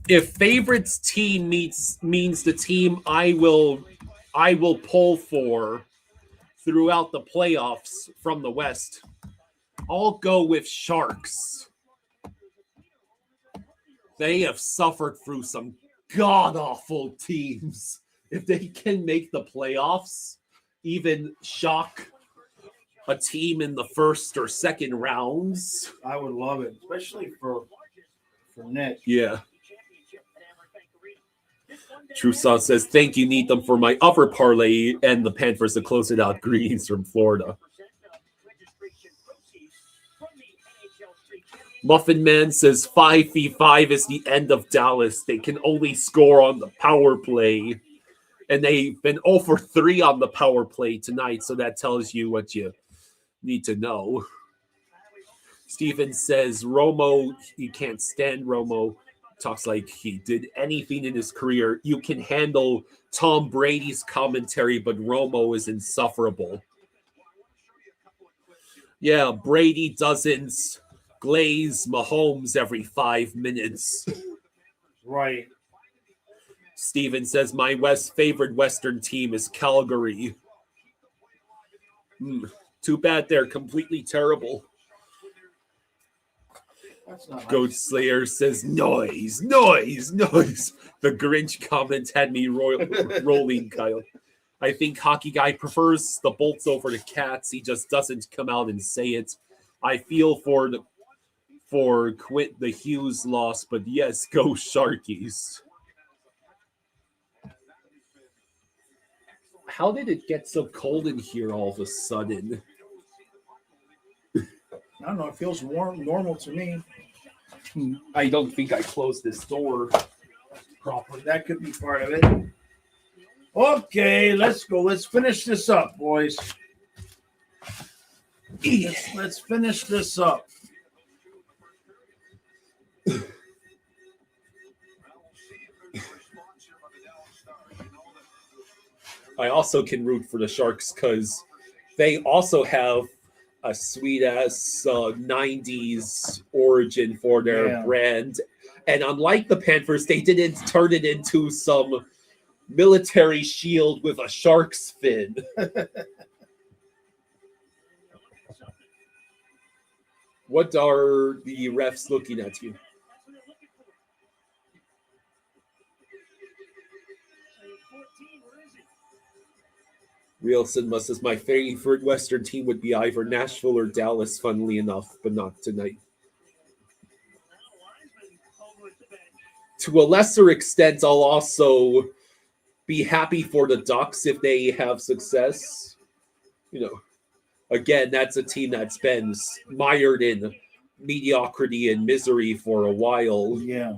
if favorites team means the team I will pull for throughout the playoffs from the West, I'll go with Sharks. They have suffered through some god-awful teams. If they can make the playoffs, even shock a team in the first or second rounds, I would love it, especially for Nick. Yeah. True Sauce says, thank you, need them for my upper parlay and the Panthers to close it out. Greetings from Florida. Muffin Man says 5v5 is the end of Dallas. They can only score on the power play. And they've been 0 for 3 on the power play tonight, so that tells you what you need to know. Steven says Romo, you can't stand Romo. Talks like he did anything in his career. You can handle Tom Brady's commentary, but Romo is insufferable. Yeah, Brady doesn't glaze Mahomes every 5 minutes. Right. Steven says, my favorite Western team is Calgary. Too bad they're completely terrible. Goat Slayer says, noise. The Grinch comment had me rolling, Kyle. I think Hockey Guy prefers the Bolts over the Cats. He just doesn't come out and say it. I feel for Quint the Hughes loss, but yes, go Sharkies. How did it get so cold in here all of a sudden? I don't know. It feels warm, normal to me. I don't think I closed this door properly. That could be part of it. Okay, let's go. Let's finish this up, boys. Let's finish this up. I also can root for the Sharks because they also have a sweet-ass 90s origin for their brand. And unlike the Panthers, they didn't turn it into some military shield with a shark's fin. What are the refs looking at you? Reelson says, my favorite Western team would be either Nashville or Dallas, funnily enough, but not tonight. To a lesser extent, I'll also be happy for the Ducks if they have success. You know, again, that's a team that's been mired in mediocrity and misery for a while. Yeah.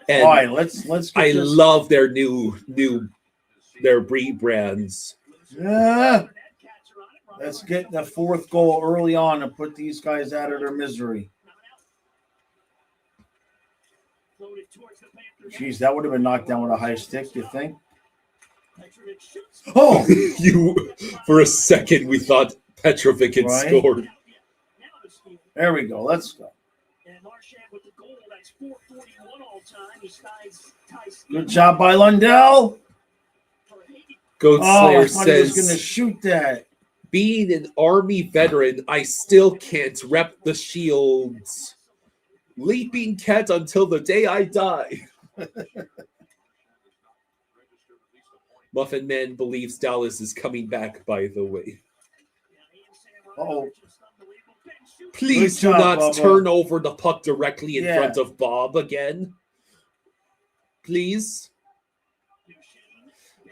And all right, let's I love their their rebrands. Yeah. Let's get the fourth goal early on and put these guys out of their misery. Jeez, that would have been knocked down with a high stick, you think? Oh! For a second, we thought Petrovic had scored. There we go. Let's go. Good job by Lundell. Goat Slayer I thought he was says, going to shoot that. Being an Army veteran, I still can't rep the Shields. Leaping cat until the day I die. Muffin Man believes Dallas is coming back, by the way. Oh, please do not turn over the puck directly in front of Bob again. Please.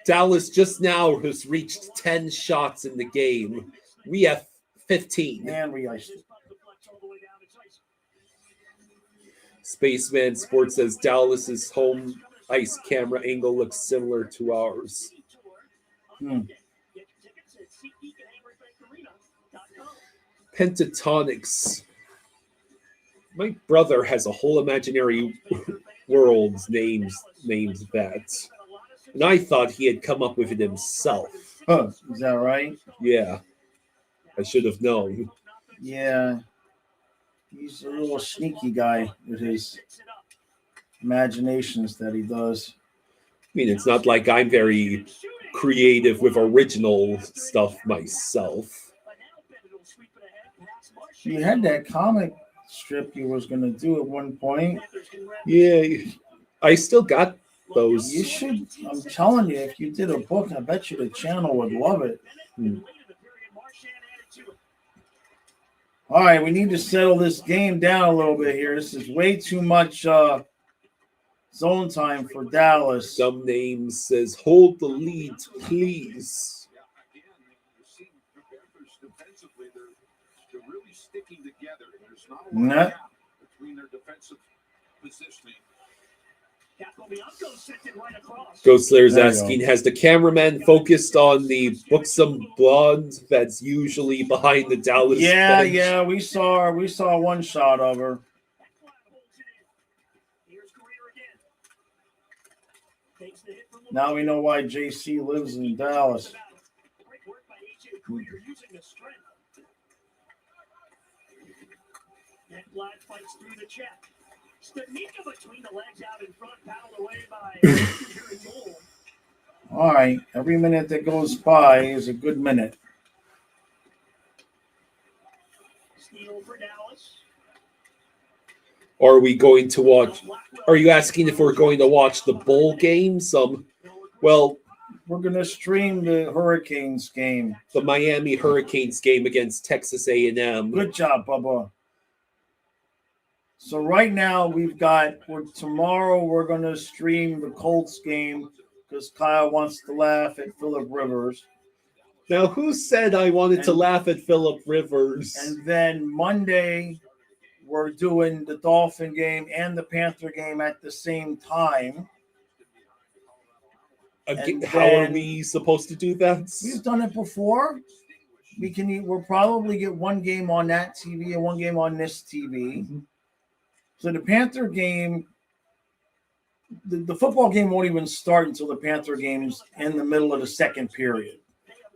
Dallas just now has reached 10 shots in the game. We have 15. And we iced it. Spaceman Sports says Dallas's home ice camera angle looks similar to ours. Pentatonics. My brother has a whole imaginary world named that. And I thought he had come up with it himself. Huh, is that right? Yeah. I should have known. Yeah. He's a little sneaky guy with his imaginations that he does. I mean, it's not like I'm very creative with original stuff myself. You had that comic strip you was going to do at one point. Yeah. I still got those. You should. I'm telling you, if you did a book, I bet you the channel would love it. All right, we need to settle this game down a little bit here. This is way too much zone time for Dallas. Some names says, hold the lead, please. They're really sticking together. There's not a Nah. lot between their defensive positioning. Ghost Slayer's asking, has the cameraman focused on the buxom blonde that's usually behind the Dallas bench? Yeah, we saw one shot of her. Now we know why JC lives in Dallas. Black fights through the check. Stanika between the legs out in front, paddled away by All right, every minute that goes by is a good minute. Steal for Dallas. Are we going to watch? Are you asking if we're going to watch the bowl games? Well, We're gonna stream the Hurricanes game. The Miami Hurricanes game against Texas A&M. Good job, Bubba. So right now tomorrow we're gonna stream the Colts game because Kyle wants to laugh at Phillip Rivers. Now, who said I wanted to laugh at Phillip Rivers? And then Monday, we're doing the Dolphin game and the Panther game at the same time. How are we supposed to do that? We've done it before. We'll probably get one game on that TV and one game on this TV. Mm-hmm. So the Panther game, the football game won't even start until the Panther game's in the middle of the second period.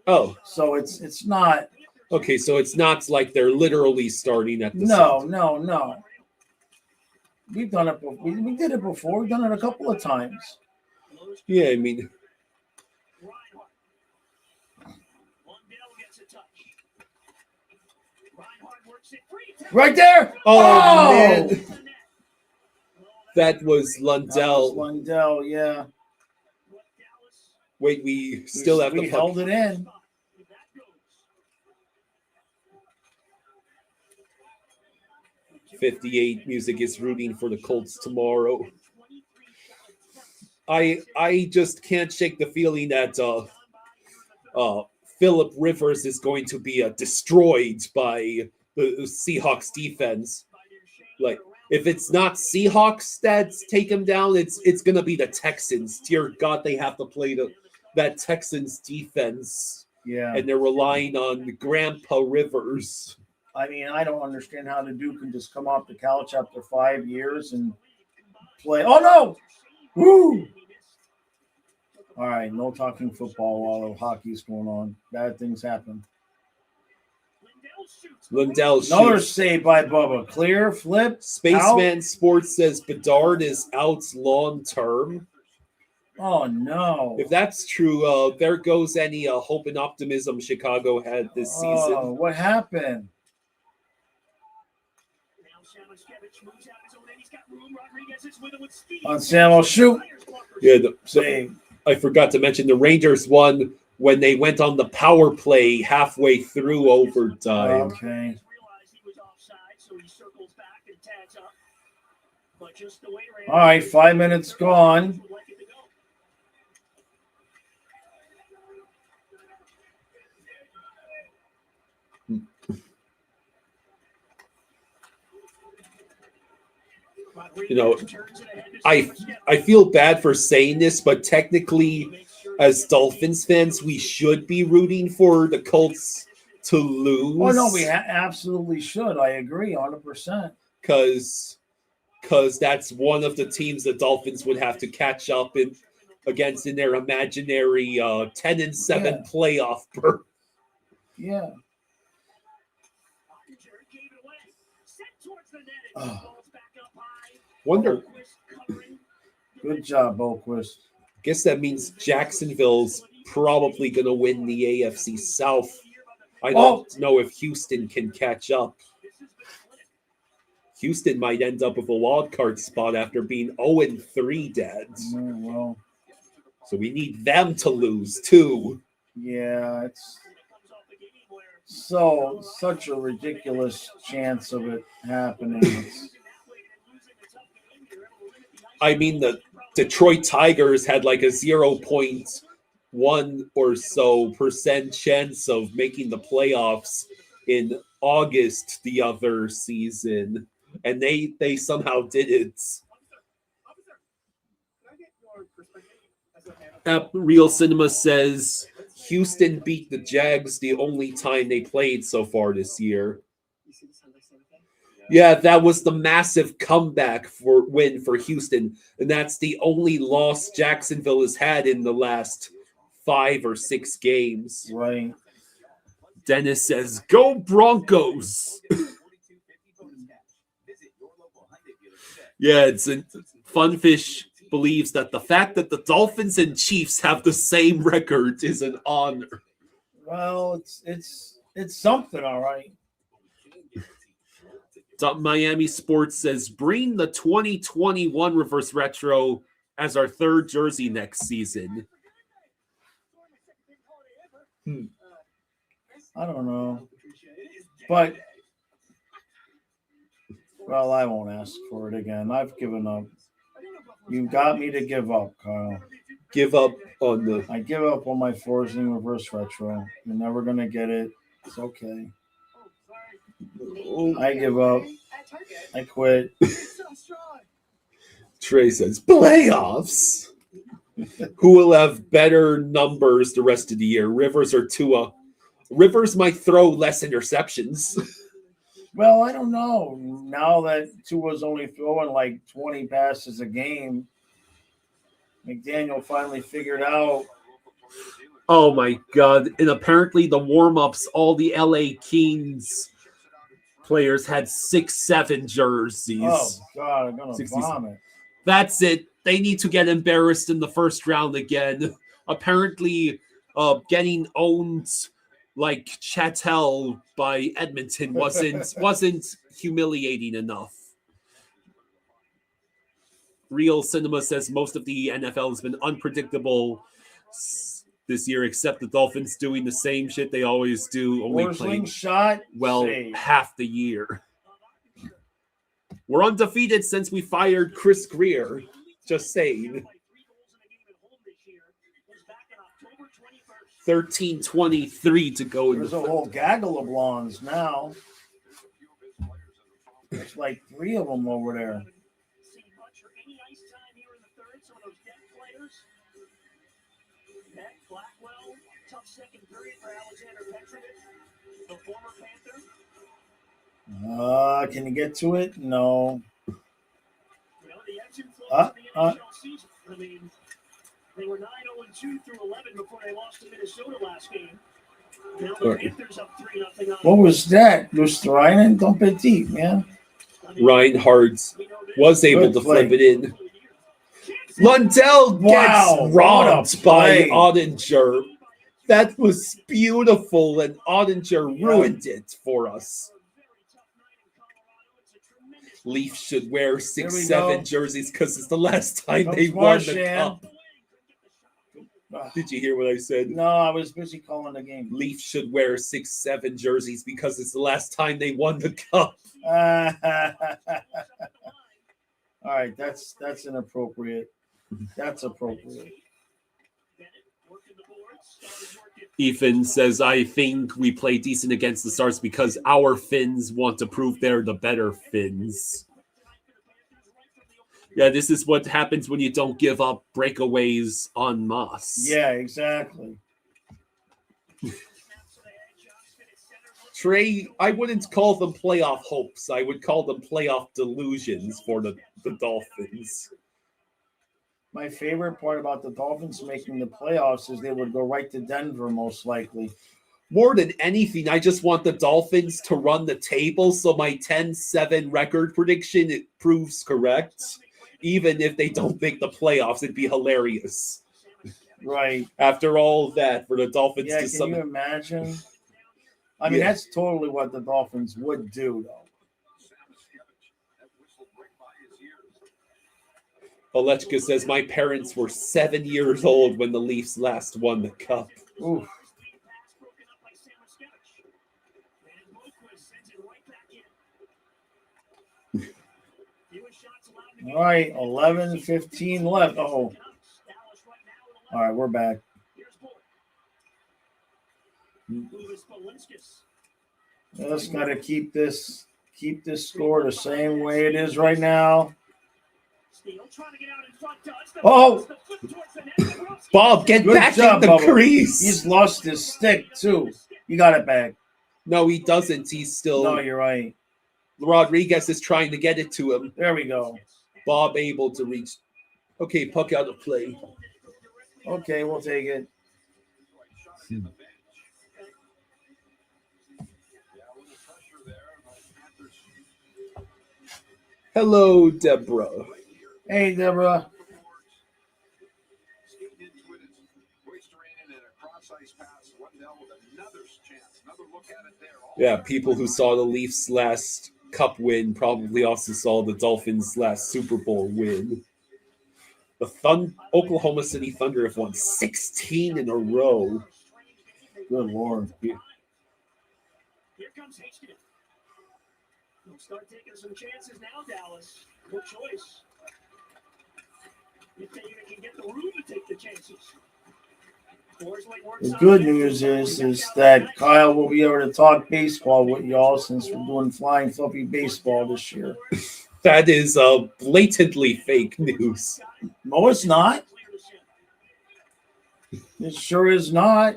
Oh, so it's not okay. So it's not like they're literally starting at the no. We've done it. We did it before. We've done it a couple of times. Yeah, I mean, right there. Oh! Man, that was Lundell. Lundell, yeah. Wait, we still have the puck. Held it in. .58 music is rooting for the Colts tomorrow. I just can't shake the feeling that Phillip Rivers is going to be destroyed by the Seahawks defense. Like, if it's not Seahawks that take him down, it's going to be the Texans. Dear God, they have to play that Texans defense. Yeah. And they're relying on Grandpa Rivers. I mean, I don't understand how the dude can just come off the couch after 5 years and play. Oh, no! Woo! All right, no talking football while the hockey's going on. Bad things happen. Lundell shoots. Another save by Bubba. Clear, flip, Spaceman out. Sports says Bedard is out long term. Oh, no. If that's true, there goes any hope and optimism Chicago had this season. Oh, what happened? On Samuel, shoot. Yeah, I forgot to mention the Rangers won when they went on the power play halfway through overtime. Okay. All right, 5 minutes gone. You know, I feel bad for saying this, but technically, as Dolphins fans, we should be rooting for the Colts to lose. Oh, no, we absolutely should. I agree 100%. Because that's one of the teams the Dolphins would have to catch up against in their imaginary 10-7 playoff berth. Yeah. Oh. Wonder. Good job, Boquist. Guess that means Jacksonville's probably going to win the AFC South. I don't know if Houston can catch up. Houston might end up with a wild card spot after being 0-3 dads. Well, so we need them to lose too. Yeah, it's such a ridiculous chance of it happening. I mean, the Detroit Tigers had like a 0.1 or so % chance of making the playoffs in August the other season, and they somehow did it. Real Cinema says Houston beat the Jags the only time they played so far this year. Yeah, that was the massive comeback win for Houston, and that's the only loss Jacksonville has had in the last 5 or 6 games. Right. Dennis says, "Go Broncos!" Yeah, Funfish believes that the fact that the Dolphins and Chiefs have the same record is an honor. Well, it's something, all right. Miami Sports says, bring the 2021 reverse retro as our third jersey next season. I don't know. But, well, I won't ask for it again. I've given up. You got me to give up, Kyle. Give up on the. I give up on my forcing reverse retro. You're never going to get it. It's okay. I give up. I quit. Trey says, playoffs? Who will have better numbers the rest of the year, Rivers or Tua? Rivers might throw less interceptions. Well, I don't know. Now that Tua's only throwing like 20 passes a game, McDaniel finally figured out. Oh, my God. And apparently the warm-ups, all the LA Kings players had 6-7 jerseys. Oh, God, I'm going to vomit. That's it. They need to get embarrassed in the first round again. Apparently, getting owned like Chattel by Edmonton wasn't humiliating enough. Real Cinema says most of the NFL has been unpredictable this year, except the Dolphins doing the same shit they always do, only playing shot. Half the year. We're undefeated since we fired Chris Greer. Just saying. 13:23 to go. There's a whole gaggle of blondes now. There's like 3 of them over there. Tough second period for Alexander Petrovic, the former Panther. Can you get to it? No. You know, the ebbs and flows of the NHL season. I mean, they were 9-0-2 through 11 before they lost to Minnesota last game. Now the Panthers up 3-0. What was that? Lustrainen? Dump it deep, man. Reinhardt was able to flip it in. Lundell gets robbed by Ottinger. That was beautiful, and Ottinger ruined it for us. Leafs should wear 6-7 jerseys because it's the last time they won the cup. Did you hear what I said? No, I was busy calling the game. Leafs should wear 6-7 jerseys because it's the last time they won the cup. All right, that's inappropriate. That's appropriate. Ethan says, I think we play decent against the Stars because our Finns want to prove they're the better Finns. Yeah, this is what happens when you don't give up breakaways en masse. Yeah, exactly. Trey, I wouldn't call them playoff hopes. I would call them playoff delusions for the Dolphins. My favorite part about the Dolphins making the playoffs is they would go right to Denver, most likely. More than anything, I just want the Dolphins to run the table so my 10-7 record prediction, it proves correct. Even if they don't make the playoffs, it'd be hilarious. Right. After all that, for the Dolphins to to can you imagine? I mean, that's totally what the Dolphins would do, though. Olechka says, my parents were 7 years old when the Leafs last won the cup. Oof. All right, 11:15 left. Oh. All right, we're back. Just got to keep this score the same way it is right now. Oh, Bob, get good back job, in the Bubba. crease. He's lost his stick too. You got it back. No, he doesn't. He's still. No, you're right. Rodriguez is trying to get it to him. There we go. Bob able to reach. Okay, puck out of play. Okay, we'll take it. Hello, Deborah. Hey, Deborah. Yeah, people who saw the Leafs last Cup win probably also saw the Dolphins last Super Bowl win. The Oklahoma City Thunder have won 16 in a row. Good Lord. Here comes Hasty. They'll start taking some chances now, Dallas. Good choice. If they even can get the room to take the chances. The good news is that Kyle will be able to talk baseball with y'all since we're doing Flying Fluffy Baseball this year. That is blatantly fake news. No, it's not. It sure is not.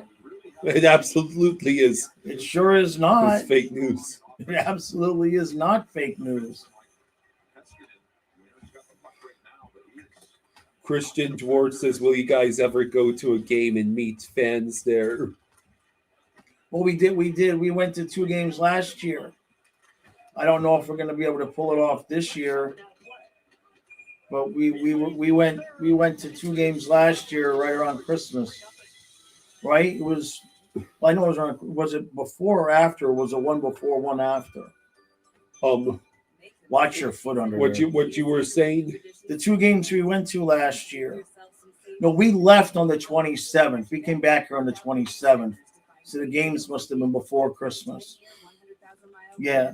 It absolutely is. It sure is not. It's fake news. It absolutely is not fake news. Christian Dwart says, will you guys ever go to a game and meet fans there? Well, we did. We went to 2 games last year. I don't know if we're going to be able to pull it off this year. But we went to 2 games last year right around Christmas. Right? It was, I know it was around, was it before or after? Or was it one before, one after? Watch your foot under what there. you were saying? The 2 games we went to last year. No, we left on the 27th. We came back here on the 27th. So the games must have been before Christmas. Yeah.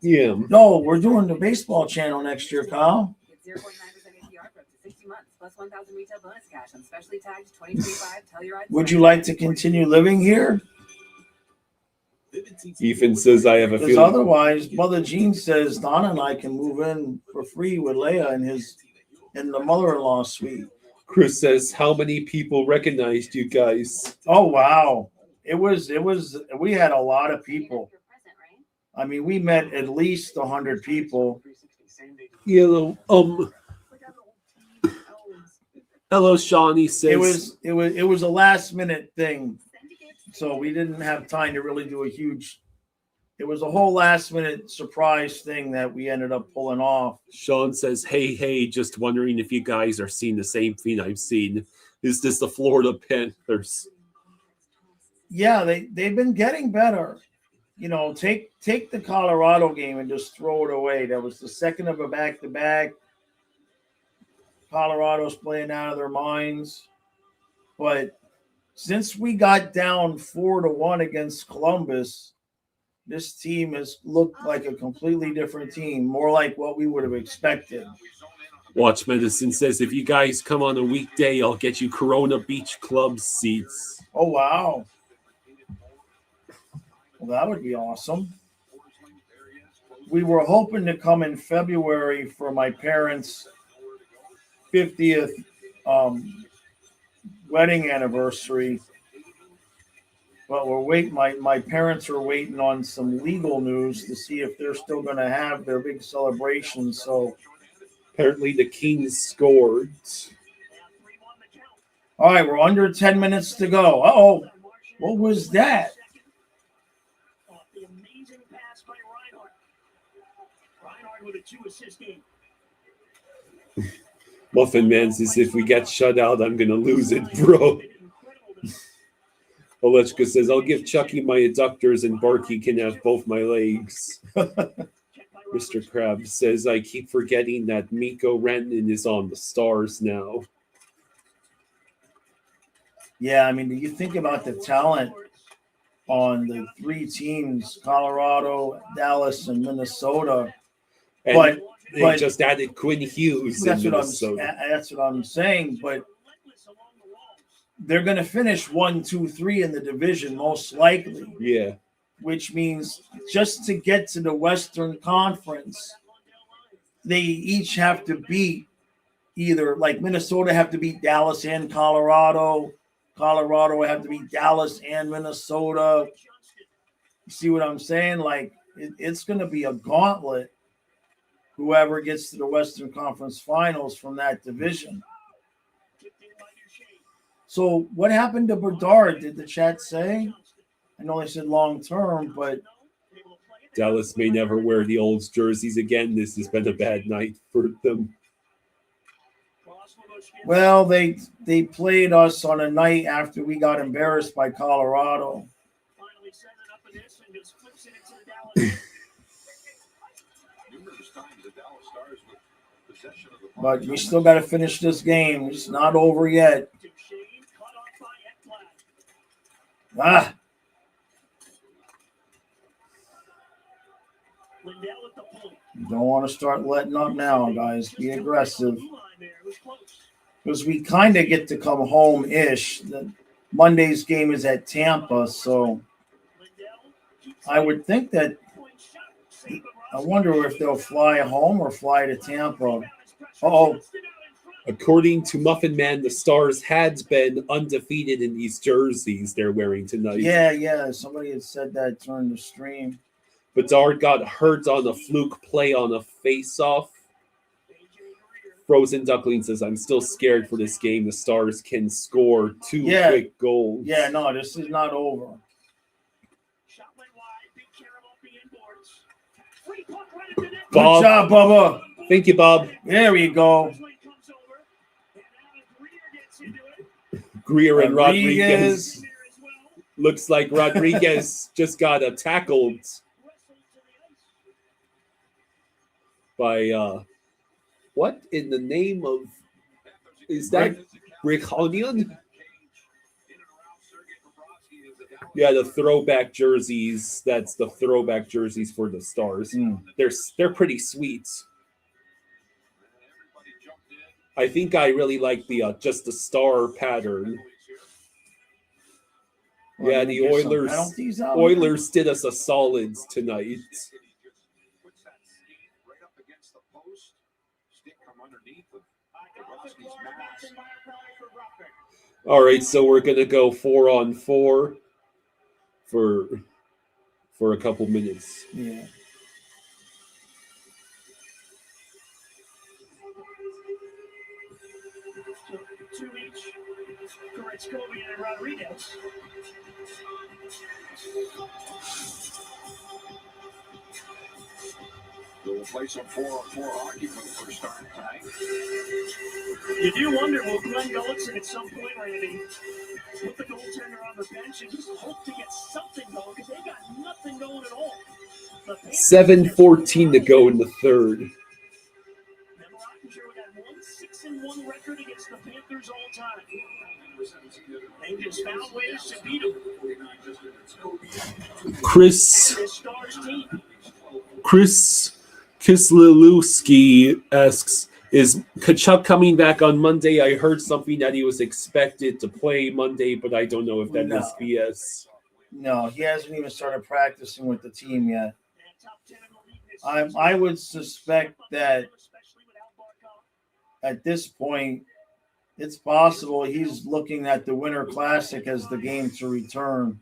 Yeah. No, we're doing the baseball channel next year, Kyle. Get 0.9% APR for up to 60 months, plus 1,000 retail bonus cash on specially tagged 2025 Telluride. Would you like to continue living here? Ethan says, I have a Because feeling. otherwise, Mother Jean says Donna and I can move in for free with Leia in the mother-in-law suite. Chris says, how many people recognized you guys? Oh, wow. We had a lot of people. I mean, we met at least 100 people. You know, hello, Shawnee says. It was a last minute thing. So we didn't have time to really do it was a whole last minute surprise thing that we ended up pulling off. Sean says, hey, just wondering if you guys are seeing the same thing I've seen. Is this the Florida Panthers? Yeah, they've been getting better. You know, take the Colorado game and just throw it away. That was the second of a back-to-back. Colorado's playing out of their minds. But since we got down 4-1 against Columbus, this team has looked like a completely different team, more like what we would have expected. Watch Medicine says, if you guys come on a weekday, I'll get you Corona Beach Club seats. Oh, wow. Well, that would be awesome. We were hoping to come in February for my parents' 50th wedding anniversary. But we're waiting. My parents are waiting on some legal news to see if they're still going to have their big celebration. So apparently the Kings scored. All right, we're under 10 minutes to go. Uh-oh. What was that? The amazing pass by Reinhardt. Reinhardt with a 2-assist game. Muffin Man says, if we get shut out, I'm going to lose it, bro. Olechka says, I'll give Chucky my adductors and Barky can have both my legs. Mr. Krabs says, I keep forgetting that Mikko Rantanen is on the Stars now. Yeah, I mean, you think about the talent on the 3 teams, Colorado, Dallas, and Minnesota. And they just added Quinn Hughes in Minnesota. That's what I'm saying, but they're going to finish 1, 2, 3 in the division, most likely. Yeah. Which means just to get to the Western Conference, they each have to beat either, like Minnesota have to beat Dallas and Colorado. Colorado have to beat Dallas and Minnesota. You see what I'm saying? Like, it's going to be a gauntlet, whoever gets to the Western Conference Finals from that division. So what happened to Bedard? Did the chat say? I know they said long term, but Dallas may never wear the Olds jerseys again. This has been a bad night for them. Well, they played us on a night after we got embarrassed by Colorado. But we still got to finish this game. It's not over yet. Ah. You don't want to start letting up now, guys. Be aggressive. Because we kind of get to come home-ish. Monday's game is at Tampa, so I would think that I wonder if they'll fly home or fly to Tampa. Uh-oh. According to Muffin Man, the Stars had been undefeated in these jerseys they're wearing tonight. Yeah. Somebody had said that during the stream. Bedard got hurt on a fluke play on a face-off. Frozen Duckling says, I'm still scared for this game. The Stars can score two quick goals. Yeah, no, this is not over. Bob. Good job, Bubba. Thank you, Bob. There we go. Greer and Rodriguez. Looks like Rodriguez just got tackled by what in the name of is that Rick Onion? Yeah, the throwback jerseys. That's the throwback jerseys for the Stars. They're pretty sweet. I think I really like the just the star pattern. Yeah, the Oilers did us a solid tonight. All right, so we're gonna go 4-on-4 for a couple minutes. Yeah. Two each. Koretskovia and Rodriguez. We'll play some 4-on-4 hockey for the first time tonight. You do wonder, will Glenn Gullickson at some point, Randy, put the goaltender on the bench and just hope to get something going because they got nothing going at all. 7:14 to go in the third. Remember, 6-1 record against the Panthers all time. They just found ways to beat them. Chris Kislilewski asks, is Kachuk coming back on Monday? I heard something that he was expected to play Monday, but I don't know if that is BS. No, he hasn't even started practicing with the team yet. I would suspect that at this point, it's possible he's looking at the Winter Classic as the game to return.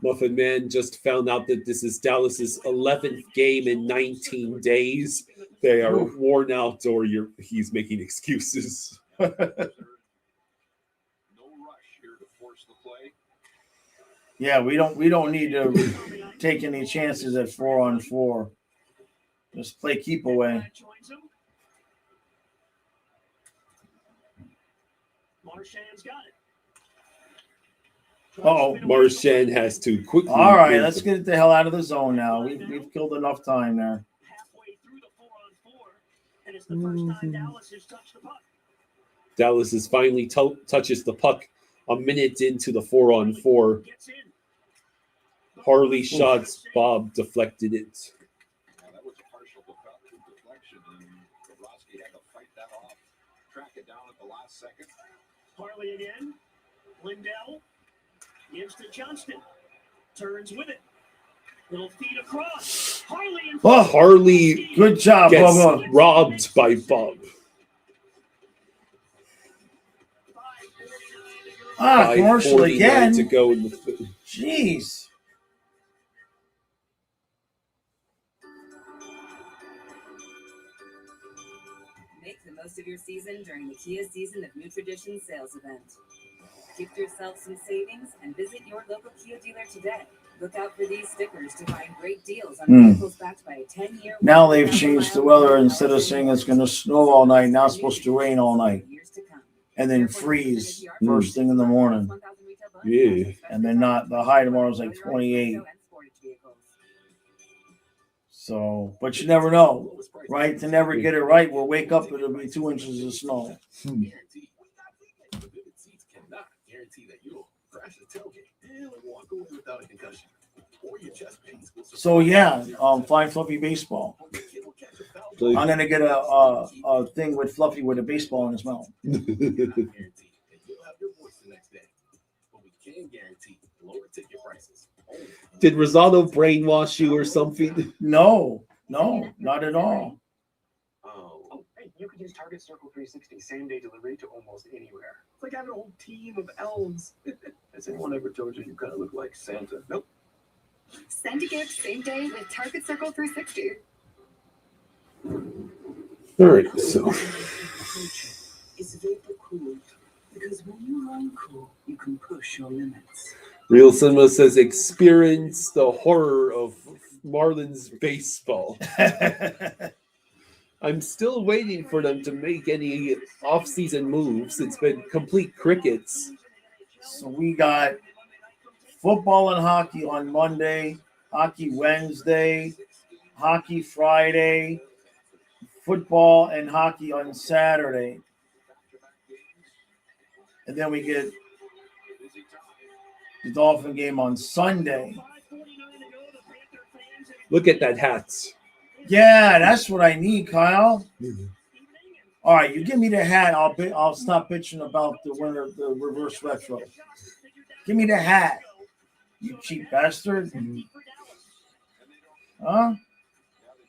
Muffin Man just found out that this is Dallas's 11th game in 19 days. They are worn out, or he's making excuses. Yeah, we don't need to take any chances at 4-on-4. Just play keep away. Marchand's got it. Uh-oh. Marchand has to quickly. All right, let's get the hell out of the zone now. We've killed enough time there. And it's the first time Dallas has touched the puck. Dallas is finally touches the puck a minute into the 4-on-4. Harley shots, Bob deflected it. That was a partial deflection, and Bobrovsky had to fight that off, track it down at the last second. Harley again. Lindell gives to Johnston. Turns with it. Little feet across. Harley and Harley, good job, gets Bubba. Robbed by Bob. Commercial 5:49 again. to go in the third. Jeez. Make the most of your season during the Kia Season of New Tradition sales event. Gift yourself some savings and visit your local Kia dealer today. Look out for these stickers to find great deals on vehicles backed by a 10-year. Now they've changed the weather. Instead of saying it's going to snow all night, now it's supposed to rain all night. And then freeze first thing in the morning. Yeah. And then the high tomorrow is like 28. So, but you never know, right? To never get it right, we'll wake up and it'll be 2 inches of snow. crash the tailgate and walk away without a concussion. Or your chest pains will So yeah, Flying Fluffy baseball. I'm gonna get a thing with Fluffy with a baseball in his mouth. guarantee that you'll have your voice the next day. But we can guarantee lower ticket prices. Did Rosado brainwash you or something? No, not at all. Oh, hey, you could use Target Circle 360 same-day delivery to almost anywhere. It's like having a whole team of elves. Has anyone ever told you kind of look like Santa? Nope. Send a gift same day with Target Circle 360. All right, so It's vapor cooled because when you run cool, you can push your limits. Real Cinema says experience the horror of Marlins baseball. I'm still waiting for them to make any off-season moves. It's been complete crickets. So we got football and hockey on Monday, hockey Wednesday, hockey Friday, football and hockey on Saturday. And then we get the Dolphin game on Sunday. Look at that hat. Yeah, that's what I need, Kyle. All right, you give me the hat. I'll stop bitching about the winner, the reverse retro. Give me the hat, you cheap bastard. Huh?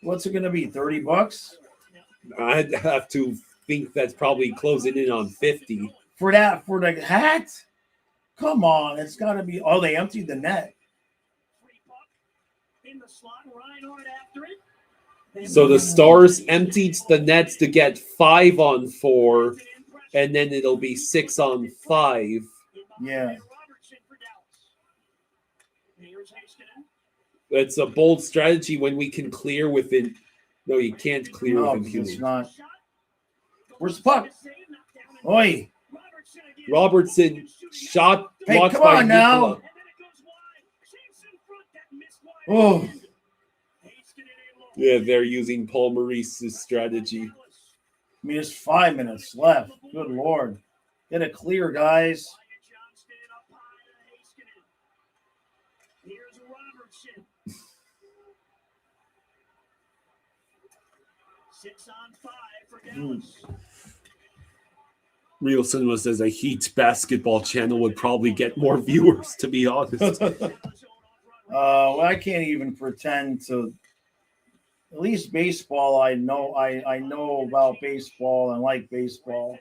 What's it gonna be? $30 I'd have to think that's probably closing in on 50 for the hat? Come on, it's got to be. Oh, they emptied the net. So the Stars emptied the nets to get 5-on-4, and then it'll be 6-on-5. Yeah. It's a bold strategy when we can clear within. No, you can't clear No, within it's not. Where's the puck? Oi. Robertson shot Hey, blocked come by on now. Nicola. Oh. Yeah, they're using Paul Maurice's strategy. I mean, there's 5 minutes left. Good Lord. Get it clear, guys. Real Cinema says a Heat basketball channel would probably get more viewers, to be honest. Well, I can't even pretend to. At least baseball, I know. I know about baseball and like baseball.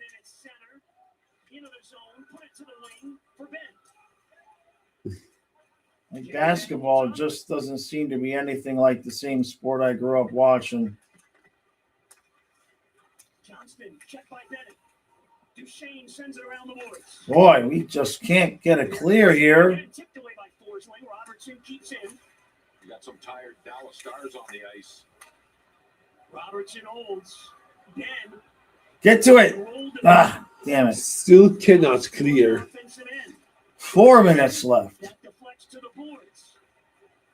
Like basketball just doesn't seem to be anything like the same sport I grew up watching. Johnston, check by Bennett. Duchesne sends it around the boards. Boy, we just can't get it clear here. Tipped away by Forsling. Robertson keeps in. You got some tired Dallas Stars on the ice. Robertson holds. Ben. Get to it. Ah, damn it. Still cannot clear. 4 minutes left. That deflects to the boards.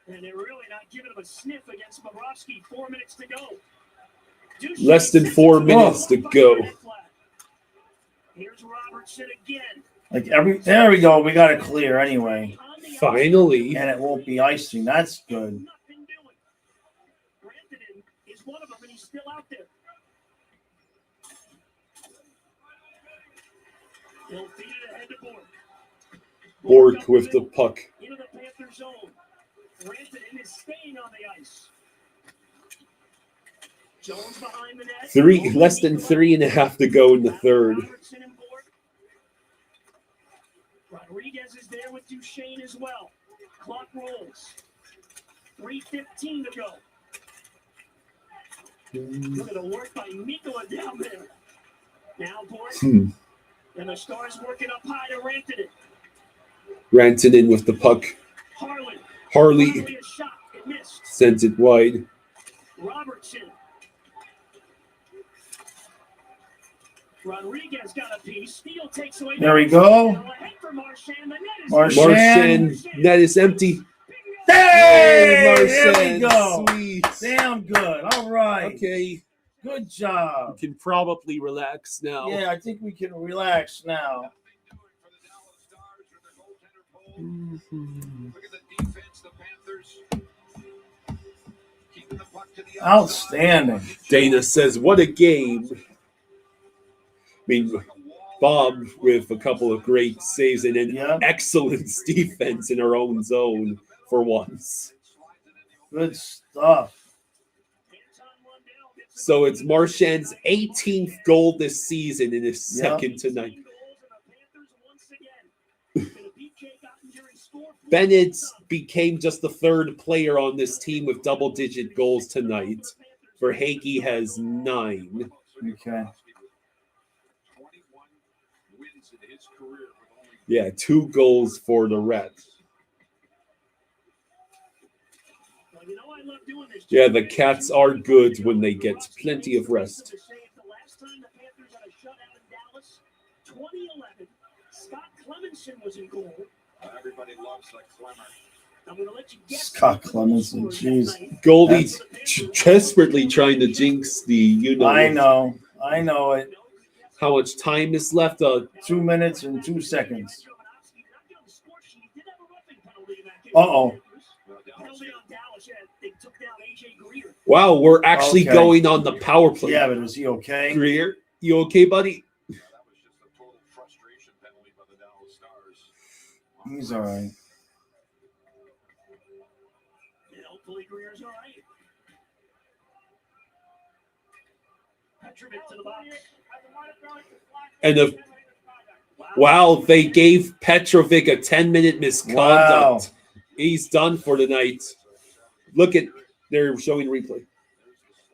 And they're really not giving him a sniff against Bobrovsky. 4 minutes to go. Less than 4 minutes to go. Here's Robertson again. Like there we go. We got it clear anyway. Finally. And it won't be icing. That's good. Rantanen is one of them, and he's still out there. He'll feed it ahead to Bork. Bork with the puck. Into the Panther zone. Rantanen is staying on the ice. Jones behind the net. Less than 3.5 to go in the third. Rodriguez is there with Duchesne as well. Clock rolls. 3:15 to go. Look at the work by Nicola down there. Now Bork. And the Stars working up high to Rantanen. Rantanen with the puck. Harley a shot. It missed. sends it wide. Robertson. Rodriguez got a piece. Steele takes away. There we go. Marchand. Net is empty. Hey, there Marchand. we go. Sweet. Damn good. All right. Okay. Good job. You can probably relax now. Yeah, I think we can relax now. Look at the defense, the Panthers. Keeping the puck to the Outstanding. Dana says, what a game. I mean, Bob with a couple of great saves and an excellent defense in our own zone for once. Good stuff. So it's Marchand's 18th goal this season and his second tonight. Bennett became just the third player on this team with double-digit goals tonight. Verhaeghe has 9. Okay. Yeah, 2 goals for the Reds. Yeah, the Cats are good when they get plenty of rest. 2011, Scott Clemenson was in goal. Everybody loves the Clemmer. I'm going to let you guess. Scott Clemenson, jeez. Goldie desperately trying to jinx the, I know it. How much time is left? 2 minutes and 2 seconds. Uh-oh. Wow, we're actually going on the power play. Yeah, but is he okay? Greer, you okay, buddy? He's all right. Hopefully Greer's all right. Petrovic to the box. And wow, they gave Petrovic a 10-minute misconduct. Wow. He's done for the night. Look at, they're showing replay.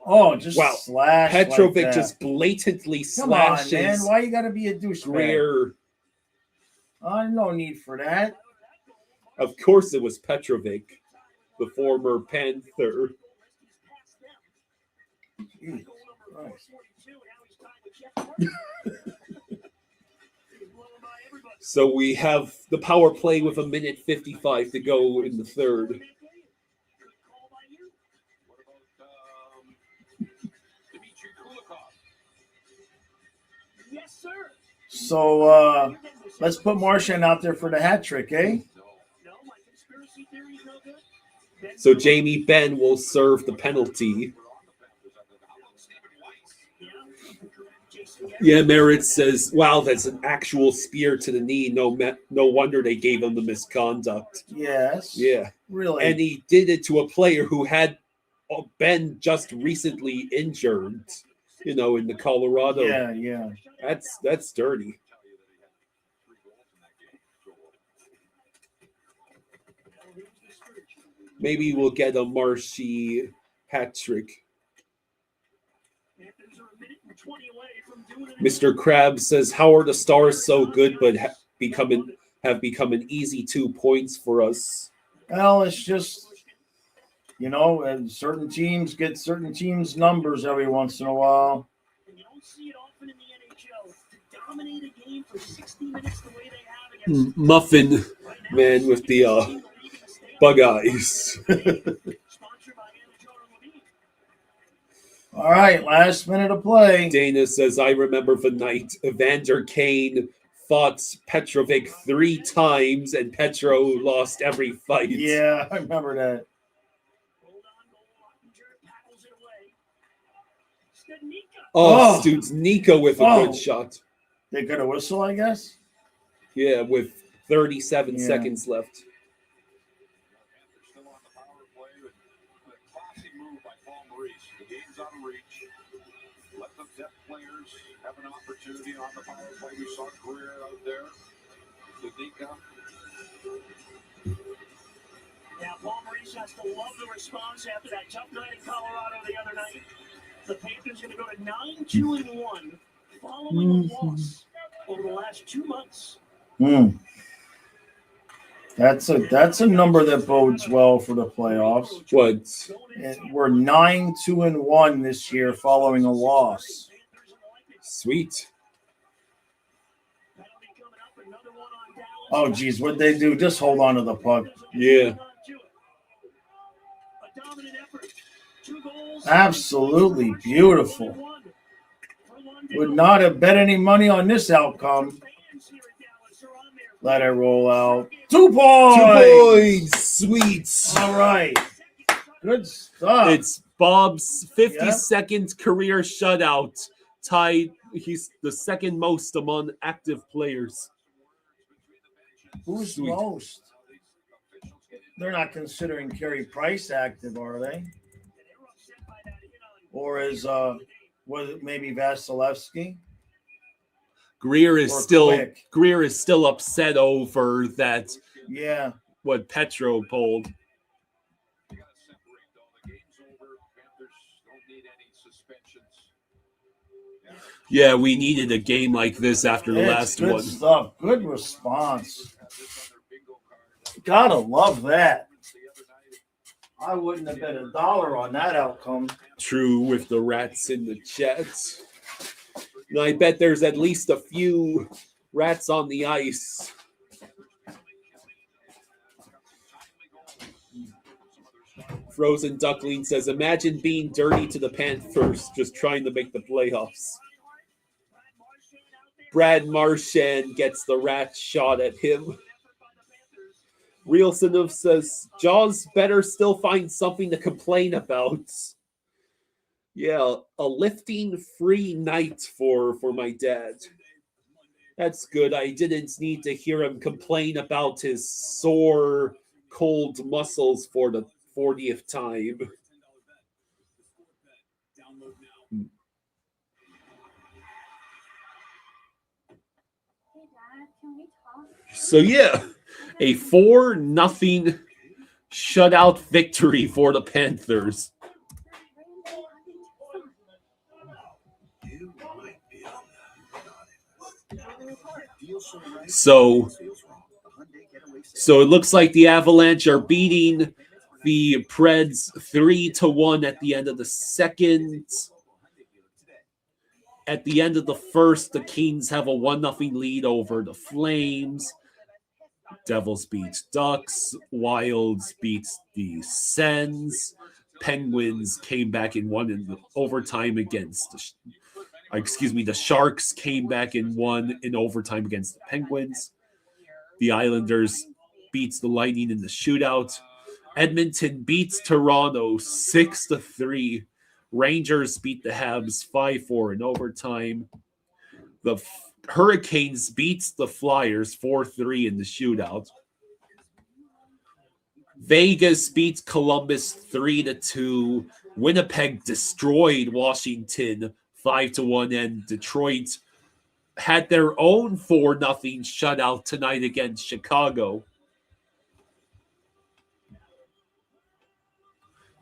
Oh, just slash. Petrovic like just blatantly Come on, slashes. man. Why you got to be a douchebag? Greer. No need for that. Of course it was Petrovic, the former Panther. So we have the power play with 1:55 to go in the third. Yes, sir. So let's put Marchand out there for the hat trick, eh? So Jamie Benn will serve the penalty. Yeah, Merritt says, wow, that's an actual spear to the knee. No wonder they gave him the misconduct. Yes. Yeah. Really? And he did it to a player who had been just recently injured, in the Colorado. Yeah. That's dirty. Maybe we'll get a Marshy hat trick. Mr. Krabs says, how are the Stars so good but have become an easy 2 points for us? Well, it's just, and certain teams get certain teams' numbers every once in a while. And you don't see it often in the NHL. To dominate a game for 60 minutes the way they have against Muffin man with the bug eyes. All right, last minute of play. Dana says, I remember the night Evander Kane fought Petrovic 3 times and Petro lost every fight. Yeah, I remember that. Oh, dude's Nico with a good shot. They got a whistle, I guess? Yeah, with 37 seconds left. Out of reach. Let the depth players have an opportunity on the power play. We saw Greer out there. Danica. Now, Paul Maurice has to love the response after that tough night in Colorado the other night. The Panthers going to go to 9-2-1 following a loss over the last 2 months. That's a number that bodes well for the playoffs. What? We're 9-2-1 this year following a loss. Sweet. Oh, geez, what'd they do? Just hold on to the puck. Yeah. Absolutely beautiful. Would not have bet any money on this outcome. Let it roll out. 2 points. 2 points. Sweet. All right. Good stuff. It's Bob's 52nd career shutout. Tied. He's the second most among active players. Who's Sweet. most? They're not considering Carey Price active, are they? Or was it maybe Vasilevsky? Greer is Or still Quick. Greer is still upset over that. Yeah. What Petro pulled. Yeah, we needed a game like this after the last good one. Stuff. Good response. Gotta love that. I wouldn't have bet $1 on that outcome. True, with the rats in the chat. And I bet there's at least a few rats on the ice. Frozen Duckling says, imagine being dirty to the Panthers, just trying to make the playoffs. Brad Marchand gets the rat shot at him. Real Sinov says, Jaws better still find something to complain about. Yeah, a lifting-free night for my dad. That's good. I didn't need to hear him complain about his sore, cold muscles for the 40th time. So yeah, a 4-0 shutout victory for the Panthers. So it looks like the Avalanche are beating the Preds 3-1 at the end of the second. At the end of the first, the Kings have a 1-0 lead over the Flames. Devils beat Ducks. Wilds beats the Sens. Penguins came back and won in overtime against the Sharks came back and won in overtime against the Penguins. The Islanders beats the Lightning in the shootout. Edmonton beats Toronto 6-3. Rangers beat the Habs 5-4 in overtime. The Hurricanes beats the Flyers 4-3 in the shootout. Vegas beats Columbus 3-2. Winnipeg destroyed Washington 5-1, and Detroit had their own 4-0 shutout tonight against Chicago.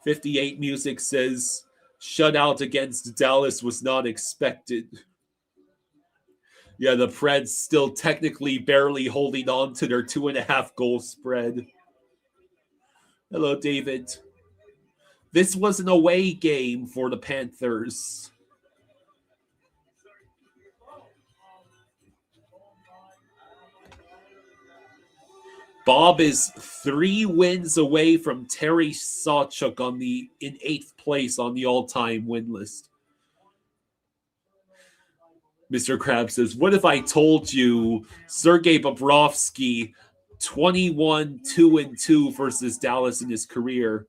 58 Music says shutout against Dallas was not expected. Yeah, the Preds still technically barely holding on to their 2.5 goal spread. Hello, David. This was an away game for the Panthers. Bob is 3 wins away from Terry Sawchuk in 8th place on the all-time win list. Mr. Krabs says, what if I told you Sergei Bobrovsky 21-2-2 versus Dallas in his career?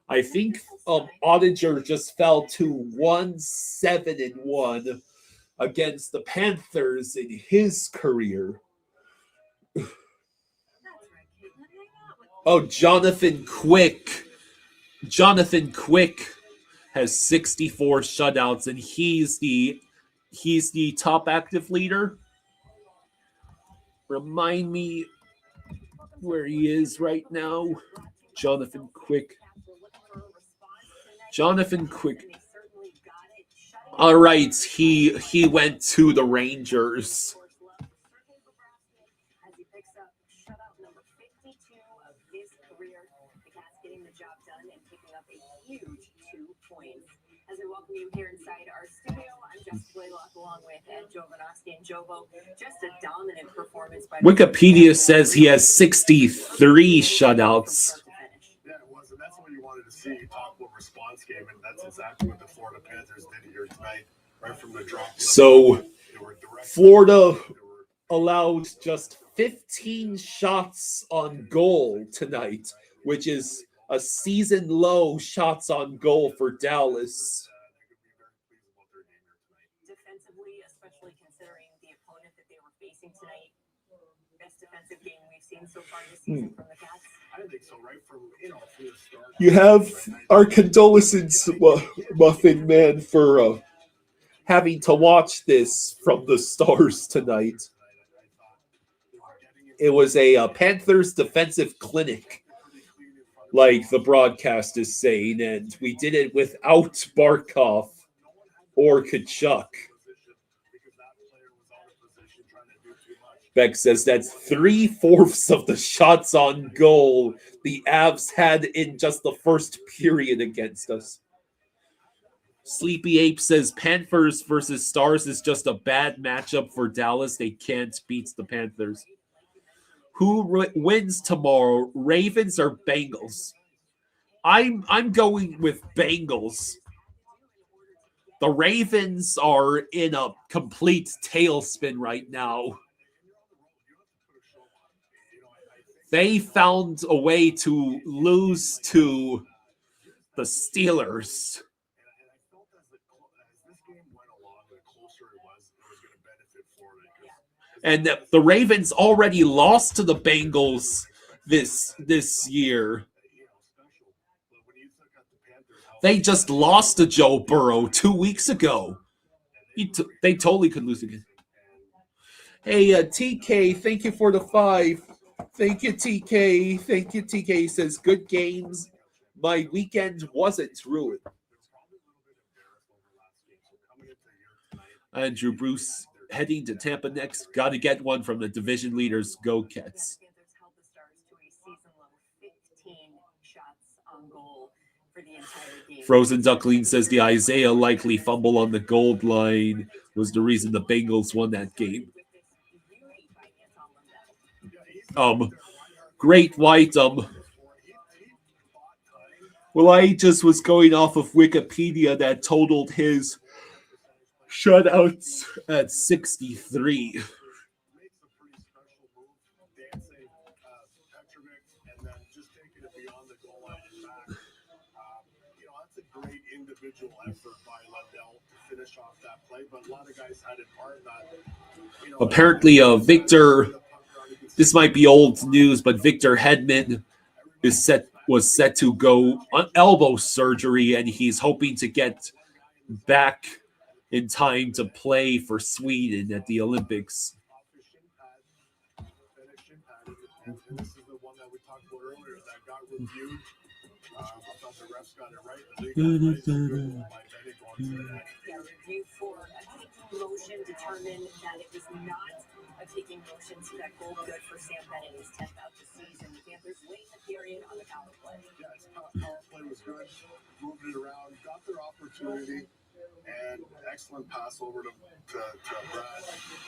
I think Ottinger just fell to 1-7-1 against the Panthers in his career. Oh, Jonathan Quick. Jonathan Quick has 64 shutouts, and he's the top active leader. Remind me where he is right now. Jonathan Quick. All right, he went to the Rangers. As we welcome you here inside our studio, I'm Jessica Blaylock along with Ed Jovanovski and Jovo. Just a dominant performance by Wikipedia says he has 63 shutouts. Yeah, it was, and that's what you wanted to see, top-level response game, and that's exactly what the Florida Panthers did here tonight, right from the drop. So, Florida allowed just 15 shots on goal tonight, which is a season low shots on goal for Dallas. Defensively, especially considering the opponent that they were facing tonight, best defensive game we've seen so far this season from the Cats. I think so, right from the start. You have our condolences, Muffin Man, for having to watch this from the Stars tonight. It was a Panthers defensive clinic, like the broadcast is saying, and we did it without Barkov or Kachuk. Beck says that's 3/4 of the shots on goal the Avs had in just the first period against us. Sleepy Ape says Panthers versus Stars is just a bad matchup for Dallas. They can't beat the Panthers. Who wins tomorrow, Ravens or Bengals? I'm going with Bengals. The Ravens are in a complete tailspin right now. They found a way to lose to the Steelers. And the Ravens already lost to the Bengals this year. They just lost to Joe Burrow 2 weeks ago. They totally could lose again. Hey, TK, thank you for the 5. Thank you, TK. Thank you, TK. He says, good games. My weekend wasn't ruined. Andrew Bruce heading to Tampa next. Got to get one from the division leaders. Go Cats. Frozen Duckling says the Isaiah likely fumble on the gold line was the reason the Bengals won that game. Great White. Well, I just was going off of Wikipedia that totaled his shutouts at 63. Great individual effort by Lundell to finish off that play, but a lot of guys had it hard. Apparently, Victor, this might be old news, but Victor Hedman was set to go on elbow surgery, and he's hoping to get back in time to play for Sweden at the Olympics. This is the one that we talked about earlier that got reviewed. I thought the refs got it right. The league got it right. Review for a kicking motion determined that it was not a kicking motion, so that goal good for Sam Bennett, his 10th out this season. The Panthers late in the period on the power play. Yeah, his power play was good. Moved it around, got their opportunity, and excellent pass over to Brad.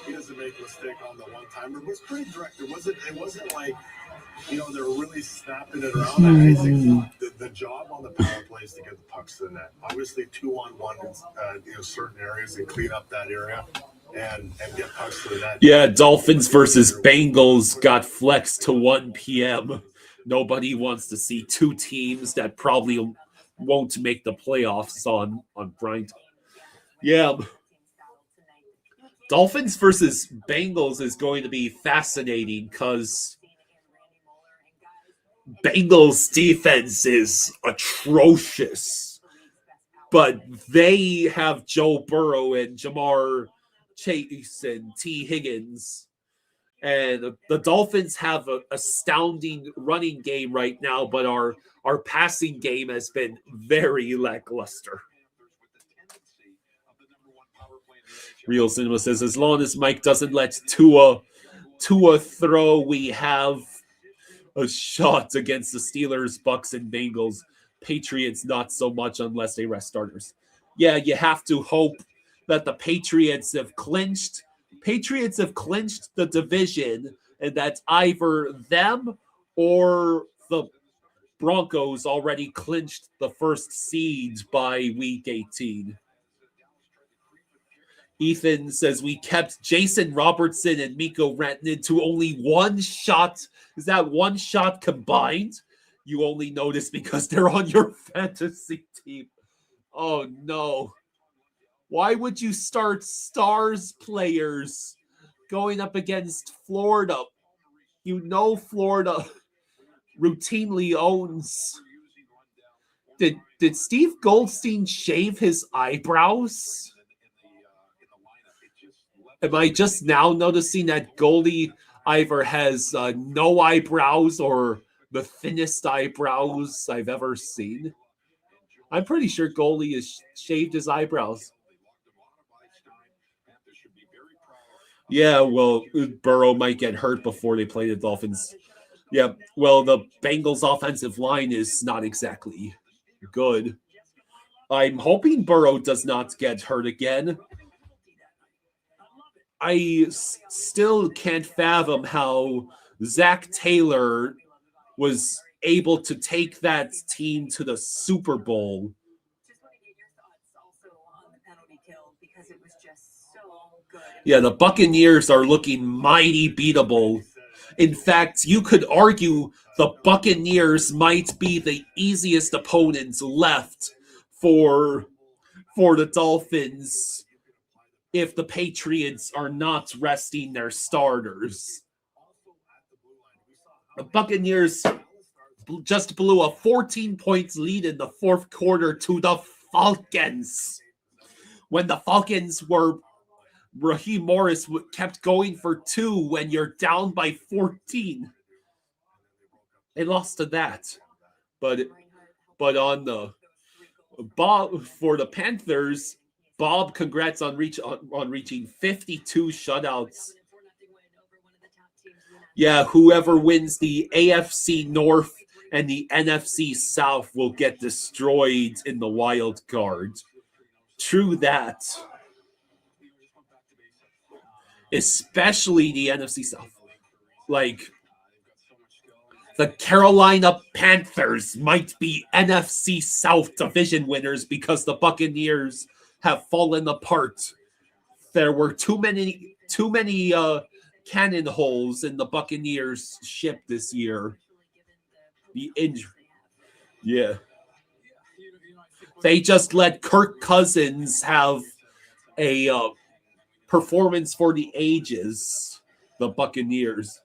He doesn't make a mistake on the one-timer. It was pretty direct. It wasn't like, they're really snapping it around. I think the job on the power play is to get the pucks to the net. Obviously, 2-on-1 in certain areas and clean up that area and get pucks to the net. Yeah, Dolphins versus Bengals got flexed to 1 p.m. Nobody wants to see two teams that probably won't make the playoffs on prime time. Yeah. Dolphins versus Bengals is going to be fascinating because Bengals defense is atrocious, but they have Joe Burrow and Jamar Chase and T. Higgins. And the Dolphins have an astounding running game right now, but our passing game has been very lackluster. Real Cinema says, as long as Mike doesn't let Tua throw, we have a shot against the Steelers, Bucks, and Bengals. Patriots, not so much unless they rest starters. Yeah, you have to hope that the Patriots have clinched. Patriots have clinched the division, and that's either them or the Broncos already clinched the first seed by week 18. Ethan says we kept Jason Robertson and Mikko Rantanen to only one shot. Is that one shot combined? You only notice because they're on your fantasy team. Oh, no. Why would you start Stars players going up against Florida? You know Florida routinely owns. Did Steve Goldstein shave his eyebrows? Am I just now noticing that Goldie either has no eyebrows or the thinnest eyebrows I've ever seen? I'm pretty sure Goldie has shaved his eyebrows. Yeah, well, Burrow might get hurt before they play the Dolphins. Yeah, well, the Bengals' offensive line is not exactly good. I'm hoping Burrow does not get hurt again. I still can't fathom how Zach Taylor was able to take that team to the Super Bowl. Yeah, the Buccaneers are looking mighty beatable. In fact, you could argue the Buccaneers might be the easiest opponents left for the Dolphins if the Patriots are not resting their starters. The Buccaneers just blew a 14-point lead in the fourth quarter to the Falcons. When the Falcons were, Raheem Morris kept going for 2 when you're down by 14. They lost to that. But on the Bob for the Panthers, Bob, congrats on reaching 52 shutouts. Yeah, whoever wins the AFC North and the NFC South will get destroyed in the wild card. True that. Especially the NFC South. Like, the Carolina Panthers might be NFC South division winners because the Buccaneers have fallen apart. There were too many cannon holes in the Buccaneers ship this year. The injury. Yeah. They just let Kirk Cousins have a performance for the ages, the Buccaneers.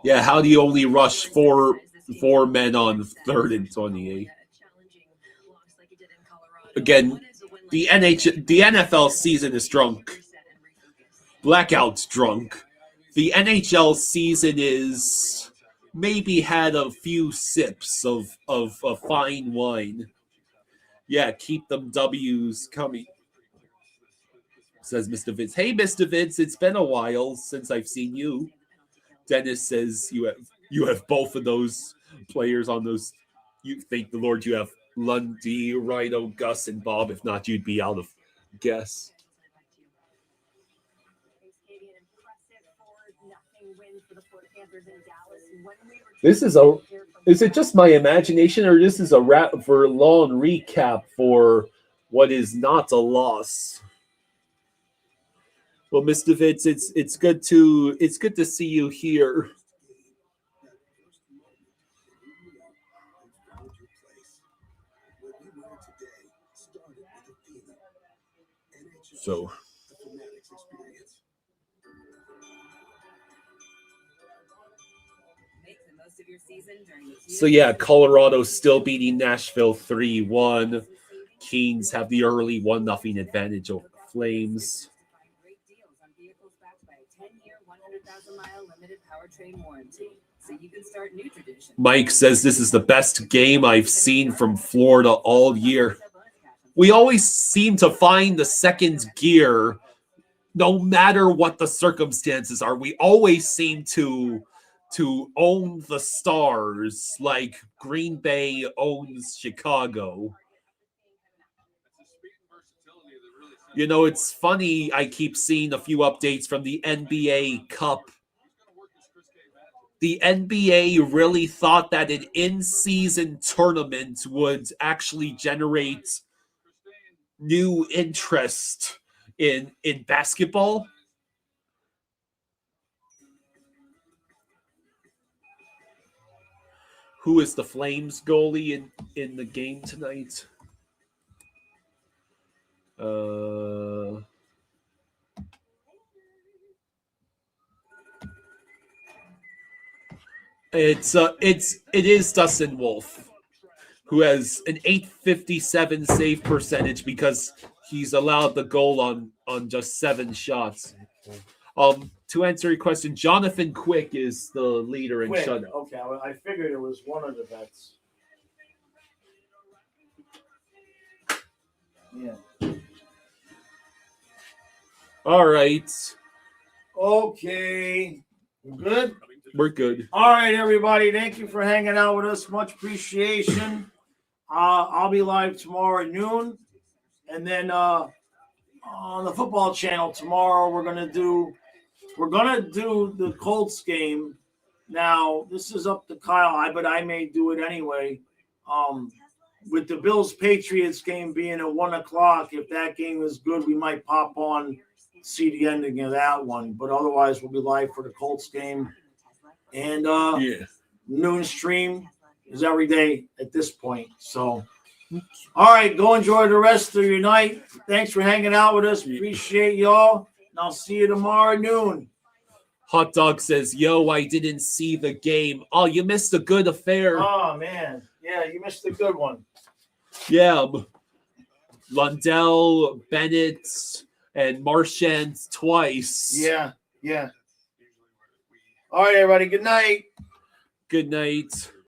Yeah, how do you only rush four men on 3rd and 28? Again, the NFL season is drunk. Blackout drunk. The NHL season is maybe had a few sips of fine wine. Yeah, keep them W's coming, says Mr. Vince. Hey, Mr. Vince, it's been a while since I've seen you. Dennis says you have both of those players on those. You thank the Lord you have Lundy, Rhino, Gus, and Bob. If not, you'd be out of guess. This is is it just my imagination, or this is a long recap for what is not a loss? Well, Mr. Vitz, it's good to see you here. So yeah, Colorado still beating Nashville 3-1. Kings have the early 1-0 advantage over Flames. Mike says this is the best game I've seen from Florida all year. We always seem to find the second gear, no matter what the circumstances are. We always seem to own the Stars like Green Bay owns Chicago. You know, it's funny. I keep seeing a few updates from the NBA Cup the NBA really thought that an in-season tournament would actually generate new interest in basketball. Who is the Flames goalie in the game tonight? It is Dustin Wolf, who has an .857 save percentage because he's allowed the goal on just 7 shots. To answer your question, Jonathan Quick is the leader in shutout. Okay, I figured it was one of the vets. Yeah. All right. Okay. Good? We're good. All right, everybody. Thank you for hanging out with us. Much appreciation. I'll be live tomorrow at noon. And then on the football channel tomorrow, we're gonna do the Colts game. Now, this is up to Kyle, but I may do it anyway. With the Bills-Patriots game being at 1:00, if that game is good, we might pop on, see the ending of that one. But otherwise, we'll be live for the Colts game. And noon stream is every day at this point. So, all right, go enjoy the rest of your night. Thanks for hanging out with us. Appreciate y'all. And I'll see you tomorrow at noon. Hot Dog says, yo, I didn't see the game. Oh, you missed a good affair. Oh, man. Yeah, you missed a good one. Yeah. Lundell, Bennett, and Marchand twice. Yeah. All right, everybody. Good night. Good night.